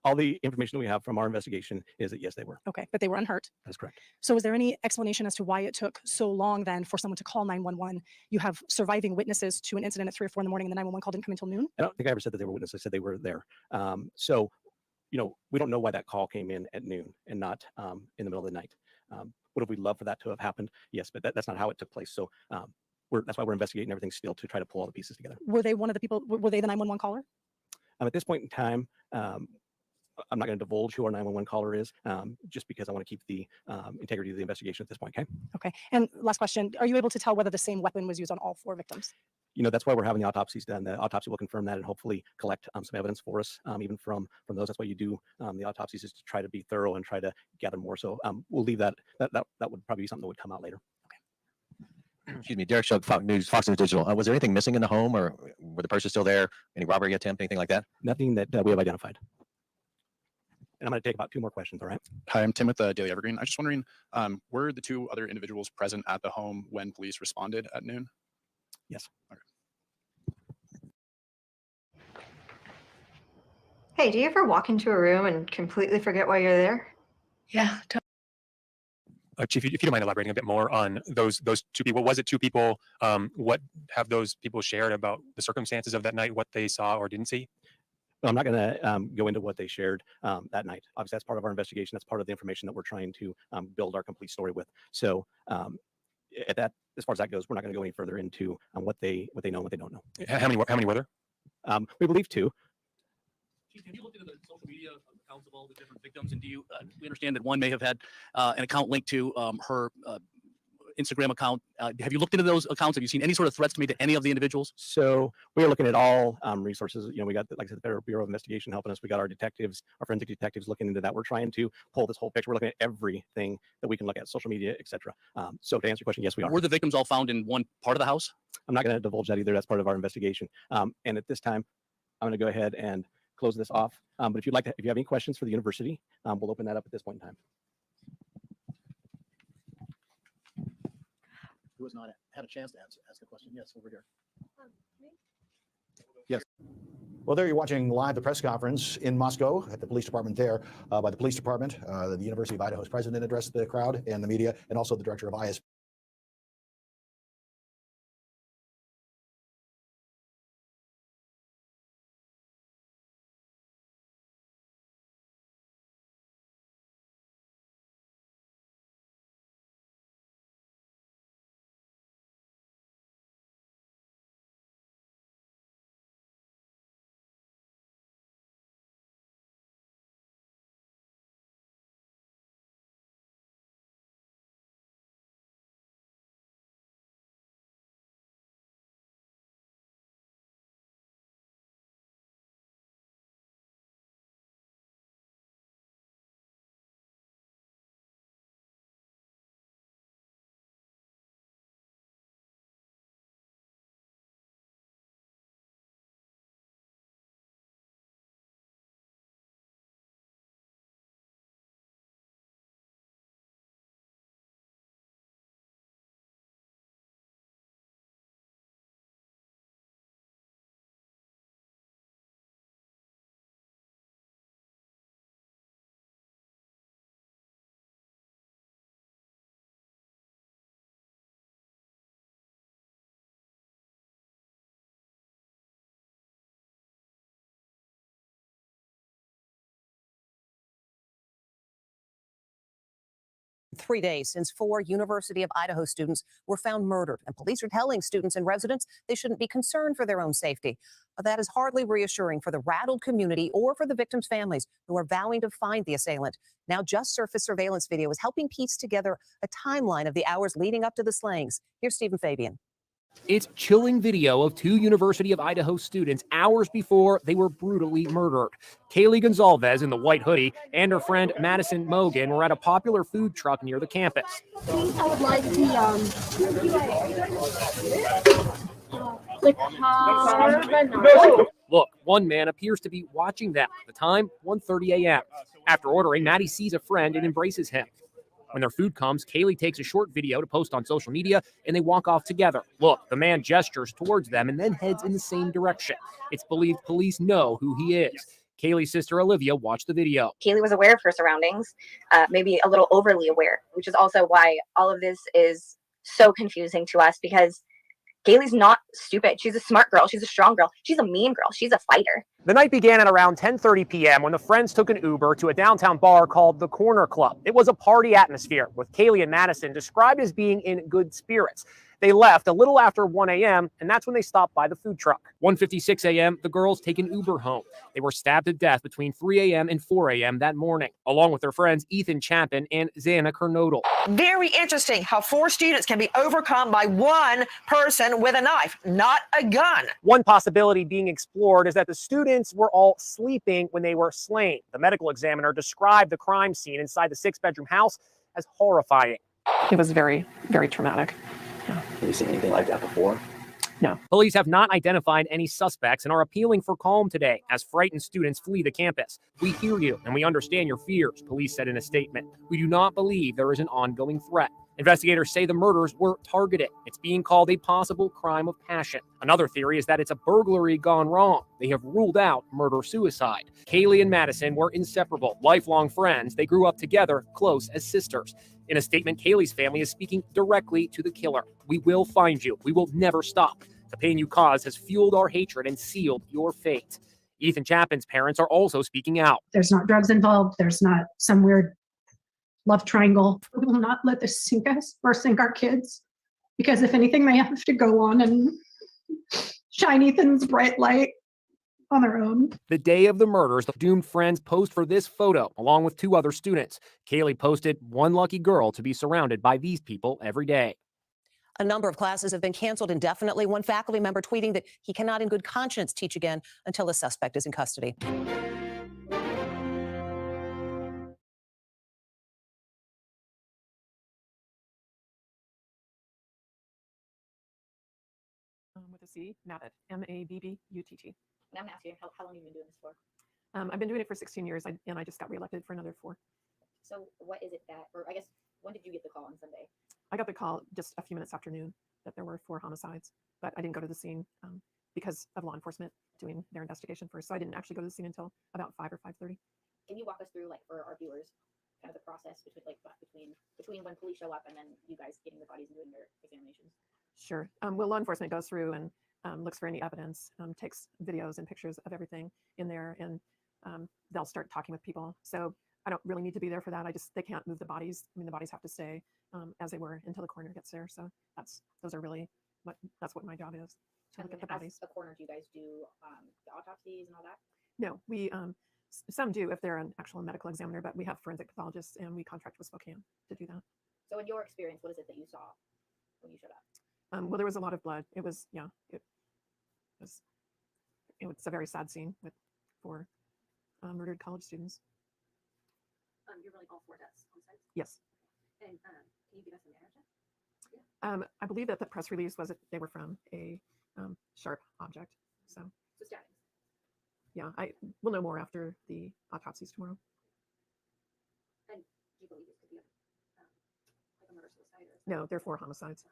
All the information that we have from our investigation is that yes, they were. Okay, but they were unhurt. That's correct. So is there any explanation as to why it took so long then for someone to call 911? You have surviving witnesses to an incident at 3 or 4 in the morning, and the 911 call didn't come until noon? I don't think I ever said that they were witnesses. I said they were there. So, we don't know why that call came in at noon and not in the middle of the night. Would have we loved for that to have happened? Yes, but that's not how it took place. So that's why we're investigating everything still, to try to pull all the pieces together. Were they one of the people, were they the 911 caller? At this point in time, I'm not going to divulge who our 911 caller is, just because I want to keep the integrity of the investigation at this point. Okay. Okay. And last question, are you able to tell whether the same weapon was used on all 4 victims? That's why we're having the autopsies done. The autopsy will confirm that and hopefully collect some evidence for us, even from those. That's why you do the autopsies, is to try to be thorough and try to gather more. So we'll leave that would probably be something that would come out later. Excuse me, Derek Shug, Fox News Digital. Was there anything missing in the home, or were the person still there? Any robbery attempt, anything like that? Nothing that we have identified. And I'm going to take about 2 more questions. All right. Hi, I'm Tim with Daily Evergreen. I was just wondering, were the 2 other individuals present at the home when police responded at noon? Yes. Okay. Hey, do you ever walk into a room and completely forget why you're there? Yeah. Chief, if you don't mind elaborating a bit more on those 2 people. Was it 2 people? What have those people shared about the circumstances of that night, what they saw or didn't see? I'm not going to go into what they shared that night. Obviously, that's part of our investigation. That's part of the information that we're trying to build our complete story with. So as far as that goes, we're not going to go any further into what they know and what they don't know. How many were there? We believe 2. Chief, have you looked into the social media accounts of all the different victims? And do you, we understand that one may have had an account linked to her Instagram account. Have you looked into those accounts? Have you seen any sort of threats made to any of the individuals? So we are looking at all resources. We got, like I said, the Federal Bureau of Investigation helping us. We got our detectives, our forensic detectives looking into that. We're trying to pull this whole picture. We're looking at everything that we can look at, social media, etc. So to answer your question, yes, we are. Were the victims all found in one part of the house? I'm not going to divulge that either. That's part of our investigation. And at this time, I'm going to go ahead and close this off. But if you have any questions for the university, we'll open that up at this point in time. Who has not had a chance to ask a question? Yes, over here. Yes. Well, there you're watching live the press conference in Moscow at the police department there by the police department. The University of Idaho's president addressed the crowd and the media, and also the director of IS. 3 days since 4 University of Idaho students were found murdered, and police are telling students and residents they shouldn't be concerned for their own safety. But that is hardly reassuring for the rattled community or for the victims' families who are vowing to find the assailant. Now, just surfaced surveillance video is helping piece together a timeline of the hours leading up to the slayings. Here's Stephen Fabian. It's chilling video of 2 University of Idaho students hours before they were brutally murdered. Kaylee Gonzalez in the white hoodie and her friend Madison Mogan were at a popular food truck near the campus. I would like the carb. Look, one man appears to be watching them. The time, 1:30 a.m. After ordering, Maddie sees a friend and embraces him. When their food comes, Kaylee takes a short video to post on social media, and they walk off together. Look, the man gestures towards them and then heads in the same direction. It's believed police know who he is. Kaylee's sister Olivia watched the video. Kaylee was aware of her surroundings, maybe a little overly aware, which is also why all of this is so confusing to us, because Kaylee's not stupid. She's a smart girl. She's a strong girl. She's a mean girl. She's a fighter. The night began at around 10:30 p.m. when the friends took an Uber to a downtown bar called the Corner Club. It was a party atmosphere, with Kaylee and Madison described as being in good spirits. They left a little after 1 a.m., and that's when they stopped by the food truck. 1:56 a.m., the girls take an Uber home. They were stabbed to death between 3 a.m. and 4 a.m. that morning, along with their friends Ethan Chapin and Xana Kernodle. Very interesting how 4 students can be overcome by one person with a knife, not a gun. One possibility being explored is that the students were all sleeping when they were slain. The medical examiner described the crime scene inside the 6-bedroom house as horrifying. It was very, very traumatic. Have you seen anything like that before? No. Police have not identified any suspects and are appealing for calm today as frightened students flee the campus. We hear you and we understand your fears, police said in a statement. We do not believe there is an ongoing threat. Investigators say the murders were targeted. It's being called a possible crime of passion. Another theory is that it's a burglary gone wrong. They have ruled out murder-suicide. Kaylee and Madison were inseparable, lifelong friends. They grew up together, close as sisters. In a statement, Kaylee's family is speaking directly to the killer. We will find you. We will never stop. The pain you caused has fueled our hatred and sealed your fate. Ethan Chapin's parents are also speaking out. There's not drugs involved. There's not some weird love triangle. We will not let this sink us or sink our kids, because if anything, they have to go on and shine Ethan's bright light on their own. The day of the murders, the doomed friends posed for this photo along with 2 other students. Kaylee posted, one lucky girl to be surrounded by these people every day. A number of classes have been canceled indefinitely. One faculty member tweeting that he cannot in good conscience teach again until the suspect is in custody. With a C, Mabbutt, M-A-B-B-U-T-T. And I'm asking, how long have you been doing this for? I've been doing it for 16 years, and I just got reelected for another 4. So what is it that, or I guess, when did you get the call on Sunday? I got the call just a few minutes after noon that there were 4 homicides, but I didn't go to the scene because of law enforcement doing their investigation first. So I didn't actually go to the scene until about 5 or 5:30. Can you walk us through, like, for our viewers, kind of the process between when police show up and then you guys getting the bodies and doing their examinations? Sure. Well, law enforcement goes through and looks for any evidence, takes videos and pictures of everything in there, and they'll start talking with people. So I don't really need to be there for that. They can't move the bodies. I mean, the bodies have to stay as they were until the coroner gets there. So that's what my job is, to look at the bodies. As a coroner, do you guys do the autopsies and all that? No, we some do if they're an actual medical examiner, but we have forensic pathologists and we contract with Spokane to do that. So in your experience, what is it that you saw when you showed up? Well, there was a lot of blood. It was a very sad scene with 4 murdered college students. You're really all 4 deaths on site? Yes. And can you give us an address? I believe that the press release was that they were from a sharp object. So stabbings. Yeah, I will know more after the autopsies tomorrow. And do you believe this could be like a murder-suicide? No, they're 4 homicides.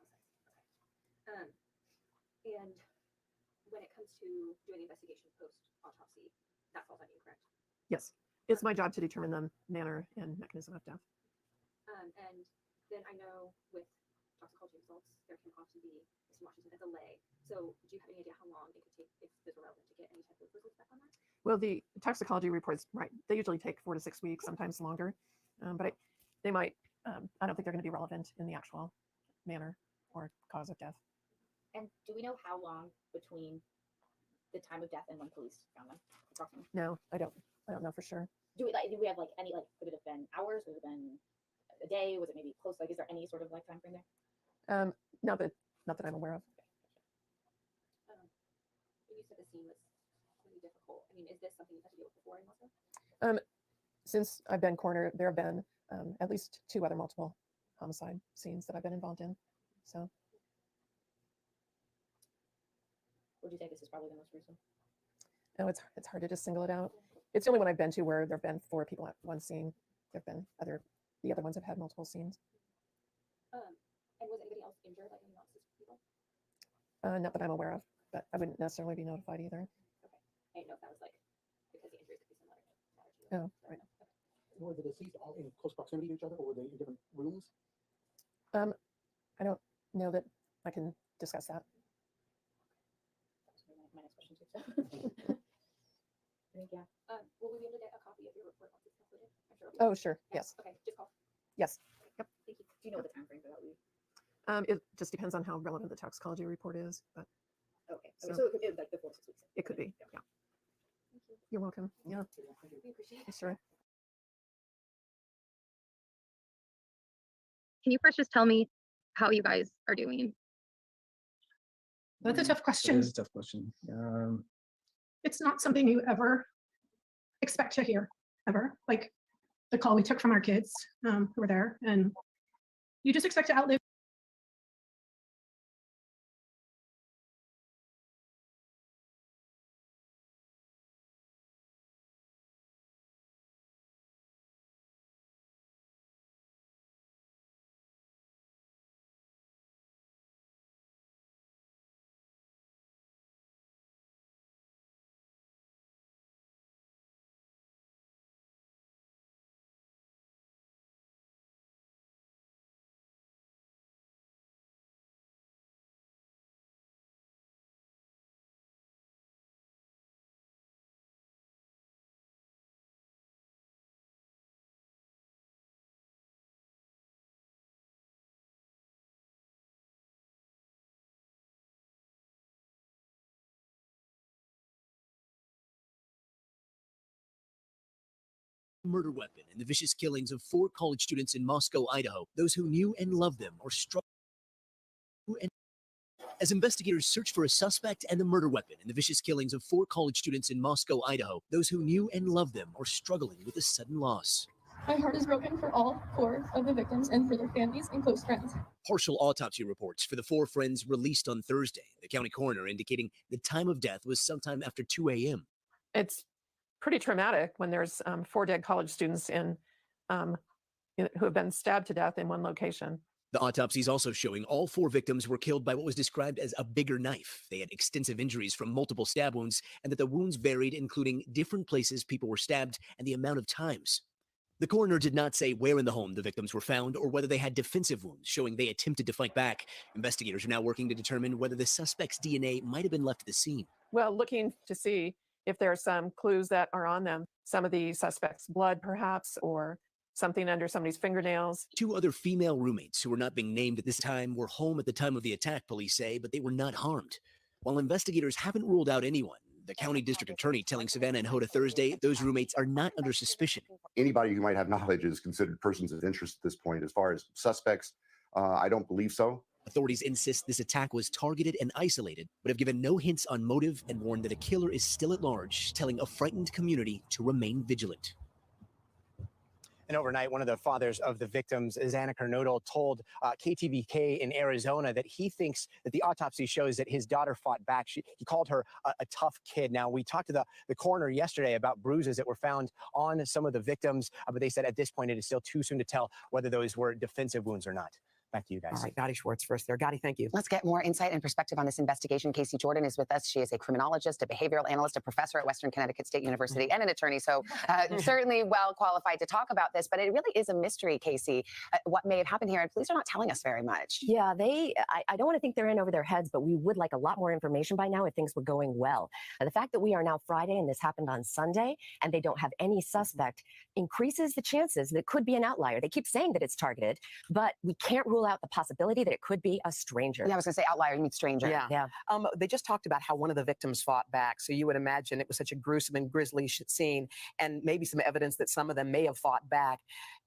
And when it comes to doing the investigation post-autopsy, that falls on you, correct? Yes. It's my job to determine the manner and mechanism of death. And then I know with toxicology results, there can often be, Mr. Washington, a delay. So do you have any idea how long it could take, if it's relevant, to get any type of results back on that? Well, the toxicology reports, right, they usually take 4 to 6 weeks, sometimes longer. But they might I don't think they're going to be relevant in the actual manner or cause of death. And do we know how long between the time of death and when police found them? Approximately? No, I don't know for sure. Do we have like any, like, could it have been hours? Would it have been a day? Was it maybe close? Like, is there any sort of like time frame there? Not that I'm aware of. When you said the scene was really difficult, I mean, is this something you've had to deal with before in Moscow? Since I've been coroner, there have been at least 2 other multiple homicide scenes that I've been involved in. So, Would you say this is probably the most recent? no, it's hard to just single it out. It's the only one I've been to where there have been 4 people at one scene. There have been the other ones have had multiple scenes. And was anybody else injured, like anyone else's people? Not that I'm aware of, but I wouldn't necessarily be notified either. I didn't know if that was like because the injuries could be similar to Oh, right. Were the deceased all in close proximity to each other, or were they in different rooms? I don't know that I can discuss that. That was my next question too. So. I think, yeah. Will we be able to get a copy of your report once it's concluded? I'm sure. Oh, sure. Yeah. Yes. Okay, just call. Yes. Yep. Thank you. Do you know the time frame for that? It just depends on how relevant the toxicology report is, but Okay. So- So it could like the 4 to 6 weeks. it could be. Yeah. Thank you. You're welcome. Yeah. We appreciate it. Sure. Can you first just tell me how you guys are doing? That's a tough It question. is a tough question. It's not something you ever expect to hear, ever. Like the call we took from our kids who were there, and you just expect to outlive. Murder weapon and the vicious killings of 4 college students in Moscow, Idaho. Those who knew and loved them or struck. As investigators search for a suspect and the murder weapon in the vicious killings of 4 college students in Moscow, Idaho. Those who knew and loved them are struggling with a sudden loss. My heart is broken for all 4 of the victims and for their families and close friends. Partial autopsy reports for the 4 friends released on Thursday. The county coroner indicating the time of death was sometime after 2 a.m. It's pretty traumatic when there's 4 dead college students who have been stabbed to death in one location. The autopsies also showing all 4 victims were killed by what was described as a bigger knife. They had extensive injuries from multiple stab wounds, and that the wounds varied, including different places people were stabbed and the amount of times. The coroner did not say where in the home the victims were found or whether they had defensive wounds, showing they attempted to fight back. Investigators are now working to determine whether the suspect's DNA might have been left at the scene. Well, looking to see if there are some clues that are on them, some of the suspect's blood perhaps, or something under somebody's fingernails. 2 other female roommates who were not being named at this time were home at the time of the attack, police say, but they were not harmed. While investigators haven't ruled out anyone, the county district attorney telling Savannah and Hoda Thursday those roommates are not under suspicion. Anybody who might have knowledge is considered persons of interest at this point. As far as suspects, I don't believe so. Authorities insist this attack was targeted and isolated, but have given no hints on motive and warned that a killer is still at large, telling a frightened community to remain vigilant. And overnight, one of the fathers of the victims, Xana Kernodle, told KTVK in Arizona that he thinks that the autopsy shows that his daughter fought back. He called her a tough kid. Now, we talked to the coroner yesterday about bruises that were found on some of the victims, but they said at this point it is still too soon to tell whether those were defensive wounds or not. Back to you guys. All right, Gotti Schwartz first there. Gotti, thank you. Let's get more insight and perspective on this investigation. Casey Jordan is with us. She is a criminologist, a behavioral analyst, a professor at Western Connecticut State University, and an attorney. So certainly well qualified to talk about this. But it really is a mystery, Casey, what may have happened here. And police are not telling us very much. Yeah, I don't want to think they're in over their heads, but we would like a lot more information by now if things were going well. The fact that we are now Friday and this happened on Sunday and they don't have any suspect increases the chances that it could be an outlier. They keep saying that it's targeted, but we can't rule out the possibility that it could be a stranger. Yeah, I was going to say outlier, you mean stranger. Yeah. They just talked about how one of the victims fought back. So you would imagine it was such a gruesome and grisly scene and maybe some evidence that some of them may have fought back.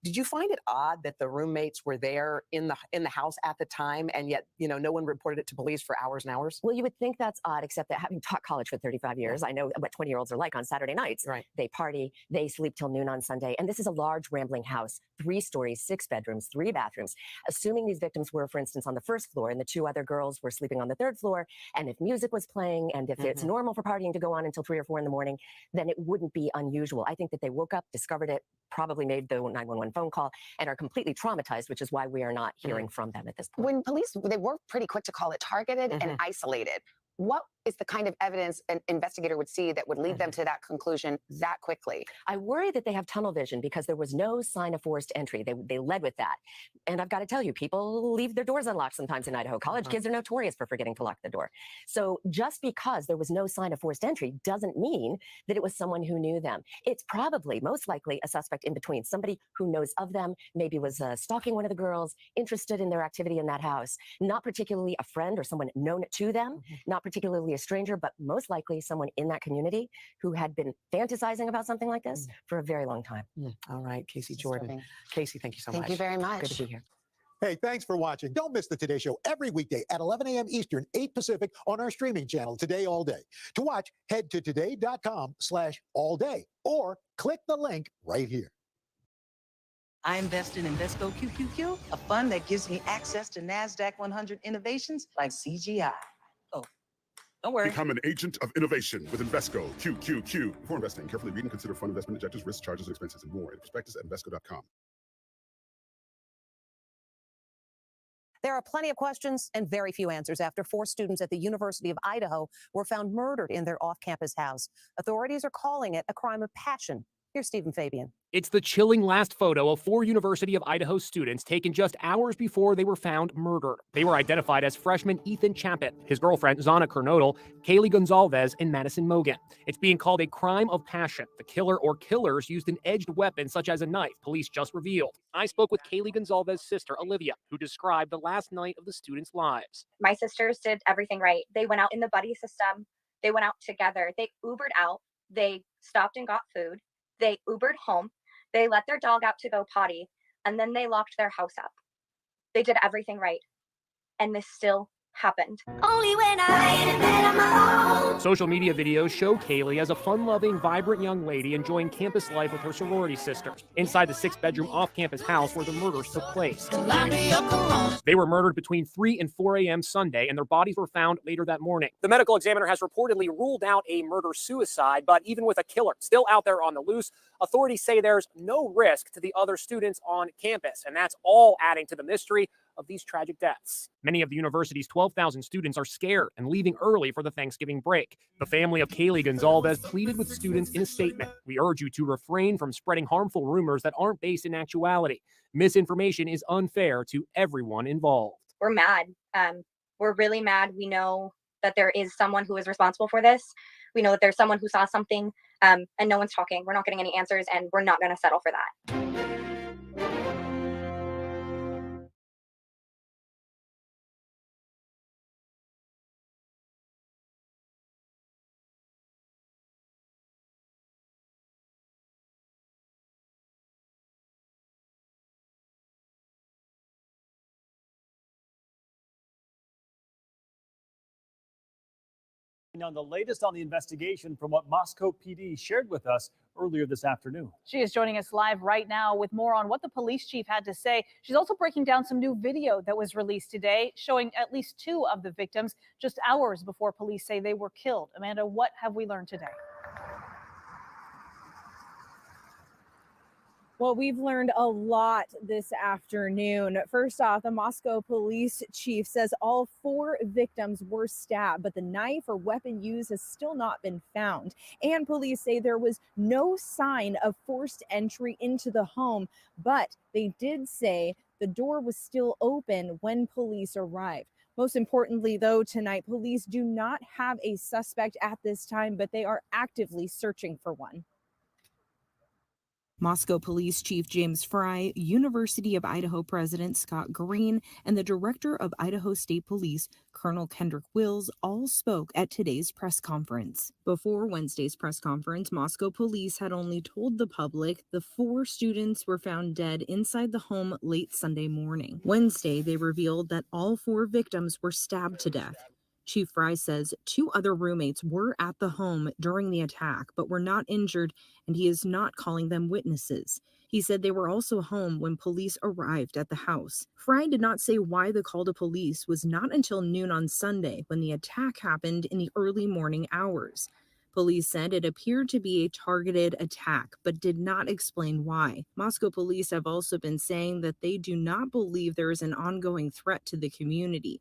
Did you find it odd that the roommates were there in the house at the time and yet, no one reported it to police for hours and hours? Well, you would think that's odd, except that having taught college for 35 years, I know what 20-year-olds are like on Saturday nights. Right. They party, they sleep till noon on Sunday. And this is a large rambling house, 3 stories, 6 bedrooms, 3 bathrooms. Assuming these victims were, for instance, on the first floor and the 2 other girls were sleeping on the 3rd floor, and if music was playing and if it's normal for partying to go on until 3 or 4 in the morning, then it wouldn't be unusual. I think that they woke up, discovered it, probably made the 911 phone call, and are completely traumatized, which is why we are not hearing from them at this point. When police, they were pretty quick to call it targeted and isolated. What is the kind of evidence an investigator would see that would lead them to that conclusion that quickly? I worry that they have tunnel vision because there was no sign of forced entry. They led with that. And I've got to tell you, people leave their doors unlocked sometimes in Idaho. College kids are notorious for forgetting to lock the door. So just because there was no sign of forced entry doesn't mean that it was someone who knew them. It's probably, most likely, a suspect in between, somebody who knows of them, maybe was stalking one of the girls, interested in their activity in that house, not particularly a friend or someone known to them, not particularly a stranger, but most likely someone in that community who had been fantasizing about something like this for a very long time. All right, Casey Jordan. Casey, thank you so much. Thank you very much. Good to be here. Hey, thanks for watching. Don't miss the Today Show every weekday at 11 a.m. Eastern, 8 Pacific on our streaming channel, Today All Day. To watch, head to today.com/allday or click the link right here. I invest in Invesco QQQ, a fund that gives me access to NASDAQ 100 innovations like CGI. Oh, don't worry. Become an agent of innovation with Invesco QQQ. Before investing, carefully read and consider fund investment objectives, risks, charges, expenses, and more in the prospectus at Invesco.com. There are plenty of questions and very few answers after 4 students at the University of Idaho were found murdered in their off-campus house. Authorities are calling it a crime of passion. Here's Stephen Fabian. It's the chilling last photo of 4 University of Idaho students taken just hours before they were found murdered. They were identified as freshman Ethan Champett, his girlfriend Zana Kernodle, Kaylee Gonzalez, and Madison Mogan. It's being called a crime of passion. The killer or killers used an edged weapon such as a knife, police just revealed. I spoke with Kaylee Gonzalez's sister, Olivia, who described the last night of the students' lives. My sisters did everything right. They went out in the buddy system. They went out together. They Ubered out. They stopped and got food. They Ubered home. They let their dog out to go potty, and then they locked their house up. They did everything right. And this still happened. Only when I Social media videos show Kaylee as a fun-loving, vibrant young lady enjoying campus life with her sorority sisters inside the 6-bedroom off-campus house where the murders took place. They were murdered between 3 and 4 a.m. Sunday, and their bodies were found later that morning. The medical examiner has reportedly ruled out a murder-suicide, but even with a killer still out there on the loose, authorities say there's no risk to the other students on campus, and that's all adding to the mystery of these tragic deaths. Many of the university's 12,000 students are scared and leaving early for the Thanksgiving break. The family of Kaylee Gonzalez pleaded with students in a statement. We urge you to refrain from spreading harmful rumors that aren't based in actuality. Misinformation is unfair to everyone involved. We're mad. We're really mad. We know that there is someone who is responsible for this. We know that there's someone who saw something, and no one's talking. We're not getting any answers, and we're not going to settle for that. On the latest on the investigation from what Moscow PD shared with us earlier this afternoon. She is joining us live right now with more on what the police chief had to say. She's also breaking down some new video that was released today showing at least 2 of the victims just hours before police say they were killed. Amanda, what have we learned today? Well, we've learned a lot this afternoon. First off, the Moscow police chief says all 4 victims were stabbed, but the knife or weapon used has still not been found. And police say there was no sign of forced entry into the home, but they did say the door was still open when police arrived. Most importantly, though, tonight, police do not have a suspect at this time, but they are actively searching for one. Moscow Police Chief James Fry, University of Idaho President Scott Green, and the Director of Idaho State Police, Colonel Kendrick Wills, all spoke at today's press conference. Before Wednesday's press conference, Moscow police had only told the public the 4 students were found dead inside the home late Sunday morning. Wednesday, they revealed that all 4 victims were stabbed to death. Chief Fry says 2 other roommates were at the home during the attack, but were not injured, and he is not calling them witnesses. He said they were also home when police arrived at the house. Fry did not say why the call to police was not until noon on Sunday, when the attack happened in the early morning hours. Police said it appeared to be a targeted attack, but did not explain why. Moscow police have also been saying that they do not believe there is an ongoing threat to the community.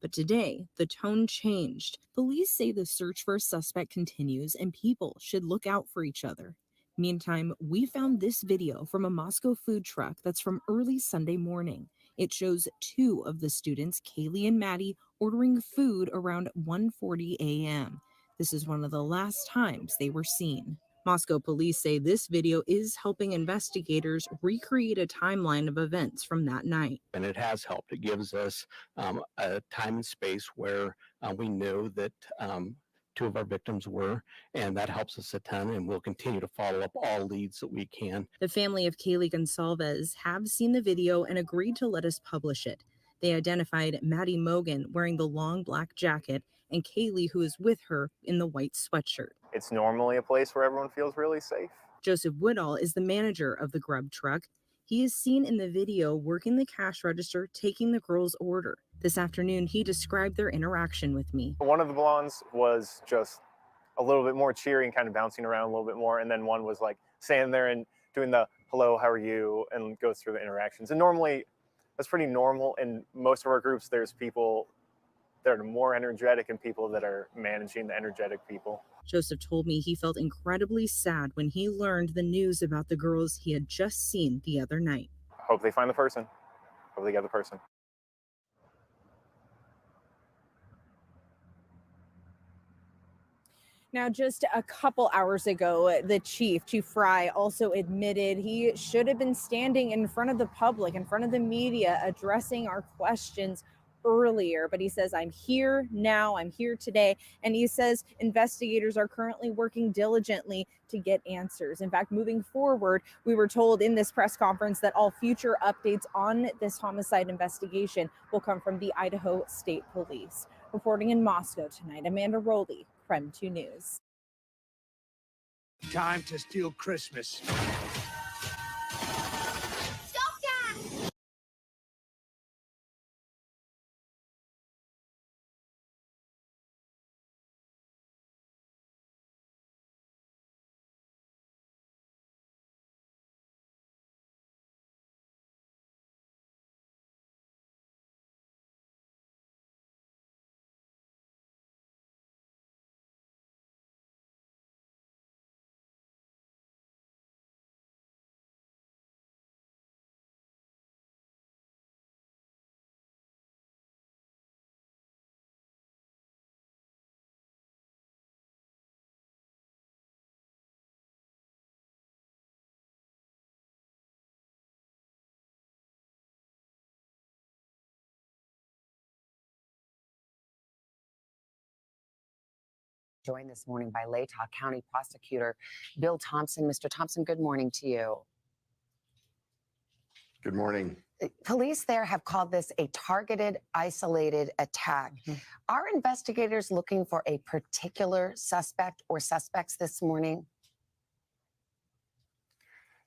But today, the tone changed. Police say the search for a suspect continues and people should look out for each other. Meantime, we found this video from a Moscow food truck that's from early Sunday morning. It shows 2 of the students, Kaylee and Maddie, ordering food around 1:40 a.m. This is one of the last times they were seen. Moscow police say this video is helping investigators recreate a timeline of events from that night. And it has helped. It gives us a time and space where we know that 2 of our victims were, and that helps us a ton, and we'll continue to follow up all leads that we can. The family of Kaylee Gonsalves have seen the video and agreed to let us publish it. They identified Maddie Mogan wearing the long black jacket and Kaylee, who is with her, in the white sweatshirt. It's normally a place where everyone feels really safe. Joseph Woodall is the manager of the grub truck. He is seen in the video working the cash register, taking the girls' order. This afternoon, he described their interaction with me. One of the blondes was just a little bit more cheery and kind of bouncing around a little bit more. And then one was like standing there and doing the hello, how are you? And goes through the interactions. And normally that's pretty normal. In most of our groups, there's people that are more energetic and people that are managing the energetic people. Joseph told me he felt incredibly sad when he learned the news about the girls he had just seen the other night. Hope they find the person. Hope they get the person. Now, just a couple hours ago, the Chief Fry, also admitted he should have been standing in front of the public, in front of the media, addressing our questions earlier. But he says, I'm here now, I'm here today. And he says investigators are currently working diligently to get answers. In fact, moving forward, we were told in this press conference that all future updates on this homicide investigation will come from the Idaho State Police. Reporting in Moscow tonight, Amanda Rowley, Creme 2 News. Time to steal Christmas. Joined this morning by Latah County Prosecutor Bill Thompson. Mr. Thompson, good morning to you. Good morning. Police there have called this a targeted, isolated attack. Are investigators looking for a particular suspect or suspects this morning?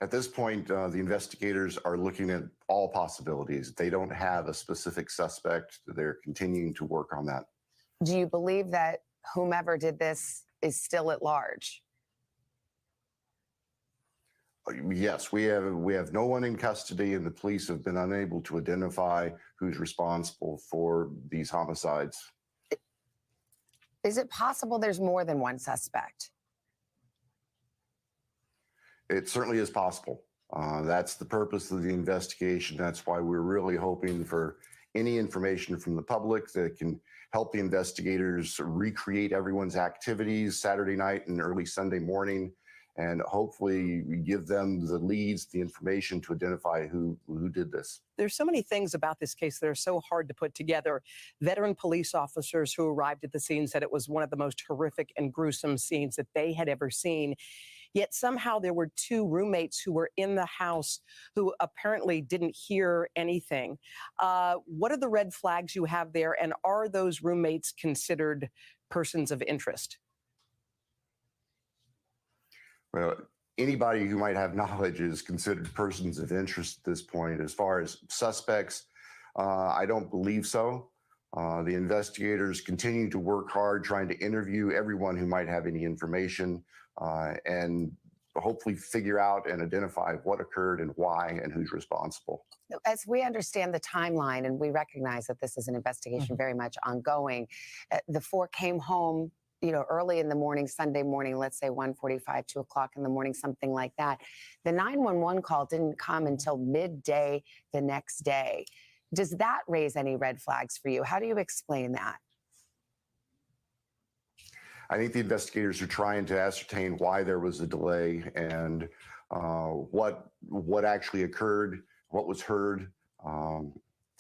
At this point, the investigators are looking at all possibilities. They don't have a specific suspect. They're continuing to work on that. Do you believe that whomever did this is still at large? Yes, we have no one in custody, and the police have been unable to identify who's responsible for these homicides. Is it possible there's more than one suspect? It certainly is possible. That's the purpose of the investigation. That's why we're really hoping for any information from the public that can help the investigators recreate everyone's activities Saturday night and early Sunday morning, and hopefully give them the leads, the information to identify who did this. There's so many things about this case that are so hard to put together. Veteran police officers who arrived at the scene said it was one of the most horrific and gruesome scenes that they had ever seen. Yet somehow there were two roommates who were in the house who apparently didn't hear anything. What are the red flags you have there? And are those roommates considered persons of interest? Well, anybody who might have knowledge is considered persons of interest at this point. As far as suspects, I don't believe so. The investigators continue to work hard trying to interview everyone who might have any information and hopefully figure out and identify what occurred and why and who's responsible. As we understand the timeline, and we recognize that this is an investigation very much ongoing, the four came home, early in the morning, Sunday morning, let's say 1:45, 2 o'clock in the morning, something like that. The 911 call didn't come until midday the next day. Does that raise any red flags for you? How do you explain that? I think the investigators are trying to ascertain why there was a delay and what actually occurred, what was heard.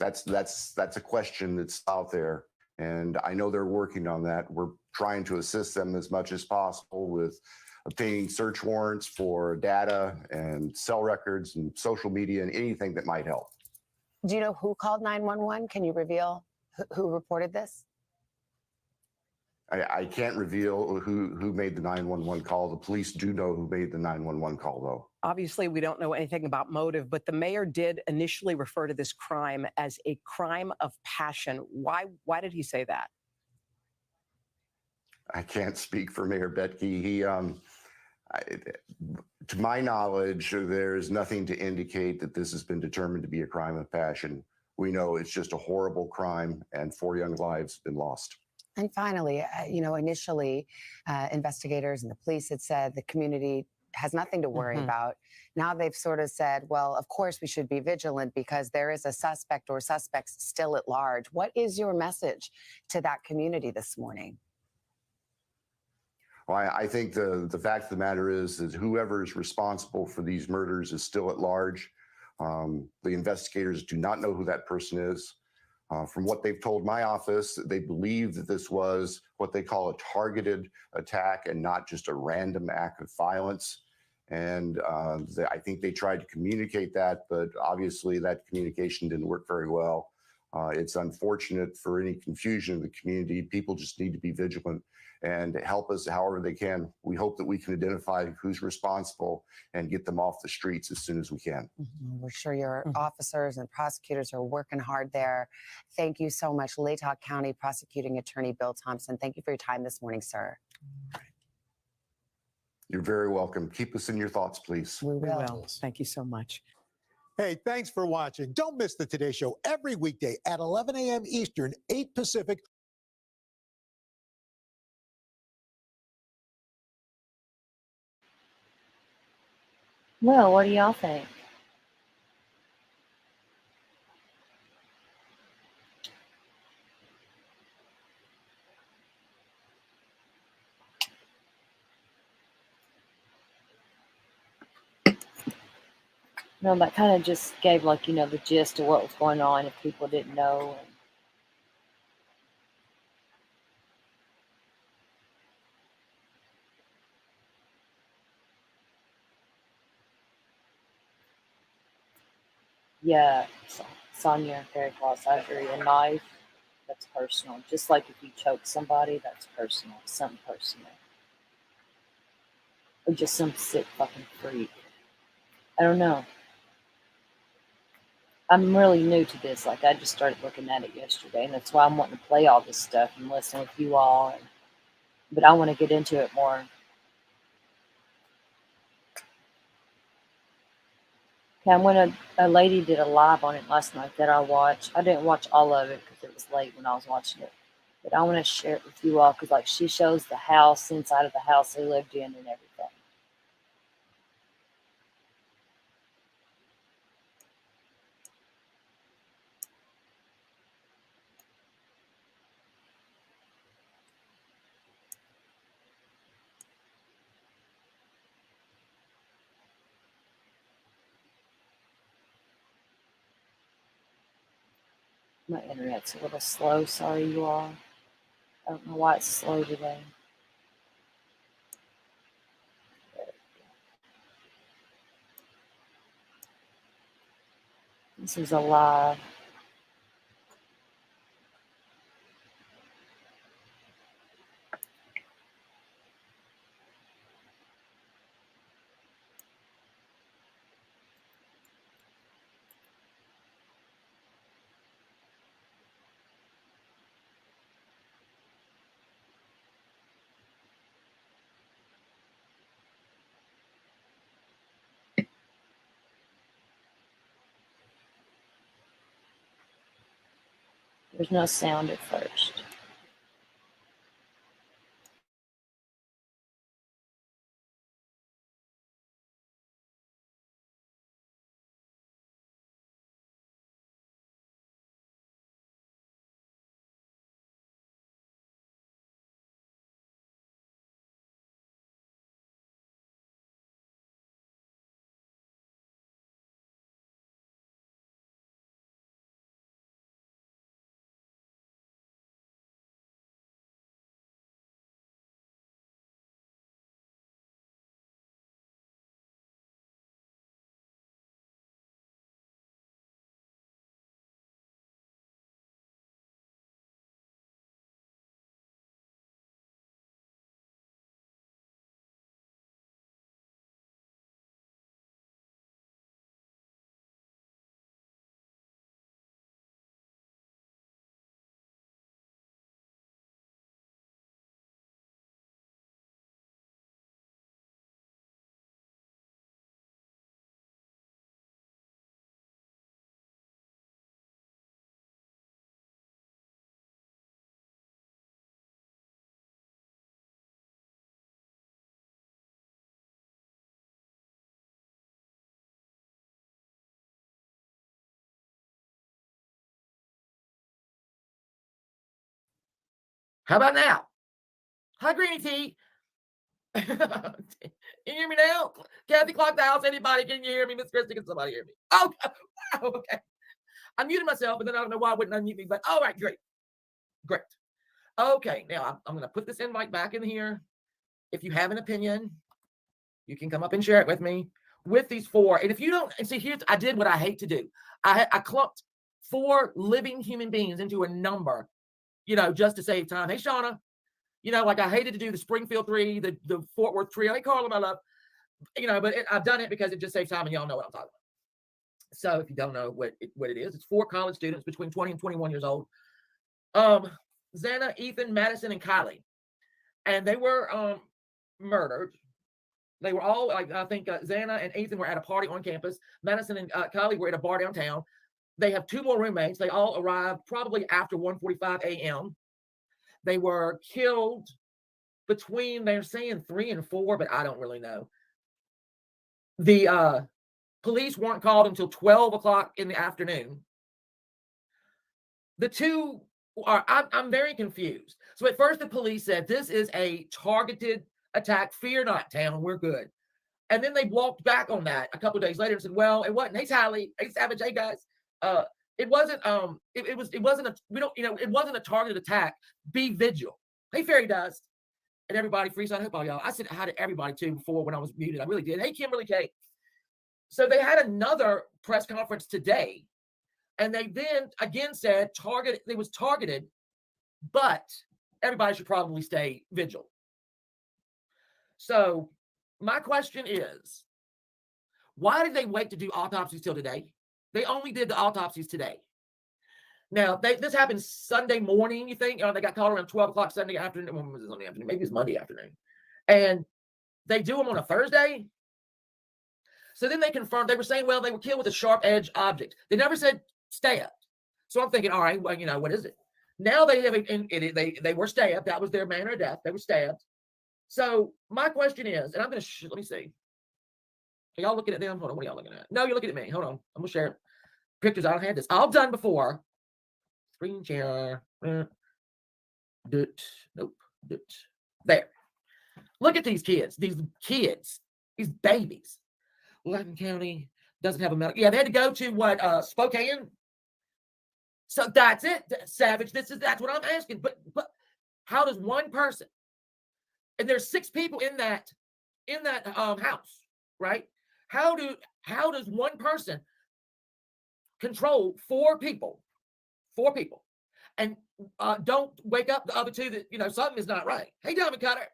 That's a question that's out there, and I know they're working on that. We're trying to assist them as much as possible with obtaining search warrants for data and cell records and social media and anything that might help. Do you know who called 911? Can you reveal who reported this? I can't reveal who made the 911 call. The police do know who made the 911 call, though. Obviously, we don't know anything about motive, but the mayor did initially refer to this crime as a crime of passion. Why did he say that? I can't speak for Mayor Betke. To my knowledge, there is nothing to indicate that this has been determined to be a crime of passion. We know it's just a horrible crime, and 4 young lives have been lost. And finally, initially, investigators and the police had said the community has nothing to worry about. Now they've sort of said, well, of course we should be vigilant because there is a suspect or suspects still at large. What is your message to that community this morning? Well, I think the fact of the matter is that whoever is responsible for these murders is still at large. The investigators do not know who that person is. From what they've told my office, they believe that this was what they call a targeted attack and not just a random act of violence. And I think they tried to communicate that, but obviously that communication didn't work very well. It's unfortunate for any confusion in the community. People just need to be vigilant and help us however they can. We hope that we can identify who's responsible and get them off the streets as soon as we can. We're sure your officers and prosecutors are working hard there. Thank you so much, Latah County Prosecuting Attorney Bill Thompson. Thank you for your time this morning, sir. You're very welcome. Keep us in your thoughts, please. We will. Thank you so much. Hey, thanks for watching. Don't miss the Today Show every weekday at 11 a.m. Eastern, 8 Pacific. Well, what do y'all think? No, that kind of just gave, like, the gist of what was going on if people didn't know. Yeah, Sonia and Fairy Claus, I agree. A knife, that's personal. Just like if you choke somebody, that's personal. Something personal. Or just some sick fucking freak. I don't know. I'm really new to this. Like, I just started looking at it yesterday, and that's why I'm wanting to play all this stuff and listen with you all. But I want to get into it more. Yeah, when a lady did a live on it last night that I watched. I didn't watch all of it because it was late when I was watching it. But I want to share it with you all because, like, she shows the house, inside of the house they lived in, and everything. My internet's a little slow. Sorry, you all. I don't know why it's slow today. This is a live. There's no sound at first. How about now? Hi, Greeny T. Can you hear me now? Kathy clocked the house. Anybody? Can you hear me? Miss Christie, can somebody hear me? Oh, wow, okay. I muted myself, and then I don't know why I wouldn't unmute me, but all right, great. Great. Okay, now I'm going to put this invite back in here. If you have an opinion, you can come up and share it with me with these four. And if you don't, and see, here's, I did what I hate to do. I clumped 4 living human beings into a number, just to save time. Hey, Shauna, like I hated to do the Springfield 3, the Fort Worth trio. Hey, Carla, my love. But I've done it because it just saves time, and y'all know what I'm talking about. So if you don't know what it is, it's 4 college students between 20 and 21 years old. Xana, Ethan, Madison, and Kylie. And they were murdered. They were all, like, I think Xana and Ethan were at a party on campus. Madison and Kylie were at a bar downtown. They have 2 more roommates. They all arrived probably after 1:45 a.m. They were killed between, they're saying 3 and 4, but I don't really know. The police weren't called until 12 o'clock in the afternoon. The 2 are, I'm very confused. So at first the police said, this is a targeted attack. Fear not, town. We're good. And then they walked back on that a couple of days later and said, well, it wasn't. Hey, Tally. Hey, Savage. Hey, guys. It wasn't, it wasn't it wasn't a targeted attack. Be vigilant. Hey, Fairy Dust. And everybody, Freestyle, I hope all y'all. I said hi to everybody too before when I was muted. I really did. Hey, Kimberly K. So they had another press conference today, and they then again said it was targeted, but everybody should probably stay vigilant. So my question is, why did they wait to do autopsies till today? They only did the autopsies today. Now, this happened Sunday morning, you think? They got called around 12 o'clock Sunday afternoon. When was it Sunday afternoon? Maybe it's Monday afternoon. And they do them on a Thursday. So then they confirmed, they were saying, well, they were killed with a sharp edge object. They never said stabbed. So I'm thinking, all right, well, you know, what is it? Now they have, they were stabbed. That was their manner of death. They were stabbed. So my question is, and I'm going to, let me see. Are y'all looking at them? Hold on, what are y'all looking at? No, you're looking at me. Hold on. I'm going to share pictures. I don't have this. I've done before. Screen share. Nope. There. Look at these kids. These babies. Latin County doesn't have a medical. Yeah, they had to go to what, Spokane? So that's it. Savage. That's what I'm asking. But how does one person, and there's 6 people in that house, right? How does one person control 4 people? 4 people. And don't wake up the other 2 that, you know, something is not right. Hey, Diamond Cutter.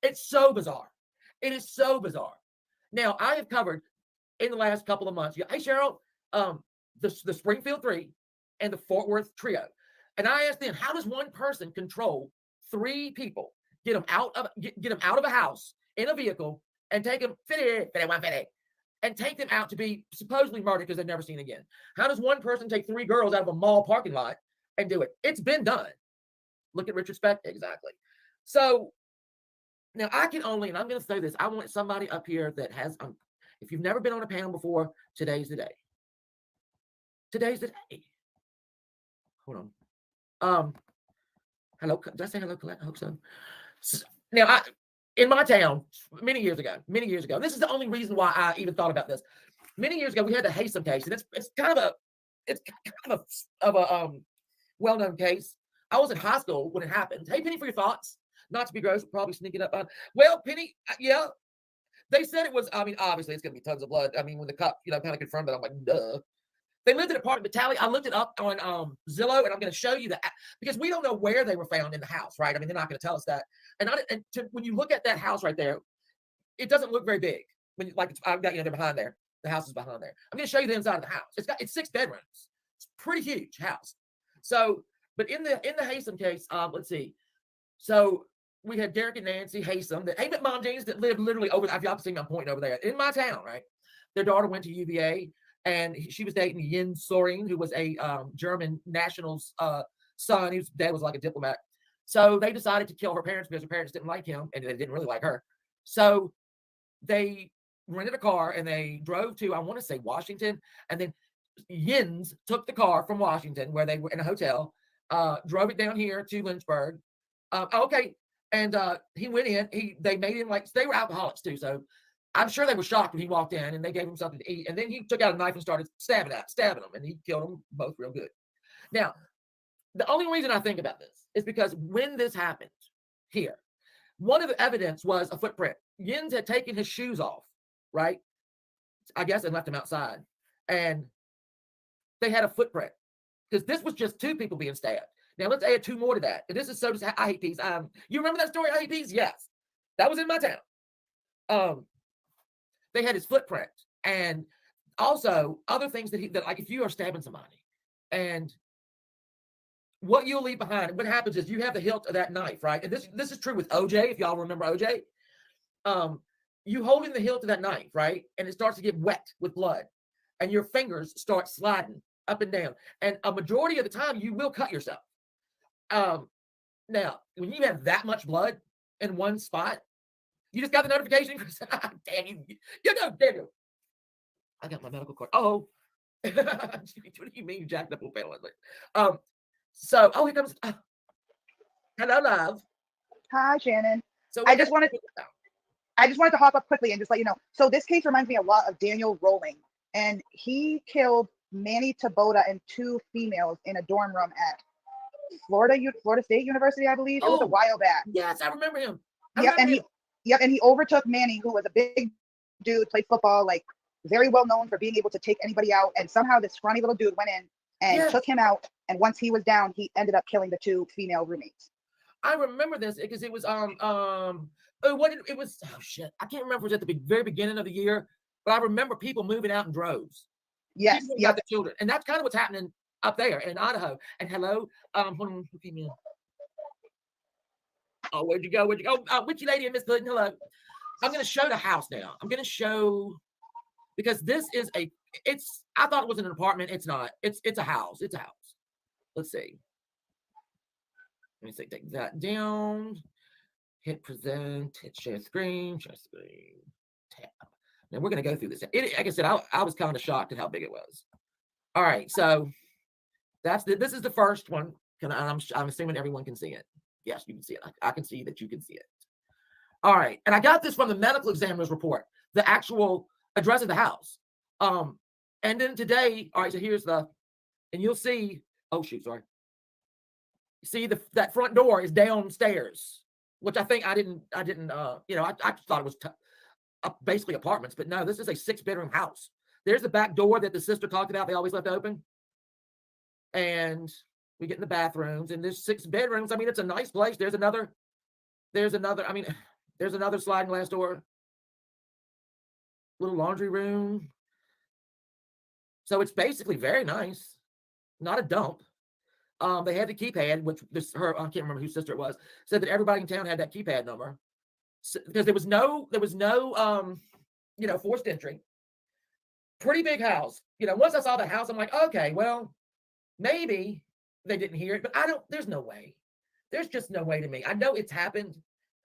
It's so bizarre. It is so bizarre. Now, I have covered in the last couple of months. Hey, Cheryl, the Springfield 3 and the Fort Worth trio. And I asked them, how does one person control 3 people, get them out of a house in a vehicle and take them, 50, and take them out to be supposedly murdered because they've never seen again? How does one person take 3 girls out of a mall parking lot and do it? It's been done. Look at Richard Speck. Exactly. So now I can only, and I'm going to say this, I want somebody up here that has, if you've never been on a panel before, today's the day. Today's the day. Hold on. Hello. Did I say hello, Colette? I hope so. Now, in my town, many years ago, this is the only reason why I even thought about this. Many years ago, we had the Haysom case, and it's kind of a well-known case. I was in high school when it happened. Hey, Penny, for your thoughts. Not to be gross, probably sneaking up on. Well, Penny, yeah, they said it was. I mean, obviously, it's going to be tons of blood. I mean, when the cop, kind of confirmed it, I'm like, duh. They lived in an apartment, but Tally, I looked it up on Zillow, and I'm going to show you that because we don't know where they were found in the house, right? I mean, they're not going to tell us that. When you look at that house right there, it doesn't look very big. When I've got, they're behind there. The house is behind there. I'm going to show you the inside of the house. It's 6 bedrooms. It's a pretty huge house. So, but in the Haysom case, let's see. So we had Derek and Nancy Haysom, the Ament Mom Jeans that lived literally over. I've y'all seen my point over there in my town, right? Their daughter went to UVA. And she was dating Jens Soring, who was a German national's son. His dad was like a diplomat. So they decided to kill her parents because her parents didn't like him and they didn't really like her. So they rented a car and they drove to, I want to say, Washington. And then Jens took the car from Washington, where they were in a hotel, drove it down here to Lynchburg. And he went in. They made him they were alcoholics too. So I'm sure they were shocked when he walked in and they gave him something to eat. And then he took out a knife and started stabbing them, and he killed them both real good. Now, the only reason I think about this is because when this happened here, one of the evidence was a footprint. Jens had taken his shoes off, right? I guess, and left them outside. And they had a footprint because this was just 2 people being stabbed. Now let's add 2 more to that. And this is I hate these. You remember that story? I hate these? Yes. That was in my town. They had his footprint, and also other things that like if you are stabbing somebody, and what you'll leave behind, what happens is you have the hilt of that knife, right? And this is true with OJ. If y'all remember OJ, you hold in the hilt of that knife, right, and it starts to get wet with blood, and your fingers start sliding up and down, and a majority of the time you will cut yourself. Now, when you have that much blood in one spot. You just got the notification. Damn you. Damn you. I got my medical card. Oh. What do you mean you jacked up a panel? Here comes. Hello, love. Hi, Shannon. So I just wanted to hop up quickly and just let you know. So this case reminds me a lot of Daniel Rowling, and he killed Manny Taboda and 2 females in a dorm room at Florida State University, I believe. It was a while back. Yes, I remember him. And he overtook Manny, who was a big dude, played football, like very well known for being able to take anybody out. And somehow this scrawny little dude went in and took him out. And once he was down, he ended up killing the 2 female roommates. I remember this because it was it was shit. I can't remember if it was at the very beginning of the year, but I remember people moving out in droves. Yes, the children, and that's kind of what's happening up there in Idaho. And hello, female. Oh, where'd you go? Witchy lady and Miss Puddin', hello. I'm going to show the house now. I'm going to show because this is I thought it was an apartment. It's not. It's a house. It's a house. Let's see. Let me see. Take that down. Hit present. Hit share screen. Share screen. Tab. Now we're gonna go through this. Like I said, I was kind of shocked at how big it was. All right, so this is the first one. I'm assuming everyone can see it. Yes, you can see it. I can see that you can see it. All right, and I got this from the medical examiner's report, the actual address of the house. And then today, all right, so here's and you'll see, oh shoot, sorry. See that front door is downstairs, which I think I didn't, I thought it was basically apartments, but no, this is a 6-bedroom house. There's the back door that the sister talked about. They always left open. And we get in the bathrooms, and there's 6 bedrooms. I mean, it's a nice place. There's another, there's another sliding glass door. Little laundry room. So it's basically very nice. Not a dump. They had the keypad, which I can't remember whose sister it was, said that everybody in town had that keypad number. So, because there was no forced entry. Pretty big house. Once I saw the house, I'm like, okay, well, maybe they didn't hear it, but there's no way. There's just no way to me. I know it's happened,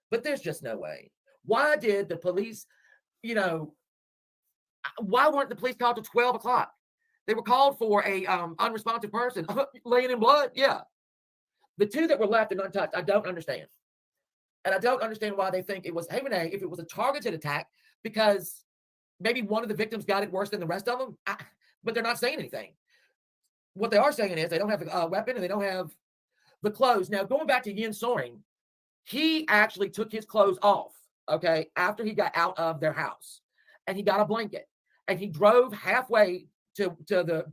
but there's just no way. Why did the police, why weren't the police called till 12 o'clock? They were called for a unresponsive person laying in blood. Yeah. The 2 that were left and untouched, I don't understand. And I don't understand why they think it was, hey, Renee, if it was a targeted attack, because maybe one of the victims got it worse than the rest of them, but they're not saying anything. What they are saying is they don't have a weapon and they don't have the clothes. Now, going back to Yin Soren, he actually took his clothes off, okay, after he got out of their house. And he got a blanket. And he drove halfway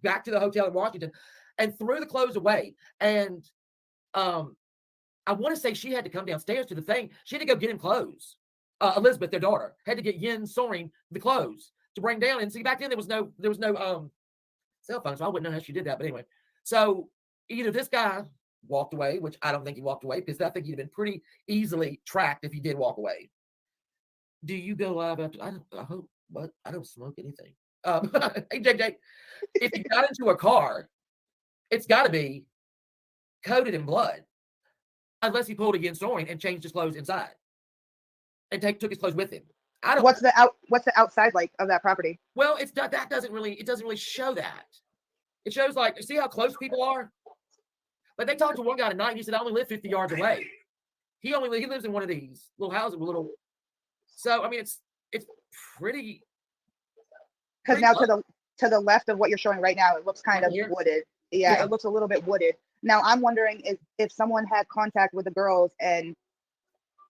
back to the hotel in Washington and threw the clothes away. And I want to say she had to come downstairs to the thing. She had to go get him clothes. Elizabeth, their daughter, had to get Yin Soren the clothes to bring down. And see, back then there was no cell phone, so I wouldn't know how she did that. But anyway, so either this guy walked away, which I don't think he walked away, because I think he'd have been pretty easily tracked if he did walk away. Do you go live after? I hope, but I don't smoke anything. Hey, JJ, if you got into a car, it's got to be coated in blood, unless he pulled against Soren and changed his clothes inside and took his clothes with him. I don't. What's the outside like of that property? Well, that doesn't really show that. It shows like, see how close people are. Like they talked to one guy tonight. And he said, "I only live 50 yards away." He lives in one of these little houses with little. So I mean, it's pretty. Because now to the left of what you're showing right now, it looks kind of wooded. Yeah, it looks a little bit wooded. Now I'm wondering if someone had contact with the girls and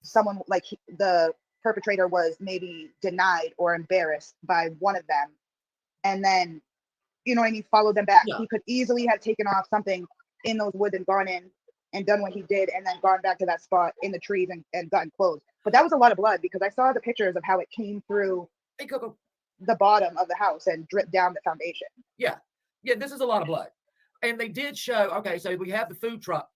someone like the perpetrator was maybe denied or embarrassed by one of them, and then followed them back. He could easily have taken off something in those woods and gone in and done what he did, and then gone back to that spot in the trees and gotten clothes. But that was a lot of blood, because I saw the pictures of how it came through the bottom of the house and dripped down the foundation. Yeah, this is a lot of blood. And they did show, okay, so we have the food truck,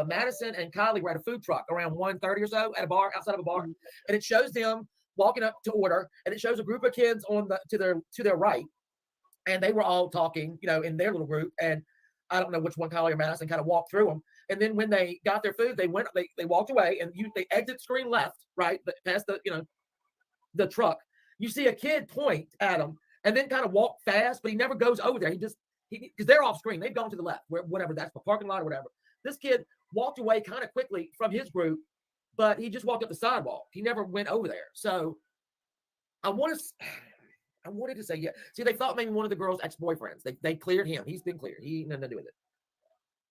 Madison and Kylie were at a food truck around 1:30 or so at a bar, outside of a bar. And it shows them walking up to order, and it shows a group of kids to their right. And they were all talking, in their little group. And I don't know which one, Kylie or Madison, kind of walked through them. And then when they got their food, they walked away, and they exit screen left, right, past the truck. You see a kid point at them and then kind of walk fast, but he never goes over there. Because they're off screen. They've gone to the left, whatever, that's the parking lot or whatever. This kid walked away kind of quickly from his group, but he just walked up the sidewalk. He never went over there. So I wanted to say, yeah. See, they thought maybe one of the girls' ex-boyfriends. They cleared him. He's been cleared. He had nothing to do with it.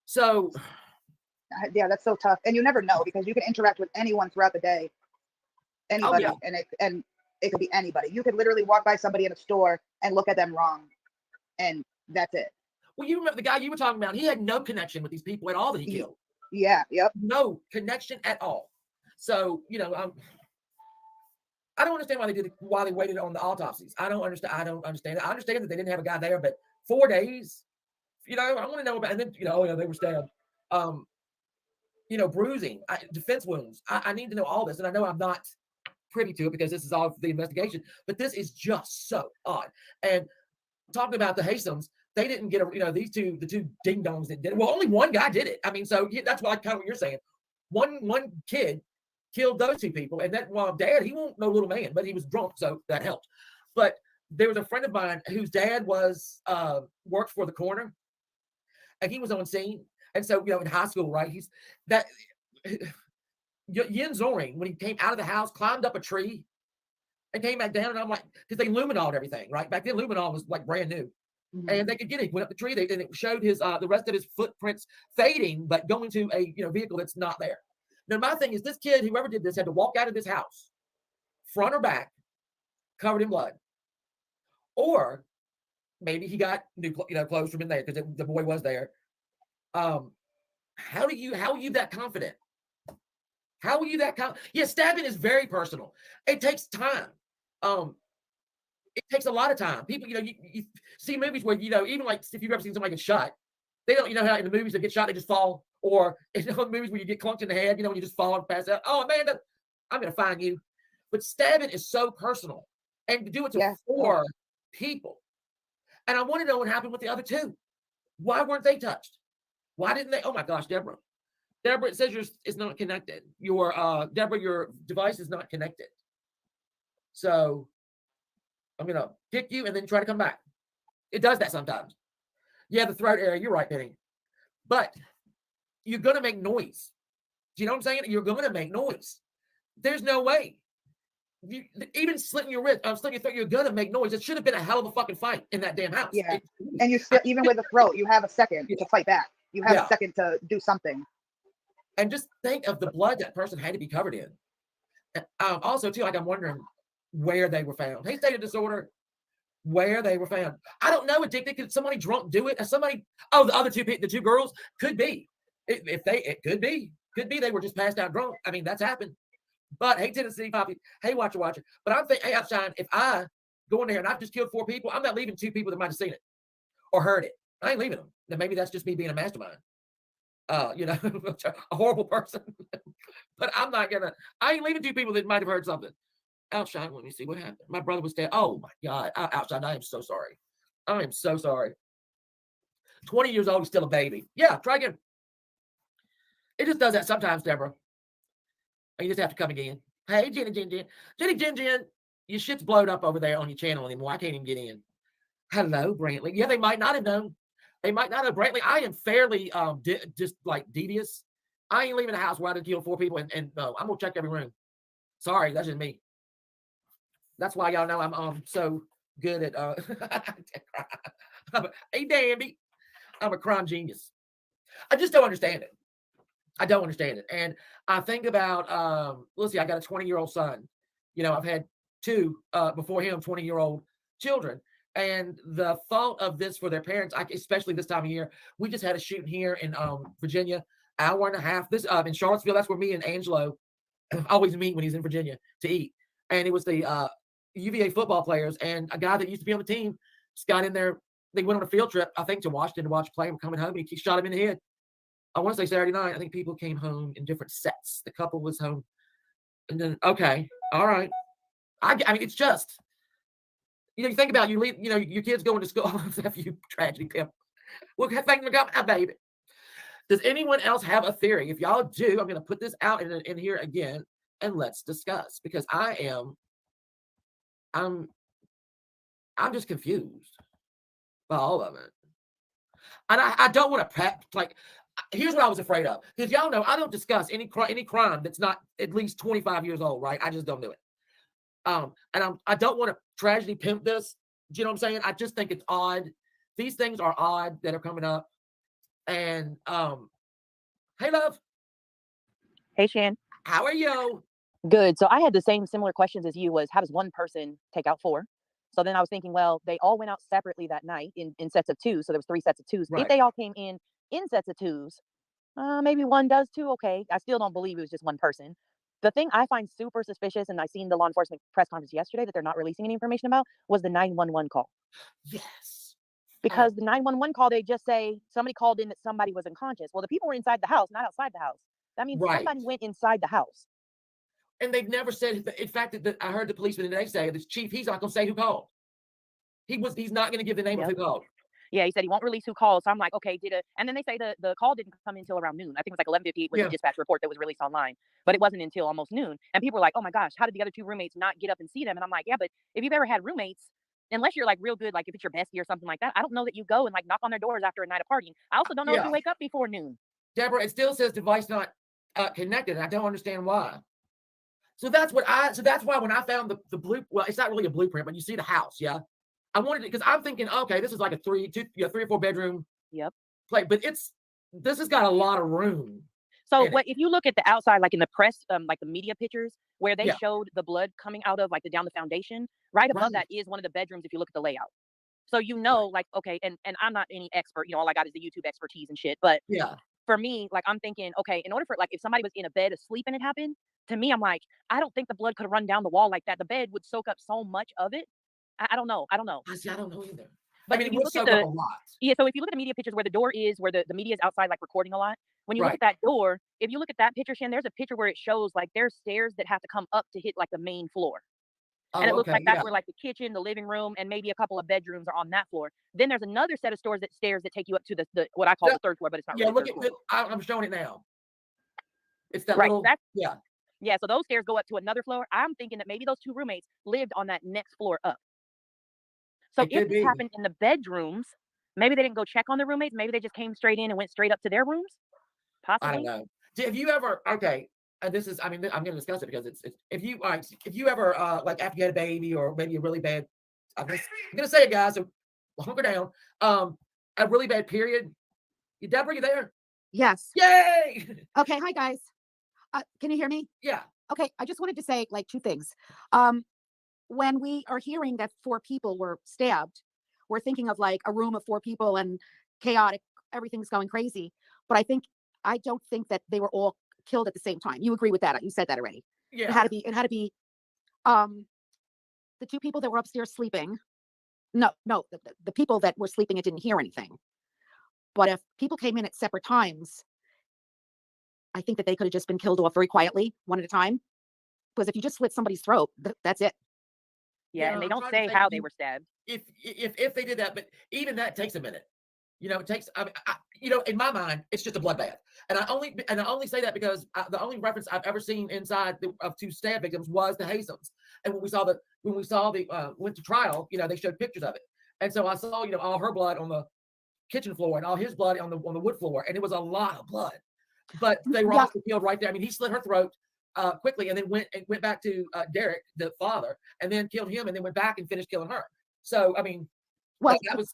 So yeah, that's so tough. And you never know, because you can interact with anyone throughout the day. Anybody. Oh, yeah. And it could be anybody. You could literally walk by somebody in a store and look at them wrong, and that's it. Well, you remember the guy you were talking about, he had no connection with these people at all that he killed. Yeah, yep. No connection at all. So, I don't understand why they waited on the autopsies. I don't understand. I understand that they didn't have a guy there, but 4 days, I want to know about, and then, they were stabbed. Bruising, defense wounds. I need to know all this. And I know I'm not privy to it because this is all the investigation. But this is just so odd. And talking about the Haystams, they didn't get the two ding dongs that did it. Well, only one guy did it. I mean, so that's kind of what you're saying. One kid killed those two people, and that dad, he won't no little man, but he was drunk, so that helped. But there was a friend of mine whose dad was worked for the coroner, and he was on scene. And so in high school, right? He's that Yin Zoring, when he came out of the house, climbed up a tree and came back down. And I'm like, because they luminoled everything, right? Back then, luminol was like brand new. And they could get it. He went up the tree, and it showed his the rest of his footprints fading, but going to a vehicle that's not there. Now, my thing is, this kid, whoever did this, had to walk out of this house, front or back, covered in blood, or maybe he got new clothes from in there because the boy was there. How are you that confident? How are you that confident? Yeah, stabbing is very personal. It takes time. It takes a lot of time. People, you see movies where, even like if you've ever seen somebody get shot, they don't, how in the movies they get shot, they just fall. Or in the movies where you get clunked in the head, when you just fall and pass out. Oh, Amanda, I'm going to find you. But stabbing is so personal. And to do it to 4 people. And I want to know what happened with the other 2. Why weren't they touched? Why didn't they? Oh my gosh, Deborah. Deborah, it says it's not connected. Deborah, your device is not connected. So I'm going to kick you and then try to come back. It does that sometimes. Yeah, the throat area. You're right, Penny. But you're going to make noise. Do you know what I'm saying? You're going to make noise. There's no way. Even slitting your wrist, slitting your throat, you're going to make noise. It should have been a hell of a fucking fight in that damn house. Yeah. And you still, even with the throat, you have a second to fight back. You have a second to do something. And just think of the blood that person had to be covered in. Also, too, I'm wondering where they were found. Hey, state of disorder, where they were found. I don't know. Could somebody drunk do it? The other the 2 girls could be. It could be. Could be they were just passed out drunk. I mean, that's happened. But hey, Tennessee Poppy, hey, watcher. But I'm thinking, hey, Outshine, if I go in there and I've just killed 4 people, I'm not leaving 2 people that might have seen it or heard it. I ain't leaving them. Then maybe that's just me being a mastermind. A horrible person. But I ain't leaving 2 people that might have heard something. Outshine, let me see what happened. My brother was dead. Oh my God. Outshine, I am so sorry. I am so sorry. 20 years old, still a baby. Yeah, try again. It just does that sometimes, Deborah. You just have to come again. Hey, Jenny, your shit's blowed up over there on your channel anymore. I can't even get in. Hello, Brantley. Yeah, they might not have known. They might not have. Brantley, I am fairly just like devious. I ain't leaving the house where I done killed 4 people, and no, I'm gonna check every room. Sorry, that's just me. That's why y'all know I'm so good at hey, Danby, I'm a crime genius. I just don't understand it. I don't understand it. And I think about, let's see, I got a 20-year-old son. I've had 2 before him, 20-year-old children. And the thought of this for their parents, especially this time of year, we just had a shooting here in Virginia, hour and a half. This in Charlottesville, that's where me and Angelo always meet when he's in Virginia to eat. And it was the UVA football players and a guy that used to be on the team just got in there. They went on a field trip, I think, to Washington to watch a play. We're coming home and he shot him in the head. I want to say Saturday night. I think people came home in different sets. The couple was home. And then, okay, all right. I mean, it's just, you think about you leave, your kids going to school. You tragedy pimp. Well, thank you, baby. Does anyone else have a theory? If y'all do, I'm going to put this out in here again and let's discuss because I'm just confused by all of it. And I don't want to here's what I was afraid of. Because y'all know I don't discuss any crime that's not at least 25 years old, right? I just don't do it. And I don't want to tragedy pimp this. Do you know what I'm saying? I just think it's odd. These things are odd that are coming up. And hey, love. Hey, Shan. How are you? Good. So I had the similar questions as you was, how does one person take out 4? So then I was thinking, well, they all went out separately that night in sets of 2. So there was 3 sets of 2s. Right. If they all came in sets of 2s, maybe one does too. Okay. I still don't believe it was just one person. The thing I find super suspicious, and I seen the law enforcement press conference yesterday that they're not releasing any information about, was the 911 call. Yes. Because the 911 call, they just say somebody called in that somebody was unconscious. Well, the people were inside the house, not outside the house. That means Right. somebody went inside the house. And they've never said, in fact, that I heard the policeman today say, the chief, he's not going to say who called. He's not going to give the name of who called. Yeah, he said he won't release who called. So I'm like, okay, and then they say the call didn't come in until around noon. I think it was like 11:58 was the dispatch report that was released online, but it wasn't until almost noon. And people were like, oh my gosh, how did the other two roommates not get up and see them? And I'm like, yeah, but if you've ever had roommates, unless you're like real good, like if it's your bestie or something like that, I don't know that you go and like knock on their doors after a night of partying. I also don't know if you wake up before noon. Deborah, it still says device not connected, and I don't understand why. So that's why when I found the blue, well, it's not really a blueprint, but you see the house, yeah. I wanted it because I'm thinking, okay, this is like a 3 or 4 bedroom. Yep. Play, but this has got a lot of room. So if you look at the outside, like in the press, like the media pictures where they showed the blood coming out of like down the foundation, right above that is one of the bedrooms if you look at the layout. So like, okay, and I'm not any expert, all I got is the YouTube expertise and shit. But for me, like I'm thinking, okay, in order for like if somebody was in a bed asleep and it happened, to me, I'm like, I don't think the blood could have run down the wall like that. The bed would soak up so much of it. I don't know. I don't know either. But I mean, if you look at a lot. Yeah, so if you look at the media pictures where the door is, where the media is outside, like recording a lot, when you look at that door, if you look at that picture, Shan, there's a picture where it shows like there's stairs that have to come up to hit like the main floor. And it looks like that's where like the kitchen, the living room, and maybe a couple of bedrooms are on that floor. Then there's another set of stairs that take you up to the what I call the third floor, but it's not really. Yeah, look at I'm showing it now. It's that right, little. Yeah, so those stairs go up to another floor. I'm thinking that maybe those two roommates lived on that next floor up. So if this happened in the bedrooms, maybe they didn't go check on the roommates. Maybe they just came straight in and went straight up to their rooms. Possibly. I don't know. Have you ever? Okay, and this is. I mean, I'm going to discuss it because it's. If you ever like after you had a baby or maybe a really bad. I'm going to say it, guys. So hunker down. A really bad period. Deborah, you there? Yes. Yay! Okay. Hi, guys. Can you hear me? Yeah. Okay. I just wanted to say like two things. When we are hearing that 4 people were stabbed, we're thinking of like a room of 4 people and chaotic, everything's going crazy. But I don't think that they were all killed at the same time. You agree with that? You said that already. Yeah. It had to be the 2 people that were upstairs sleeping. No, the people that were sleeping and didn't hear anything. But if people came in at separate times, I think that they could have just been killed off very quietly, one at a time. Because if you just slit somebody's throat, that's it. Yeah, and they don't say how they were stabbed. If they did that, but even that takes a minute. It takes. In my mind, it's just a bloodbath, and I only say that because the only reference I've ever seen inside of 2 stab victims was the Hazems, and when we saw the went to trial, they showed pictures of it, and so I saw all her blood on the kitchen floor and all his blood on the wood floor, and it was a lot of blood, but they were also killed right there. I mean, he slit her throat. Quickly, and then went back to Derek, the father, and then killed him, and then went back and finished killing her. So, I mean, that was.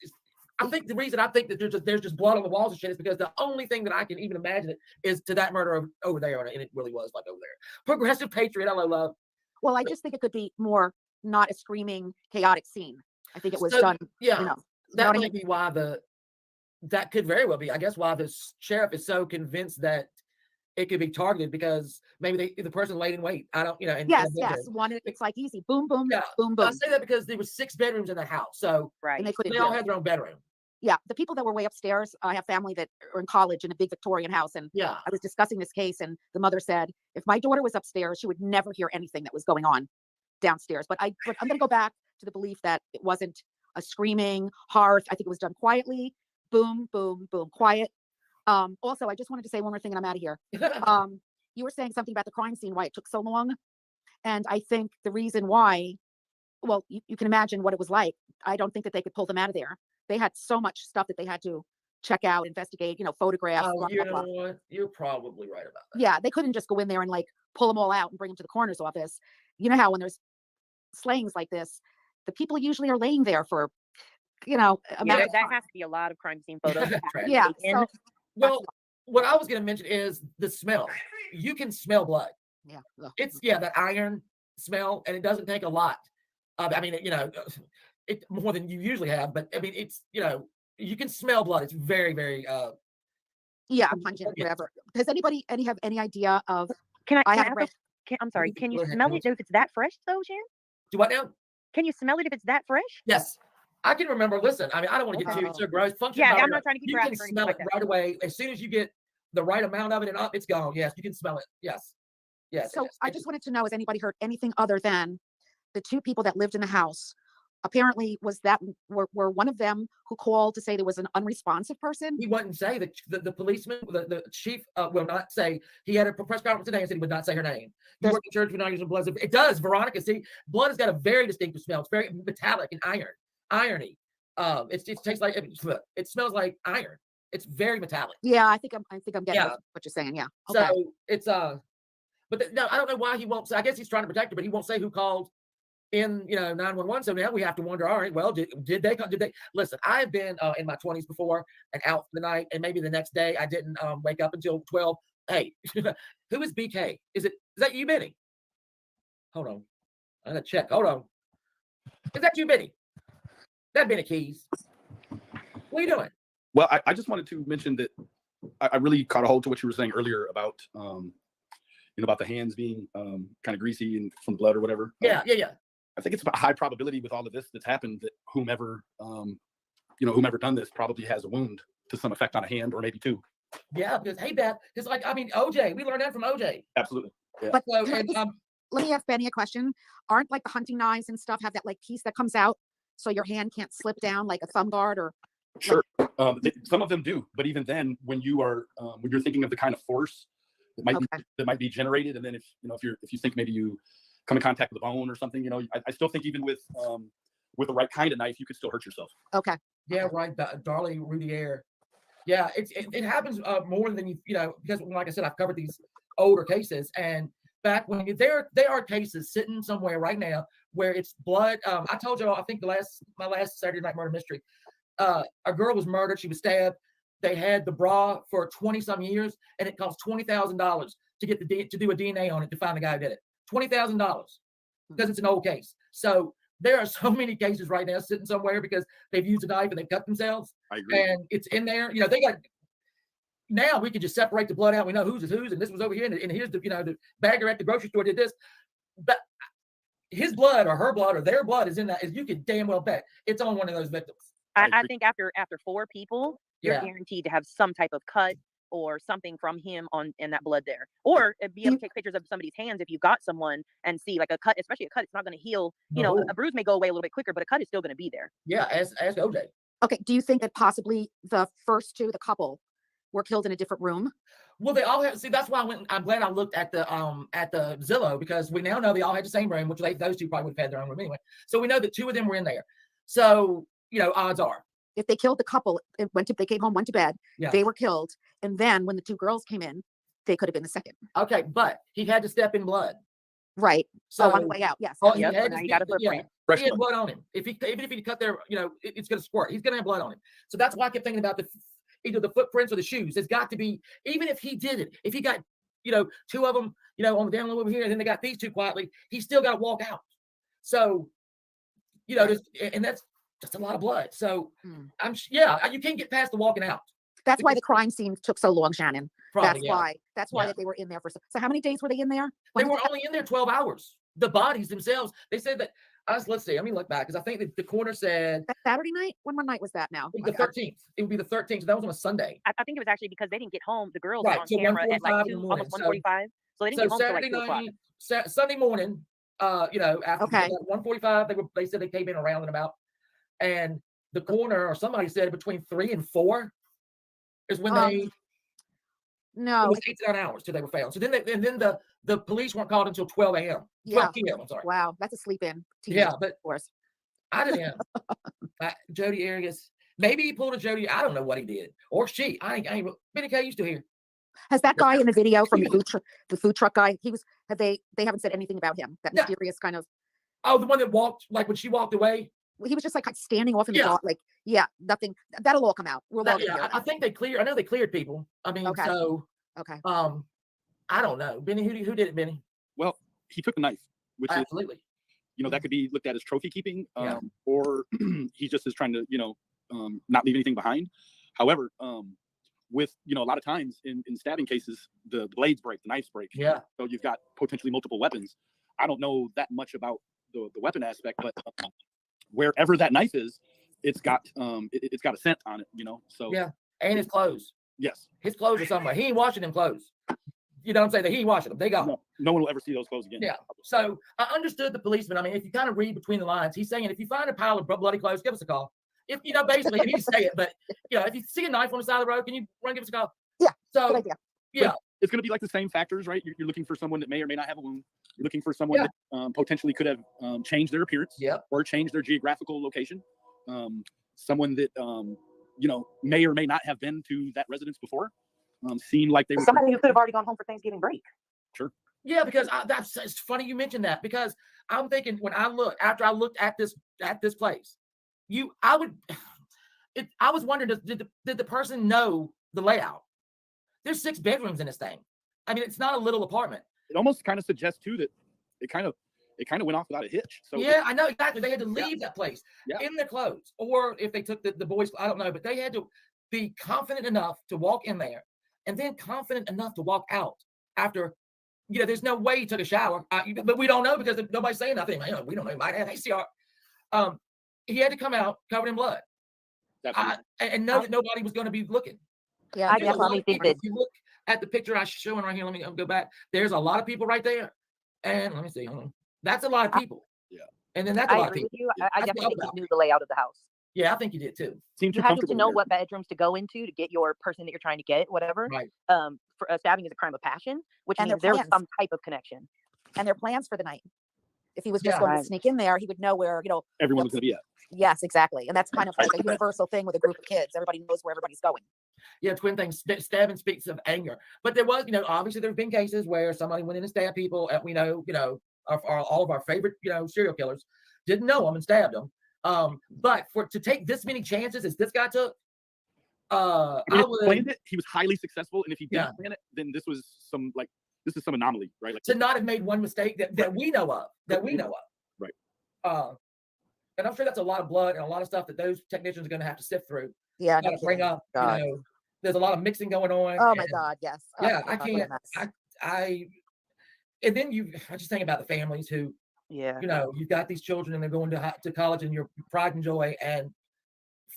I think the reason I think that there's just blood on the walls and shit is because the only thing that I can even imagine is to that murder over there, and it really was like over there. Progressive patriot, hello, love. Well, I just think it could be more not a screaming, chaotic scene. I think it was done. Yeah, that might be why that could very well be. I guess why the sheriff is so convinced that it could be targeted because maybe the person laid in wait. I don't, Yes. One, it's like easy, boom, boom, boom, boom. I say that because there was 6 bedrooms in the house, so and they all had their own bedroom. Yeah, the people that were way upstairs, I have family that are in college in a big Victorian house, and I was discussing this case, and the mother said, if my daughter was upstairs, she would never hear anything that was going on downstairs. But I'm going to go back to the belief that it wasn't a screaming hearth. I think it was done quietly, boom, boom, boom, quiet. Also, I just wanted to say one more thing and I'm out of here. You were saying something about the crime scene, why it took so long. And I think the reason why, well, you can imagine what it was like. I don't think that they could pull them out of there. They had so much stuff that they had to check out, investigate, photographs. Oh, you know what? You're probably right about that. Yeah, they couldn't just go in there and like pull them all out and bring them to the coroner's office. You know how when there's slayings like this, the people usually are laying there for, that has to be a lot of crime scene photos. Yeah. So, well, what I was going to mention is the smell. You can smell blood. Yeah. It's that iron smell, and it doesn't take a lot. I mean, it more than you usually have, but I mean, it's you can smell blood. It's very, very pungent, whatever. Does anybody have any idea of? I'm sorry. Can you smell it if it's that fresh though, Jan? Do what now? Can you smell it if it's that fresh? Yes. I can remember. Listen, I mean, I don't want to get too gross. I'm not trying to keep you can smell it right away. As soon as you get the right amount of it and up, it's gone. Yes, you can smell it. Yes. Yes. So yes. I just wanted to know, has anybody heard anything other than the two people that lived in the house? Apparently, were one of them who called to say there was an unresponsive person? He wouldn't say the policeman, the chief will not say. He had a press conference today and said he would not say her name. You work in church, we're not using blood. It does, Veronica. See, blood has got a very distinctive smell. It's very metallic and irony. It tastes like it smells like iron. It's very metallic. Yeah, I think I'm getting Yeah. what you're saying. Yeah. Okay. So it's but no, I don't know why he won't say. I guess he's trying to protect her, but he won't say who called in 911. So now we have to wonder, all right, well, did they listen? I've been in my 20s before and out for the night, and maybe the next day I didn't wake up until 12. Hey, who is BK? Is that you, Benny? Hold on, I gotta check. Hold on, is that you, Benny? That Benny Keys? What are you doing? Well, I just wanted to mention that I really caught a hold to what you were saying earlier about about the hands being kind of greasy and from blood or whatever. Yeah. I think it's a high probability with all of this that's happened that whomever done this probably has a wound to some effect on a hand or maybe two. Yeah, because hey, Beth, it's like OJ. We learned that from OJ. Absolutely. Yeah. But So, let me ask Benny a question. Aren't like the hunting knives and stuff have that like piece that comes out so your hand can't slip down like a thumb guard or? Sure. Some of them do, but even then, when you're thinking of the kind of force that might be generated, and then if you think maybe you come in contact with a bone or something, I still think even with the right kind of knife, you could still hurt yourself. Okay. Yeah, right. Darlie Roudier. Yeah, it happens more than because like I said, I've covered these older cases, and back when there are cases sitting somewhere right now where it's blood. I told you, I think my last Saturday Night Murder Mystery, a girl was murdered. She was stabbed. They had the bra for 20-some years, and it cost $20,000 to get to do a DNA on it to find the guy who did it. $20,000 because it's an old case. So there are so many cases right now sitting somewhere because they've used a knife and they've cut themselves. I agree. And it's in there. They got. Now we can just separate the blood out. We know whose is whose, and this was over here, and here's the bagger at the grocery store did this. But his blood or her blood or their blood is in that. You can damn well bet it's on one of those victims. I think after 4 people, you're Yeah. guaranteed to have some type of cut or something from him in that blood there, or be able to take pictures of somebody's hands if you got someone and see like a cut, especially a cut. It's not going to heal. No. A bruise may go away a little bit quicker, but a cut is still going to be there. Yeah, ask OJ. Okay. Do you think that possibly the first two, the couple, were killed in a different room? Well, they all have. See, that's why I'm glad I looked at the Zillow, because we now know they all had the same room, which those two probably would have had their own room anyway. So we know that 2 of them were in there. So odds are, if they killed the couple, they came home, went to bed, Yeah. they were killed, and then when the 2 girls came in, they could have been the second. Okay, but he had to step in blood. Right. So on the way out, yes. He Yep, had now to you got a step- yeah, footprint. Fresh he had blood. blood on him. Even if he cut there, it's going to squirt. He's going to have blood on him. So that's why I kept thinking about either the footprints or the shoes. It's got to be, even if he did it, if he got 2 of them on the down low over here, and then they got these 2 quietly, he still got to walk out. So and that's just a lot of blood. So you can't get past the walking out. That's why the crime scene took so long, Shannon. Probably, That's why that they were in there for so how many days were they in there? They were only in there 12 hours. The bodies themselves, they said that, let's see, let me look back, because I think that the coroner said that Saturday night? What night was that now? the 13th. It would be the 13th. So that was on a Sunday. I think it was actually because they didn't get home. The girls Right, were on so camera at 1:45 like in the 2, morning. almost 1:45. So they didn't get home till like 2 o'clock. Sunday morning, after Okay. 1:45, they said they came in around and about, and the coroner or somebody said between 3 and 4 is when it No. was 8 to 9 hours till they were found. So then the police weren't called until 12 a.m. 12 p.m. I'm sorry. Wow, that's a sleep in. Yeah, but of course. I didn't know. Jody Arias, maybe he pulled a Jody. I don't know what he did, or she. I ain't Benny K used to hear. Has that guy in the video from the food truck guy? They haven't said anything about him. That No. mysterious kind of. Oh, the one that walked, like when she walked away. He was just like standing off in the Yeah. dark, nothing. That'll all come out. We'll all hear I think they cleared. I know they cleared people. I mean, Okay. so Okay. I don't know, Benny. Who did it, Benny? Well, he took a knife, which Absolutely. is, that could be looked at as trophy keeping, Yeah. or he just is trying to, not leave anything behind. However, with, a lot of times in stabbing cases, the blades break, the knives break. Yeah. So you've got potentially multiple weapons. I don't know that much about the weapon aspect, but wherever that knife is, it's got a scent on it, So Yeah, and his clothes. Yes. His clothes are somewhere. He ain't washing them clothes. You know what I'm saying? He ain't washing them. They gone. No one will ever see those clothes again. Yeah. So I understood the policeman. I mean, if you kind of read between the lines, he's saying if you find a pile of bloody clothes, give us a call. If you know, basically, he didn't say it, but if you see a knife on the side of the road, can you run give us a call? Yeah. So good idea. yeah. But it's going to be like the same factors, right? You're looking for someone that may or may not have a wound. You're looking for someone that potentially could have changed their appearance or changed their geographical location. Someone that, may or may not have been to that residence before. Seemed like they were somebody who could have already gone home for Thanksgiving break. Sure. Yeah, because it's funny you mentioned that, because I'm thinking after I looked at this place, I was wondering, did the person know the layout? There's 6 bedrooms in this thing. I mean, it's not a little apartment. It almost kind of suggests too that it kind of went off without a hitch. So yeah, I know exactly. They had to leave that place in their clothes, or if they took the boys, I don't know, but they had to be confident enough to walk in there, and then confident enough to walk out after. There's no way he took a shower, but we don't know because nobody's saying nothing. We don't know. He might have ACR. He had to come out covered in blood, and know that nobody was going to be looking. Yeah, I definitely think that. If you look at the picture I'm showing right here, let me go back. There's a lot of people right there, and let me see. Hold on. That's a lot of people. Yeah, and then that's a lot of agree people. with you. I definitely think he knew the layout of the house. Yeah, I think you did too. You had to know what bedrooms to go into to get your person that you're trying to get, whatever. Right. For stabbing is a crime of passion, which And means their there was plans. some type of connection. And their plans for the night. If he was just going to sneak in there, he would know where, everyone was going to be at. Yes, exactly. And that's kind of like a universal thing with a group of kids. Everybody knows where everybody's going. Yeah, twin things. Stabbing speaks of anger, but there was, obviously there have been cases where somebody went in and stabbed people, and we know, all of our favorite, serial killers didn't know them and stabbed them. But to take this many chances as this guy took, he was highly successul, and if he didn't plan it, then this is some anomaly, right? Like to not have made one mistake that we know of, right? And I'm sure that's a lot of blood and a lot of stuff that those technicians are going to have to sift through. Yeah, got to bring up. There's a lot of mixing going on. Oh my God, yes. I can't. And then I just think about the families who, you've got these children and they're going to college, and your pride and joy, and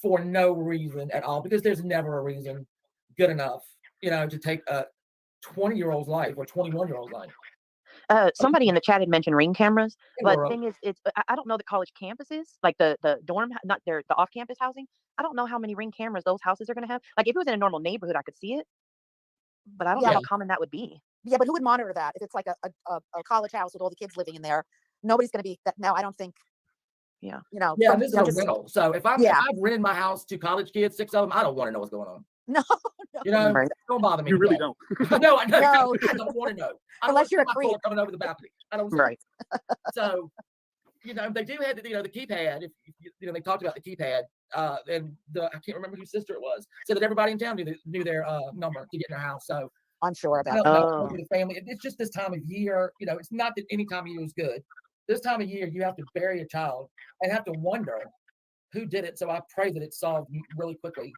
for no reason at all, because there's never a reason good enough, to take a 20-year-old's life or 21-year-old's life. Somebody in the chat had mentioned ring cameras, but the thing is, I don't know the college campuses, like the dorm, not the off-campus housing. I don't know how many ring cameras those houses are going to have. Like if it was in a normal neighborhood, I could see it, but I don't know how common that would be. Yeah, but who would monitor that? If it's like a college house with all the kids living in there, nobody's going to be that. No, I don't think. Yeah. Yeah, this is a rental. So if I've rented my house to college kids, 6 of them, I don't want to know what's going on. No. Don't bother me. You really don't. No, I don't want to know. Unless you're a creep coming over the balcony. I don't. Right. So, they do have the keypad. If they talked about the keypad, and I can't remember whose sister it was, said that everybody in town knew their number to get in their house. So I'm sure about the family. It's just this time of year. It's not that any time of year is good. This time of year, you have to bury a child and have to wonder who did it. So I pray that it's solved really quickly.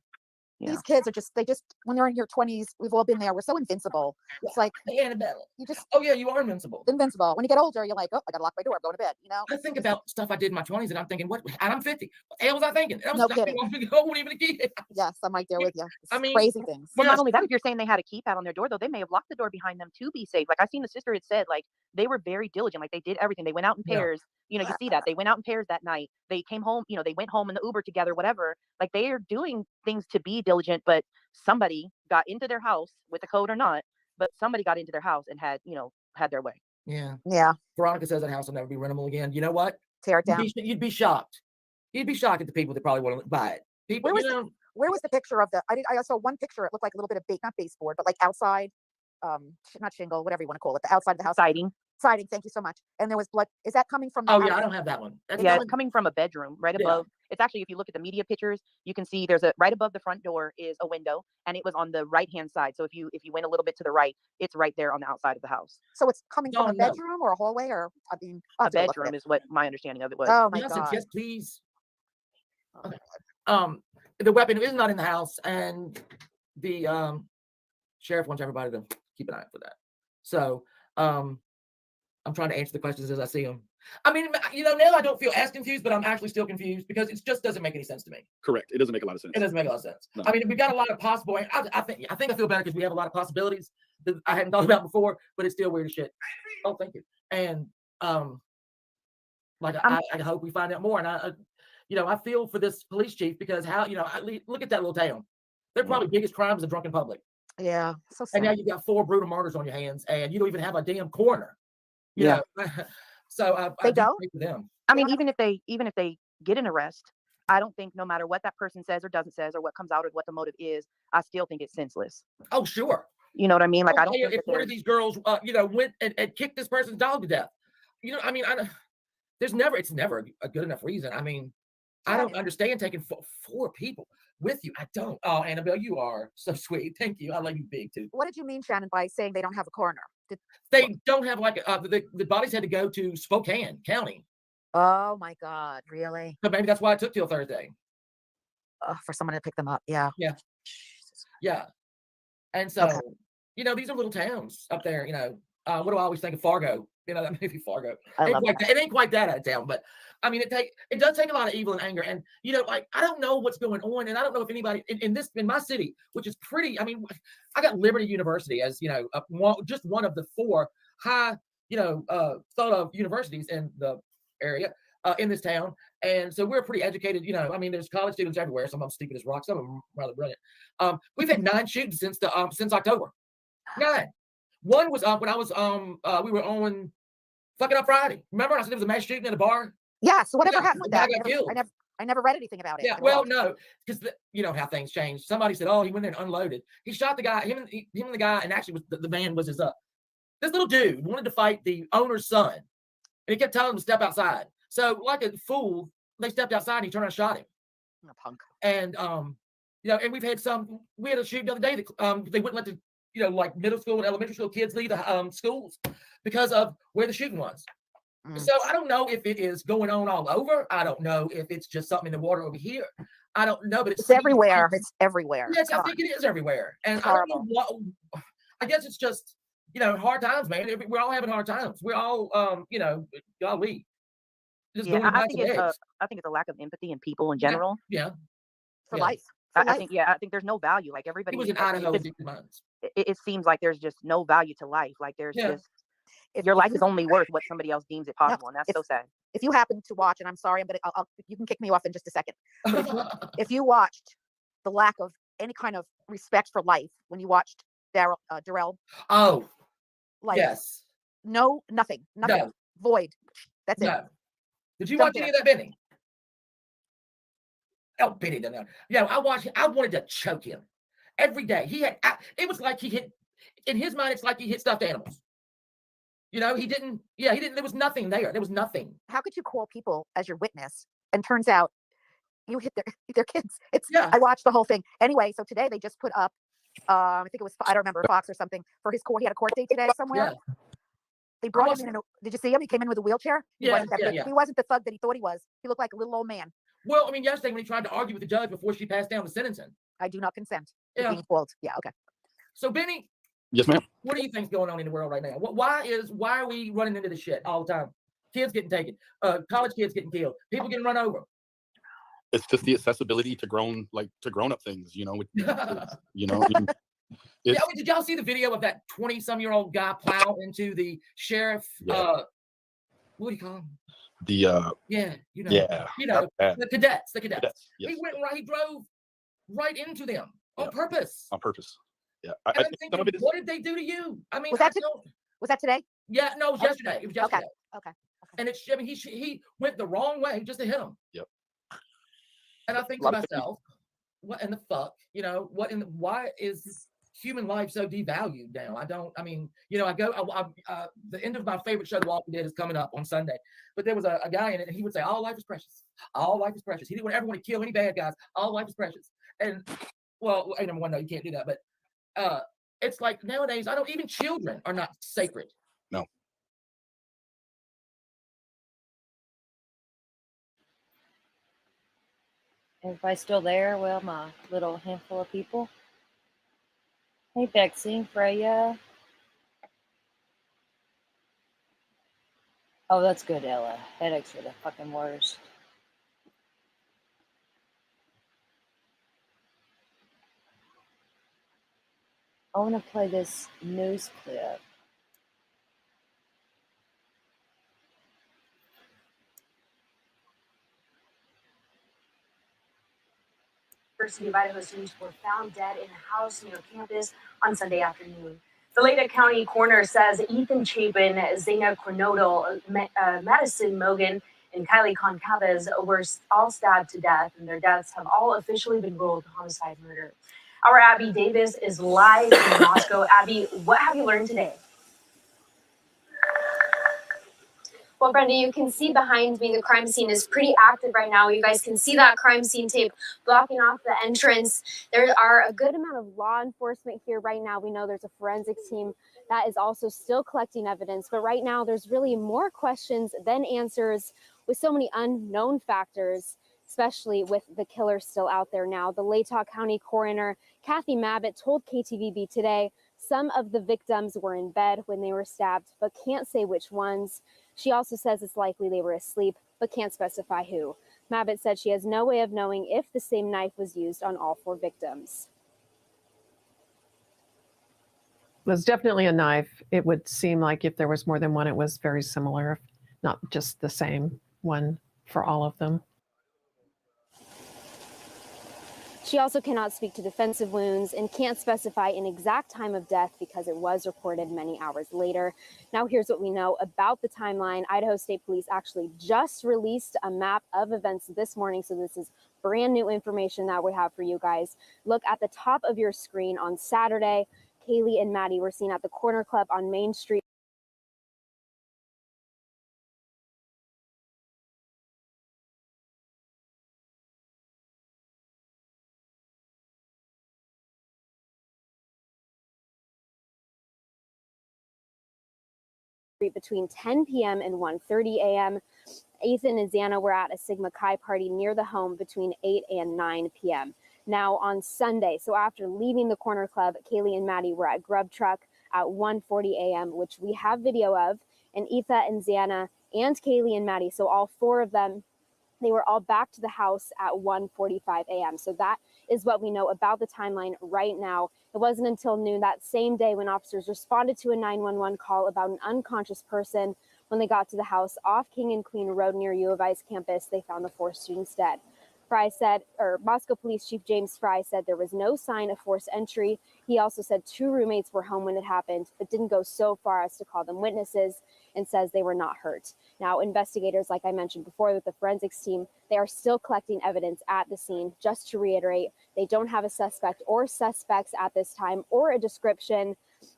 Yeah. These kids are when they're in your 20s, we've all been there. We're so invincible. It's like, Annabelle. You just, oh yeah, you are invincible. Invincible. When you get older, you're like, oh, I gotta lock my door. I'm going to bed. I think about stuff I did in my 20s, and I'm thinking, what? And I'm 50. What the hell was I thinking? No kidding. Even a key. Yes, I'm right there with you. I mean, crazy things. Well, not only that, if you're saying they had a keypad on their door, though, they may have locked the door behind them to be safe. Like I seen the sister had said, like they were very diligent. Like they did everything. They went out in pairs. You see that they went out in pairs that night. They came home. They went home in the Uber together. Whatever. Like they are doing things to be diligent, but somebody got into their house with a code or not. But somebody got into their house and had their way. Yeah. Yeah. Veronica says that house will never be rentable again. You know what? Tear it down. You'd be shocked. You'd be shocked at the people that probably want to buy it. People, where was the picture of the? I saw one picture. It looked like a little bit of not baseboard, but like outside, not shingle, whatever you want to call it, the outside of the house. Siding. Thank you so much. And there was blood. Is that coming from? Oh yeah, I don't have that one. It's coming from a bedroom right above. It's actually, if you look at the media pictures, you can see there's right above the front door is a window, and it was on the right hand side. So if you went a little bit to the right, it's right there on the outside of the house. So it's coming from a bedroom or a hallway, or a bedroom is what my understanding of it was. Oh my God. Yes, please. Okay. The weapon is not in the house, and the sheriff wants everybody to keep an eye out for that. So I'm trying to answer the questions as I see them. I mean, now I don't feel as confused, but I'm actually still confused because it just doesn't make any sense to me. Correct. It doesn't make a lot of sense. It doesn't make a lot of sense. No. I mean, we've got a lot of possible. I think I feel better because we have a lot of possibilities. that I hadn't thought about before, but it's still weird as shit. Oh, thank you. And like I hope we find out more. And I feel for this police chief because look at that little town. Their probably biggest crime is a drunken public. Yeah, so And now sad. you got 4 brutal murders on your hands, and you don't even have a damn coroner. You Yeah. know, so I They do don't. pray for them. I mean, even if they get an arrest, I don't think no matter what that person says or doesn't says or what comes out or what the motive is, I still think it's senseless. Oh, sure. You know what I mean? Like I don't Okay, think if that one of there's these girls, went and kicked this person's dog to death. I mean, it's never a good enough reason. I mean, I don't understand taking 4 people with you. I don't. Oh, Annabelle, you are so sweet. Thank you. I love you big too. What did you mean, Shannon, by saying they don't have a coroner? They don't have the bodies had to go to Spokane County. Oh my God, really? So maybe that's why it took till Thursday. For someone to pick them up. Yeah. Yeah. Yeah. And so, these are little towns up there, what do I always think of Fargo? That movie Fargo. It ain't quite that out of town, but I mean, it does take a lot of evil and anger. And, I don't know what's going on. And I don't know if anybody in my city, which is pretty, I mean, I got Liberty University as, just one of the 4 high, thought of universities in the area, in this town. And so we're pretty educated, I mean, there's college students everywhere. Some of them stupid as rocks, some of them rather brilliant. We've had 9 shootings since October. 9. One was when I was we were on Fucking Up Friday. Remember I said there was a mass shooting at a bar? Yeah. So whatever happened with that? Got killed. I never read anything about it. Yeah, well, no, because you know how things change. Somebody said, "Oh, he went there and unloaded." He shot the guy. Him and the guy, and actually, was the man was his this little dude wanted to fight the owner's son, and he kept telling him to step outside. So, like a fool, they stepped outside, and he turned around and shot him. A punk. And and we had a shooting the other day that they wouldn't let the like middle school and elementary school kids leave the schools because of where the shooting was. So I don't know if it is going on all over. I don't know if it's just something in the water over here. I don't know, but it's everywhere. It's everywhere. Yes, I think it is everywhere. And I don't know what. I guess it's just hard times, man. We're all having hard times. We're all golly. Just going I think it's a lack of empathy in people in general. Yeah. For life. I think there's no value. Like everybody. He was in Idaho with 50 months. It seems like there's just no value to life. Like there's just. Your life is only worth what somebody else deems it possible, and that's so sad. If you happen to watch, and I'm sorry, you can kick me off in just a second. If you watched the lack of any kind of respect for life when you watched Darrell. Oh, like yes. No, nothing, No. Void. That's no. it. Did you watch any of that, Benny? Oh, Benny didn't know. Yeah, I watched. I wanted to choke him every day. It was like he hit. In his mind, it's like he hit stuffed animals. He didn't. Yeah, he didn't. There was nothing there. There was nothing. How could you call people as your witness? And turns out you hit their kids. I watched the whole thing. Anyway, so today they just put up. I think it was, I don't remember, Fox or something, for his court. He had a court date today somewhere. Yeah. They brought him in. Did you see him? He came in with a wheelchair. He wasn't the thug that he thought he was. He looked like a little old man. Well, I mean, yesterday when he tried to argue with the judge before she passed down the sentencing. I do not consent to being called. Yeah. Okay. So Benny. Yes, ma'am. What do you think's going on in the world right now? Why are we running into this shit all the time? Kids getting taken, college kids getting killed, people getting run over. It's just the accessibility to grown up things, Did y'all see the video of that 20-some-year-old guy plow into the sheriff? What do you call him? The cadets. Yes. He drove right into them on purpose. On purpose. Yeah. I think what did they do to you? I mean, was that today? Yeah, no, it was yesterday. It was yesterday. Okay. And he went the wrong way just to hit him. Yep. And I think to myself, what in the fuck? Why is human life so devalued now? The end of my favorite show, The Walking Dead, is coming up on Sunday. But there was a guy in it, and he would say, all life is precious. All life is precious. He didn't ever want to kill any bad guys. All life is precious. And, well, number one, no, you can't do that. But it's like nowadays, even children are not sacred. No. Everybody still there? Well, my little handful of people. Hey, Bexy, Freya. Oh, that's good, Ella. Headaches are the fucking worst. I want to play this news clip. University of Idaho students were found dead in a house near campus on Sunday afternoon. The Leda County coroner says Ethan Chapin, Zaina Cornodal, Madison Mogan, and Kylie Concavez were all stabbed to death, and their deaths have all officially been ruled homicide murder. Our Abby Davis is live in Moscow. Abby, what have you learned today? Well, Brenda, you can see behind me the crime scene is pretty active right now. You guys can see that crime scene tape blocking off the entrance. There are a good amount of law enforcement here right now. We know there's a forensics team that is also still collecting evidence. But right now, there's really more questions than answers with so many unknown factors, especially with the killer still out there now. The Latah County coroner, Kathy Mabbitt, told KTVB today some of the victims were in bed when they were stabbed, but can't say which ones. She also says it's likely they were asleep, but can't specify who. Mabbitt said she has no way of knowing if the same knife was used on all 4 victims. It was definitely a knife. It would seem like if there was more than one, it was very similar, not just the same one for all of them. She also cannot speak to defensive wounds and can't specify an exact time of death because it was reported many hours later. Now here's what we know about the timeline. Idaho State Police actually just released a map of events this morning, so this is brand new information that we have for you guys. Look at the top of your screen. On Saturday, Kaylee and Maddie were seen at the Corner Club on Main Street. Between 10 p.m. and 1:30 a.m. Ethan and Xana were at a Sigma Chi party near the home between 8 and 9 p.m. Now on Sunday, so after leaving the Corner Club, Kaylee and Maddie were at Grub Truck at 1:40 a.m., which we have video of, and Etha and Xana and Kaylee and Maddie, so all 4 of them, they were all back to the house at 1:45 a.m. So that is what we know about the timeline right now. It wasn't until noon that same day when officers responded to a 911 call about an unconscious person. When they got to the house off King and Queen Road near U of I's campus, they found the 4 students dead. Moscow Police Chief James Fry said there was no sign of forced entry. He also said 2 roommates were home when it happened, but didn't go so far as to call them witnesses, and says they were not hurt. Now, investigators, like I mentioned before with the forensics team, they are still collecting evidence at the scene. Just to reiterate, they don't have a suspect or suspects at this time or a description.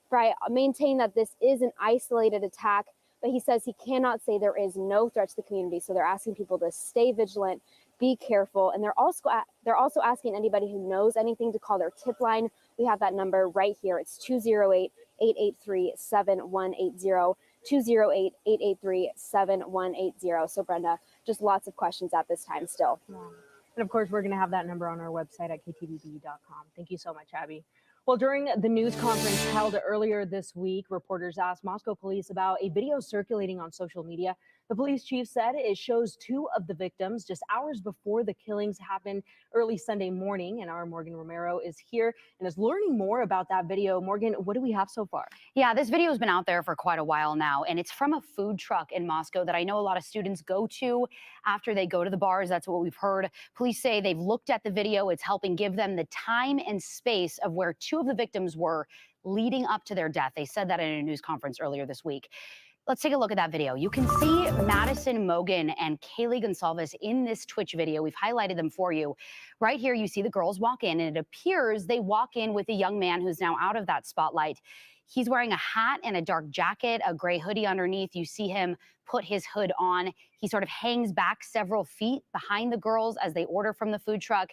Fry maintained that this is an isolated attack, but he says he cannot say there is no threat to the community. So they're asking people to stay vigilant, be careful, and they're also asking anybody who knows anything to call their tip line. We have that number right here. It's 208-883-7180. 208-883-7180. So Brenda, just lots of questions at this time still. Yeah. And of course, we're going to have that number on our website at ktvb.com. Thank you so much, Abby. Well, during the news conference held earlier this week, reporters asked Moscow police about a video circulating on social media. The police chief said it shows 2 of the victims just hours before the killings happened early Sunday morning. And our Morgan Romero is here and is learning more about that video. Morgan, what do we have so far? Yeah, this video has been out there for quite a while now, and it's from a food truck in Moscow that I know a lot of students go to after they go to the bars. That's what we've heard. Police say they've looked at the video. It's helping give them the time and space of where 2 of the victims were leading up to their death. They said that in a news conference earlier this week. Let's take a look at that video. You can see Madison Mogan and Kaylee Gonsalves in this Twitch video. We've highlighted them for you. Right here, you see the girls walk in, and it appears they walk in with a young man who's now out of that spotlight. He's wearing a hat and a dark jacket, a gray hoodie underneath. You see him put his hood on. He sort of hangs back several feet behind the girls as they order from the food truck.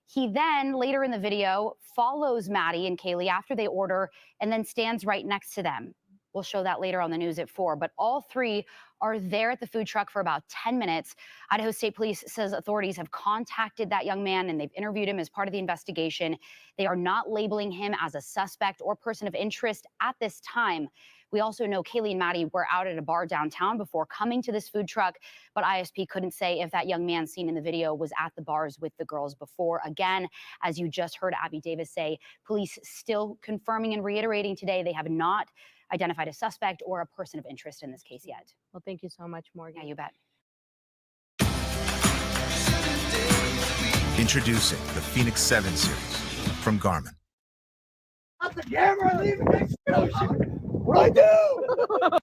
He then, later in the video, follows Maddie and Kaylee after they order and then stands right next to them. We'll show that later on the news at 4. But all 3 are there at the food truck for about 10 minutes. Idaho State Police says authorities have contacted that young man and they've interviewed him as part of the investigation. They are not labeling him as a suspect or person of interest at this time. We also know Kaylee and Maddie were out at a bar downtown before coming to this food truck, but ISP couldn't say if that young man seen in the video was at the bars with the girls before. Again, as you just heard Abby Davis say, police still confirming and reiterating today they have not identified a suspect or a person of interest in this case yet. Well, thank you so much, Morgan. Yeah, you bet. Introducing the Phoenix 7 series from Garmin. Not the camera, leave an explosion. What do I do?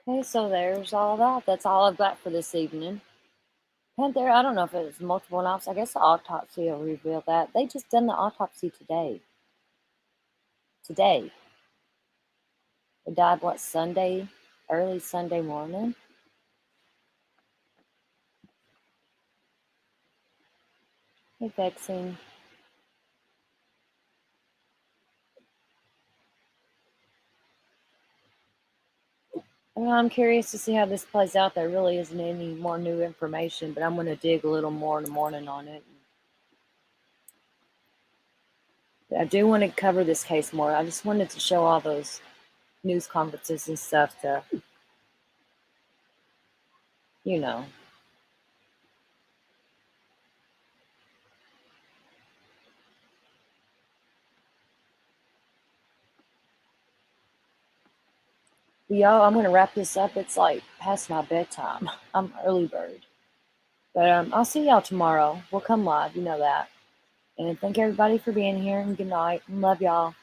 Okay, so there's all that. That's all I've got for this evening. Panther, I don't know if it was multiple knives. I guess the autopsy will reveal that. They just done the autopsy today. Today. They died, what, Sunday? Early Sunday morning? Hey, vexing. Well, I'm curious to see how this plays out. There really isn't any more new information, but I'm going to dig a little more in the morning on it. But I do want to cover this case more. I just wanted to show all those news conferences and stuff to, you know. Y'all, I'm going to wrap this up. It's like past my bedtime. I'm early bird. But I'll see y'all tomorrow. We'll come live. You know that. And thank everybody for being here. And good night. Love y'all.